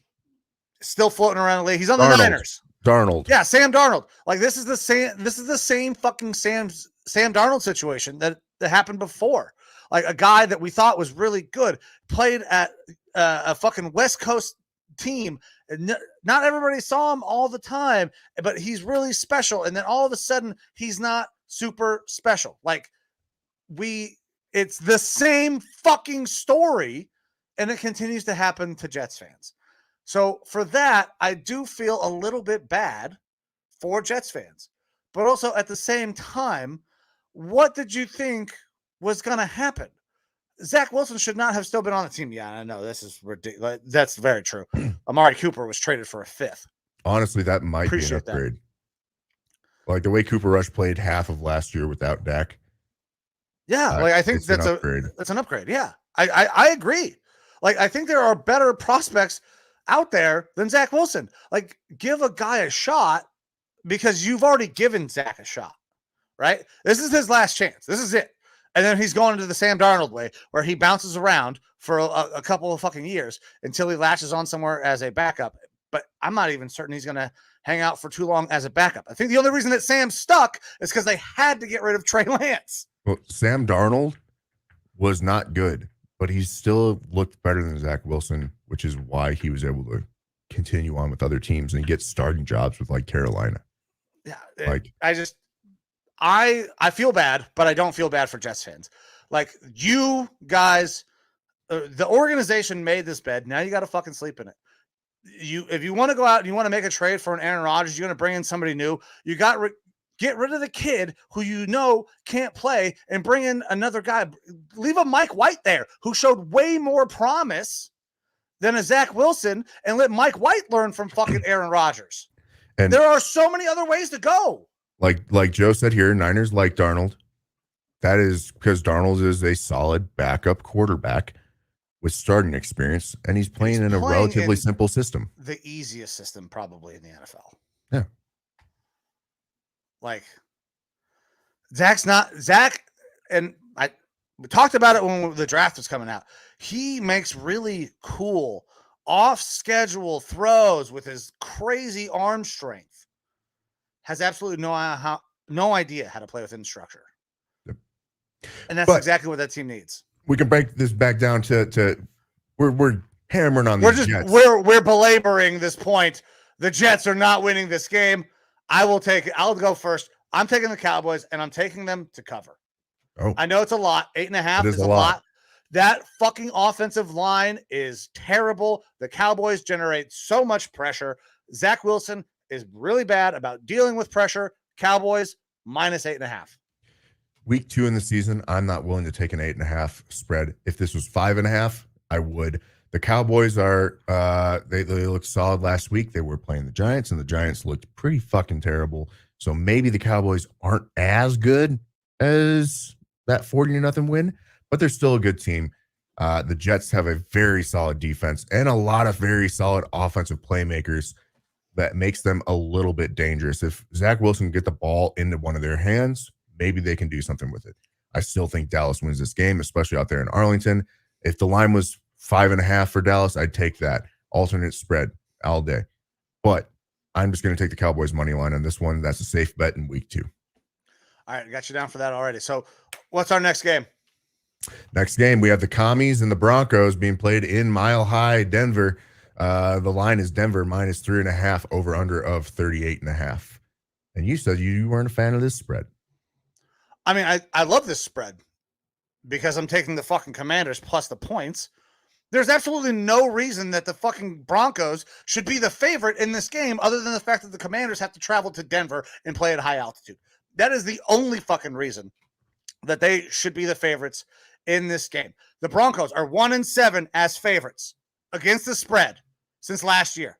Still floating around the league. He's on the Niners. Darnold. Yeah, Sam Darnold. This is the same fucking Sam Darnold situation that happened before. Like a guy that we thought was really good, played at a fucking West Coast team. Not everybody saw him all the time, but he's really special. And then all of a sudden, he's not super special. It's the same fucking story, and it continues to happen to Jets fans. So for that, I do feel a little bit bad for Jets fans. But also at the same time, what did you think was going to happen? Zach Wilson should not have still been on the team. Yeah, I know this is ridiculous. That's very true. Amari Cooper was traded for a 5th. Honestly, that might be an upgrade. Like the way Cooper Rush played half of last year without Dak. Yeah, like I think that's an upgrade. Yeah, I agree. Like I think there are better prospects out there than Zach Wilson. Like give a guy a shot because you've already given Zach a shot, right? This is his last chance. This is it. And then he's going into the Sam Darnold way where he bounces around for a couple of fucking years until he latches on somewhere as a backup. But I'm not even certain he's going to hang out for too long as a backup. I think the only reason that Sam's stuck is because they had to get rid of Trey Lance. Well, Sam Darnold was not good, but he still looked better than Zach Wilson, which is why he was able to continue on with other teams and get starting jobs with like Carolina. Yeah. Like I feel bad, but I don't feel bad for Jets fans. Like you guys, the organization made this bed. Now you got to fucking sleep in it. If you want to go out and you want to make a trade for an Aaron Rodgers, you're going to bring in somebody new. You got get rid of the kid who you know can't play and bring in another guy. Leave a Mike White there who showed way more promise than a Zach Wilson, and let Mike White learn from fucking Aaron Rodgers. And there are so many other ways to go. Like Joe said here, Niners like Darnold. That is because Darnold is a solid backup quarterback with starting experience, and he's playing in a relatively simple system. The easiest system probably in the NFL. Yeah. Like Zach, and we talked about it when the draft was coming out. He makes really cool off-schedule throws with his crazy arm strength. Has absolutely no idea how to play within structure. Yep. And that's exactly what that team needs. We can break this back down to we're hammering on these Jets. We're belaboring this point. The Jets are not winning this game. I'll go first. I'm taking the Cowboys, and I'm taking them to cover. Oh. I know it's a lot. 8.5 is a lot. That fucking offensive line is terrible. The Cowboys generate so much pressure. Zach Wilson is really bad about dealing with pressure. Cowboys -8.5. Week 2 in the season, I'm not willing to take an 8.5 spread. If this was 5.5, I would. The Cowboys are they looked solid last week. They were playing the Giants, and the Giants looked pretty fucking terrible. So maybe the Cowboys aren't as good as that 40-0 win, but they're still a good team. The Jets have a very solid defense and a lot of very solid offensive playmakers that makes them a little bit dangerous. If Zach Wilson can get the ball into one of their hands, maybe they can do something with it. I still think Dallas wins this game, especially out there in Arlington. If the line was 5.5 for Dallas, I'd take that. Alternate spread all day. But I'm just going to take the Cowboys money line on this one. That's a safe bet in week 2. All right, I got you down for that already. So what's our next game? Next game, we have the Commies and the Broncos being played in Mile High, Denver. The line is Denver -3.5, over under of 38.5. And you said you weren't a fan of this spread. I mean, I love this spread because I'm taking the fucking Commanders plus the points. There's absolutely no reason that the fucking Broncos should be the favorite in this game other than the fact that the Commanders have to travel to Denver and play at high altitude. That is the only fucking reason that they should be the favorites in this game. The Broncos are 1-7 as favorites against the spread since last year.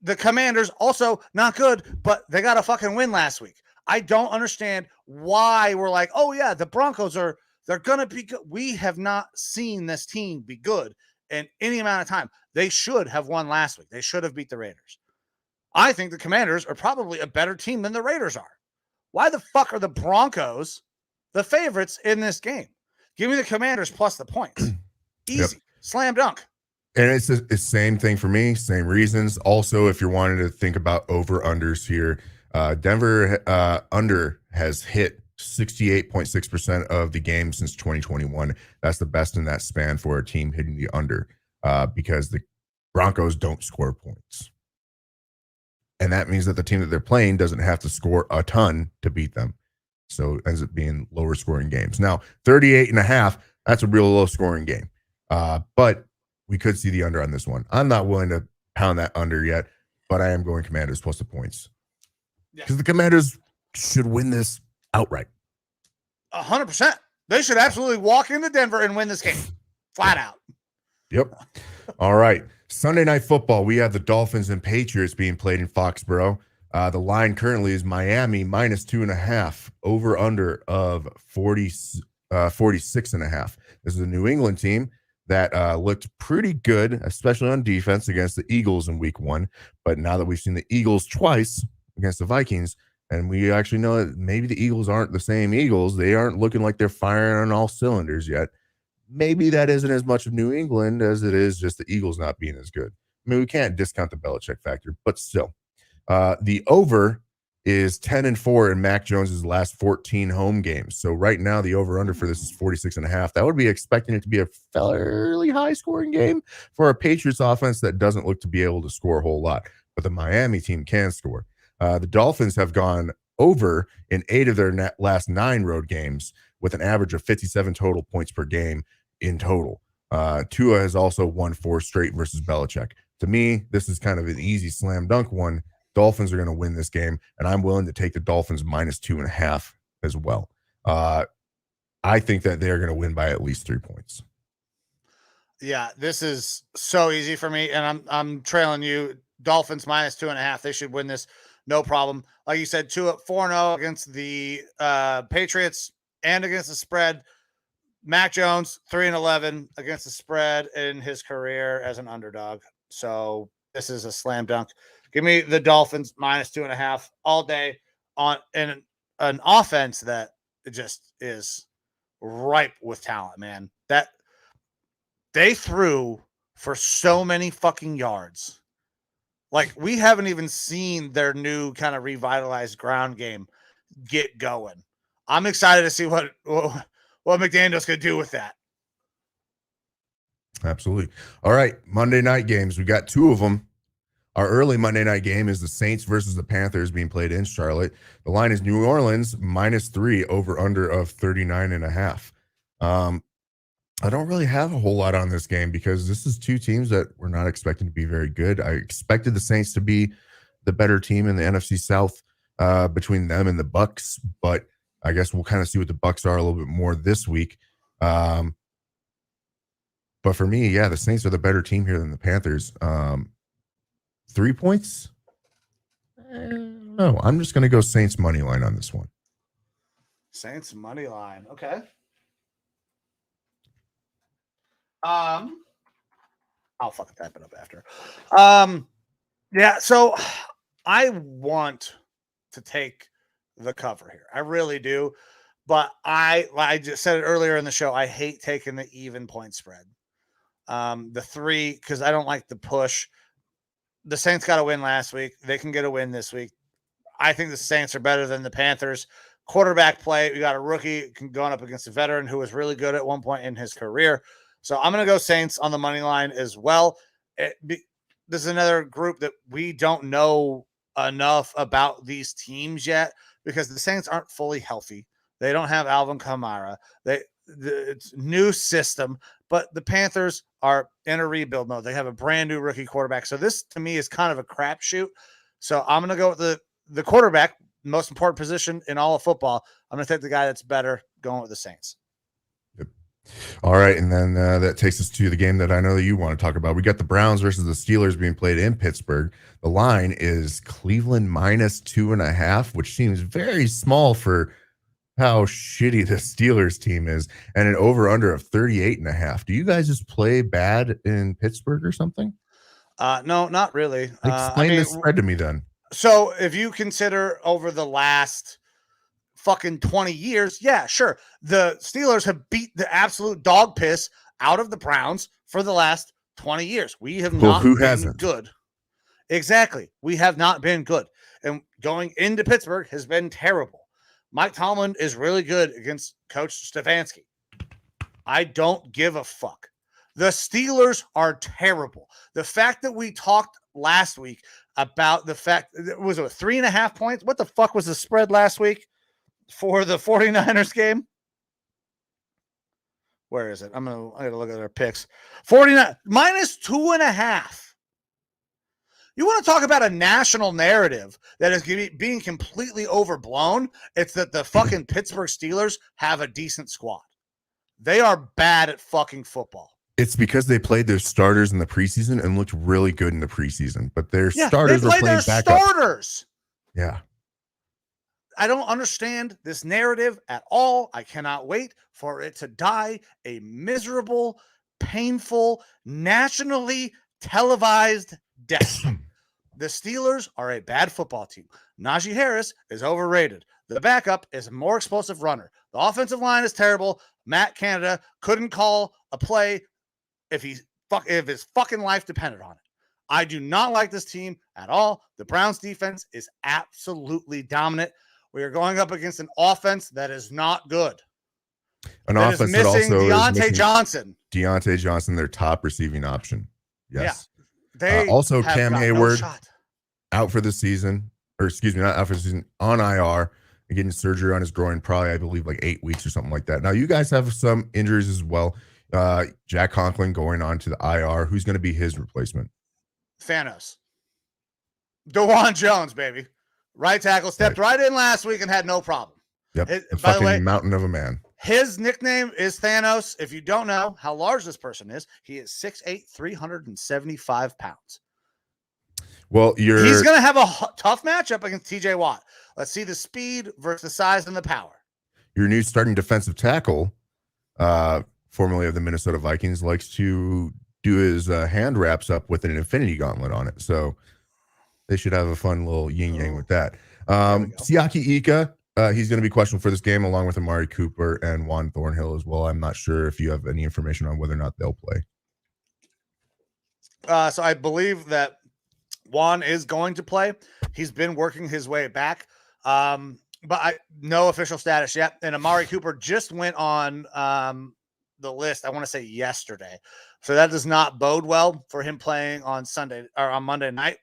The Commanders also not good, but they got a fucking win last week. I don't understand why we're like, oh yeah, the Broncos they're going to be good. We have not seen this team be good in any amount of time. They should have won last week. They should have beat the Raiders. I think the Commanders are probably a better team than the Raiders are. Why the fuck are the Broncos the favorites in this game? Give me the Commanders plus the points. Easy. Yep. Slam dunk. And it's the same thing for me, same reasons. Also, if you're wanting to think about over-unders here, Denver under has hit 68.6% of the game since 2021. That's the best in that span for a team hitting the under because the Broncos don't score points. And that means that the team that they're playing doesn't have to score a ton to beat them. So it ends up being lower scoring games. Now, 38.5, that's a real low scoring game. But we could see the under on this one. I'm not willing to pound that under yet, but I am going Commanders plus the points. Because the Commanders should win this outright. 100%. They should absolutely walk into Denver and win this game. Flat out. Yep. All right. Sunday Night Football. We have the Dolphins and Patriots being played in Foxborough. The line currently is Miami -2.5, over under of 46.5. This is a New England team that looked pretty good, especially on defense against the Eagles in week 1. But now that we've seen the Eagles twice against the Vikings, and we actually know that maybe the Eagles aren't the same Eagles, they aren't looking like they're firing on all cylinders yet. Maybe that isn't as much of New England as it is just the Eagles not being as good. I mean, we can't discount the Belichick factor, but still. The over is 10-4 in Mac Jones's last 14 home games. So right now, the over-under for this is 46.5. That would be expecting it to be a fairly high-scoring game for a Patriots offense that doesn't look to be able to score a whole lot. But the Miami team can score. The Dolphins have gone over in 8 of their last 9 road games with an average of 57 total points per game in total. Tua has also won 4 straight versus Belichick. To me, this is kind of an easy slam dunk one. Dolphins are going to win this game, and I'm willing to take the Dolphins -2.5 as well. I think that they are going to win by at least 3 points. Yeah, this is so easy for me, and I'm trailing you. Dolphins -2.5. They should win this, no problem. Like you said, 4-0 against the Patriots and against the spread. Mac Jones 3-11 against the spread in his career as an underdog. So this is a slam dunk. Give me the Dolphins -2.5 all day on in an offense that just is ripe with talent, man. That they threw for so many fucking yards. Like, we haven't even seen their new kind of revitalized ground game get going. I'm excited to see what McDaniel's going to do with that. Absolutely. All right, Monday night games. We got 2 of them. Our early Monday night game is the Saints versus the Panthers being played in Charlotte. The line is New Orleans -3, over under of 39.5. I don't really have a whole lot on this game because this is 2 teams that we're not expecting to be very good. I expected the Saints to be the better team in the NFC South between them and the Bucks, but I guess we'll kind of see what the Bucks are a little bit more this week. But for me, yeah, the Saints are the better team here than the Panthers. 3 points? No, I'm just going to go Saints money line on this one. Saints money line. Okay. I'll fucking type it up after. Yeah, so I want to take the cover here. I really do. But I just said it earlier in the show, I hate taking the even point spread. The 3, because I don't like the push. The Saints got a win last week. They can get a win this week. I think the Saints are better than the Panthers. Quarterback play, we got a rookie going up against a veteran who was really good at one point in his career. So I'm going to go Saints on the money line as well. This is another group that we don't know enough about these teams yet because the Saints aren't fully healthy. They don't have Alvin Kamara. It's new system, but the Panthers are in a rebuild mode. They have a brand new rookie quarterback. So this to me is kind of a crapshoot. So I'm going to go with the quarterback, most important position in all of football. I'm going to take the guy that's better, going with the Saints. Yep. All right, and then that takes us to the game that I know that you want to talk about. We got the Browns versus the Steelers being played in Pittsburgh. The line is Cleveland -2.5, which seems very small for how shitty the Steelers team is, and an over-under of 38.5. Do you guys just play bad in Pittsburgh or something? No, not really. Explain this spread to me then. So if you consider over the last fucking 20 years, yeah, sure. The Steelers have beat the absolute dog piss out of the Browns for the last 20 years. We have not been good. Exactly. We have not been good. And going into Pittsburgh has been terrible. Mike Tomlin is really good against Coach Stefanski. I don't give a fuck. The Steelers are terrible. The fact that we talked last week about the fact that was it 3.5 points? What the fuck was the spread last week for the 49ers game? Where is it? I gotta look at their picks. 49 -2.5. You want to talk about a national narrative that is being completely overblown? It's that the fucking Pittsburgh Steelers have a decent squad. They are bad at fucking football. It's because they played their starters in the preseason and looked really good in the preseason, but their starters they were playing their backup. Starters. Yeah. I don't understand this narrative at all. I cannot wait for it to die a miserable, painful, nationally televised death. The Steelers are a bad football team. Najee Harris is overrated. The backup is a more explosive runner. The offensive line is terrible. Matt Canada couldn't call a play if his fucking life depended on it. I do not like this team at all. The Browns defense is absolutely dominant. We are going up against an offense that is not good. An offense is missing that also Deontay Johnson. Deontay Johnson, their top receiving option. Yes. Yeah, also, Cam Hayward out for the season, or excuse me, not out for the season, on IR and getting surgery on his groin, probably, I believe, like 8 weeks or something like that. Now, you guys have some injuries as well. Jack Conklin going on to the IR. Who's going to be his replacement? Thanos. DeJuan Jones, baby. Right tackle, stepped right in last week and had no problem. Yep. By the way, mountain of a man. His nickname is Thanos. If you don't know how large this person is, he is 6'8", 375 pounds. Well, he's going to have a tough matchup against TJ Watt. Let's see the speed versus the size and the power. Your new starting defensive tackle, formerly of the Minnesota Vikings, likes to do his hand wraps up with an infinity gauntlet on it. So they should have a fun little yin-yang with that. Siaki Ika, he's going to be questionable for this game, along with Amari Cooper and Juan Thornhill as well. I'm not sure if you have any information on whether or not they'll play. So I believe that Juan is going to play. He's been working his way back, but no official status yet. And Amari Cooper just went on the list, I want to say yesterday. So that does not bode well for him playing on Sunday or on Monday night.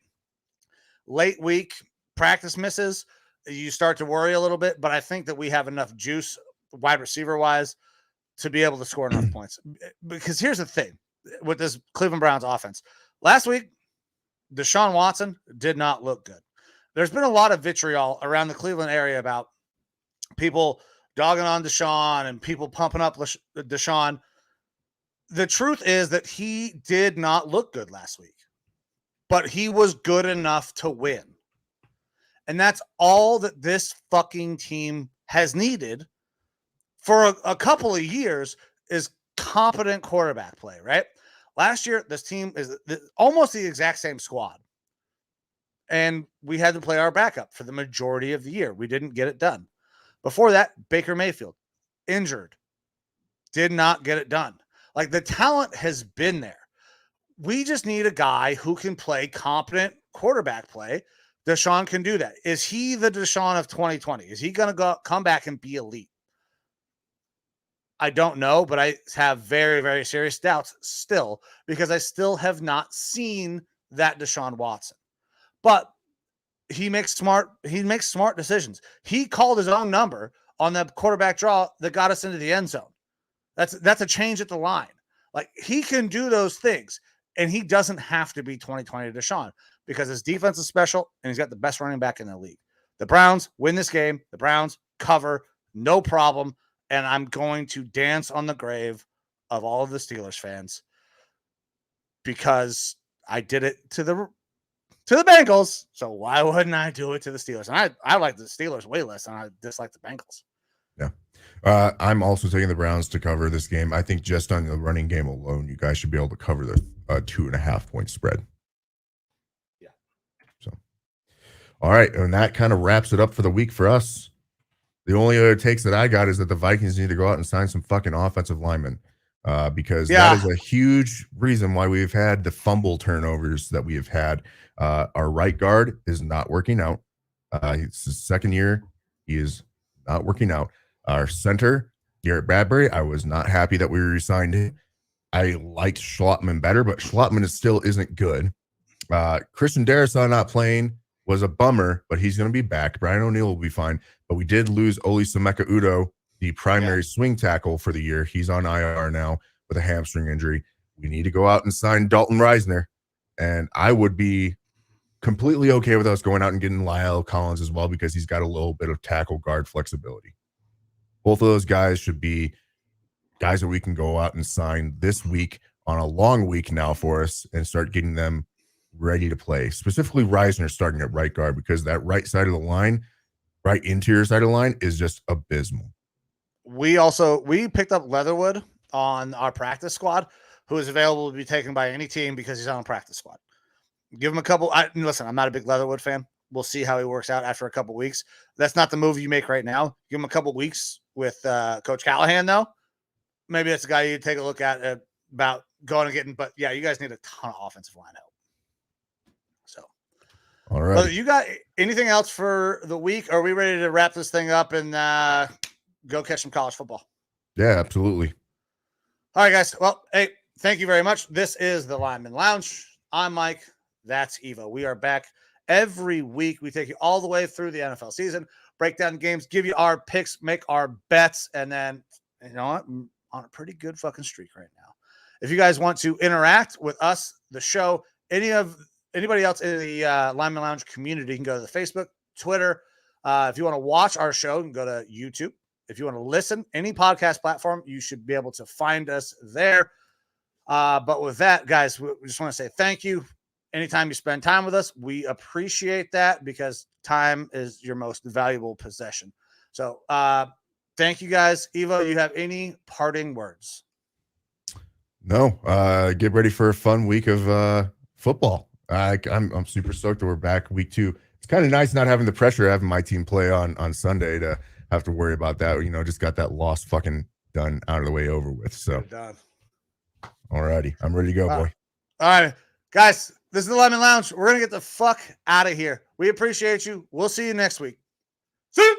Late week practice misses, you start to worry a little bit, but I think that we have enough juice wide receiver wise to be able to score enough points. Because here's the thing with this Cleveland Browns offense. Last week, Deshaun Watson did not look good. There's been a lot of vitriol around the Cleveland area about people dogging on Deshaun and people pumping up Deshaun. The truth is that he did not look good last week, but he was good enough to win. And that's all that this fucking team has needed for a couple of years is competent quarterback play, right? Last year, this team is almost the exact same squad. And we had to play our backup for the majority of the year. We didn't get it done. Before that, Baker Mayfield, injured, did not get it done. Like, the talent has been there. We just need a guy who can play competent quarterback play. Deshaun can do that. Is he the Deshaun of 2020? Is he going to come back and be elite? I don't know, but I have very, very serious doubts still because I still have not seen that Deshaun Watson. But he makes smart decisions. He called his own number on the quarterback draw that got us into the end zone. That's a change at the line. Like, he can do those things, and he doesn't have to be 2020 Deshaun because his defense is special and he's got the best running back in the league. The Browns win this game. The Browns cover, no problem. And I'm going to dance on the grave of all of the Steelers fans because I did it to the Bengals. So why wouldn't I do it to the Steelers? And I like the Steelers way less than I dislike the Bengals. Yeah. I'm also taking the Browns to cover this game. I think just on the running game alone, you guys should be able to cover the 2.5 point spread. Yeah. So, all right. And that kind of wraps it up for the week for us. The only other takes that I got is that the Vikings need to go out and sign some fucking offensive linemen because that is a huge reason why we've had the fumble turnovers that we have had. Our right guard is not working out. It's his second year. He is not working out. Our center, Garrett Bradbury, I was not happy that we re-signed him. I liked Schlottman better, but Schlottman still isn't good. Christian Darrisaw not playing was a bummer, but he's going to be back. Brian O'Neill will be fine. But we did lose Oli Semeka Udo, the primary swing tackle for the year. He's on IR now with a hamstring injury. We need to go out and sign Dalton Reisner. And I would be completely okay with us going out and getting Lyle Collins as well because he's got a little bit of tackle guard flexibility. Both of those guys should be guys that we can go out and sign this week on a long week now for us and start getting them ready to play. Specifically, Reisner starting at right guard, because that right side of the line, right interior side of the line, is just abysmal. We picked up Leatherwood on our practice squad, who is available to be taken by any team because he's on a practice squad. Give him a couple. Listen, I'm not a big Leatherwood fan. We'll see how he works out after a couple weeks. That's not the move you make right now. Give him a couple weeks with Coach Callahan, though. Maybe that's a guy you take a look at about going and getting. But yeah, you guys need a ton of offensive line help. So, all right. You got anything else for the week? Are we ready to wrap this thing up and go catch some college football? Yeah, absolutely. All right, guys. Well, hey, thank you very much. This is the Lineman Lounge. I'm Mike. That's Evo. We are back every week. We take you all the way through the NFL season, break down games, give you our picks, make our bets, and then, you know what? I'm on a pretty good fucking streak right now. If you guys want to interact with us, the show, anybody else in the Lineman Lounge community, you can go to the Facebook, Twitter. If you want to watch our show, you can go to YouTube. If you want to listen, any podcast platform, you should be able to find us there. But with that, guys, we just want to say thank you. Anytime you spend time with us, we appreciate that, because time is your most valuable possession. So thank you, guys. Evo, you have any parting words? No. Get ready for a fun week of football. I'm super stoked that we're back week 2. It's kind of nice not having the pressure of having my team play on Sunday to have to worry about that. You know, just got that loss fucking done, out of the way, over with. So done. All righty. I'm ready to go, boy. All right, guys, this is the Lineman Lounge. We're going to get the fuck out of here. We appreciate you. We'll see you next week. See you.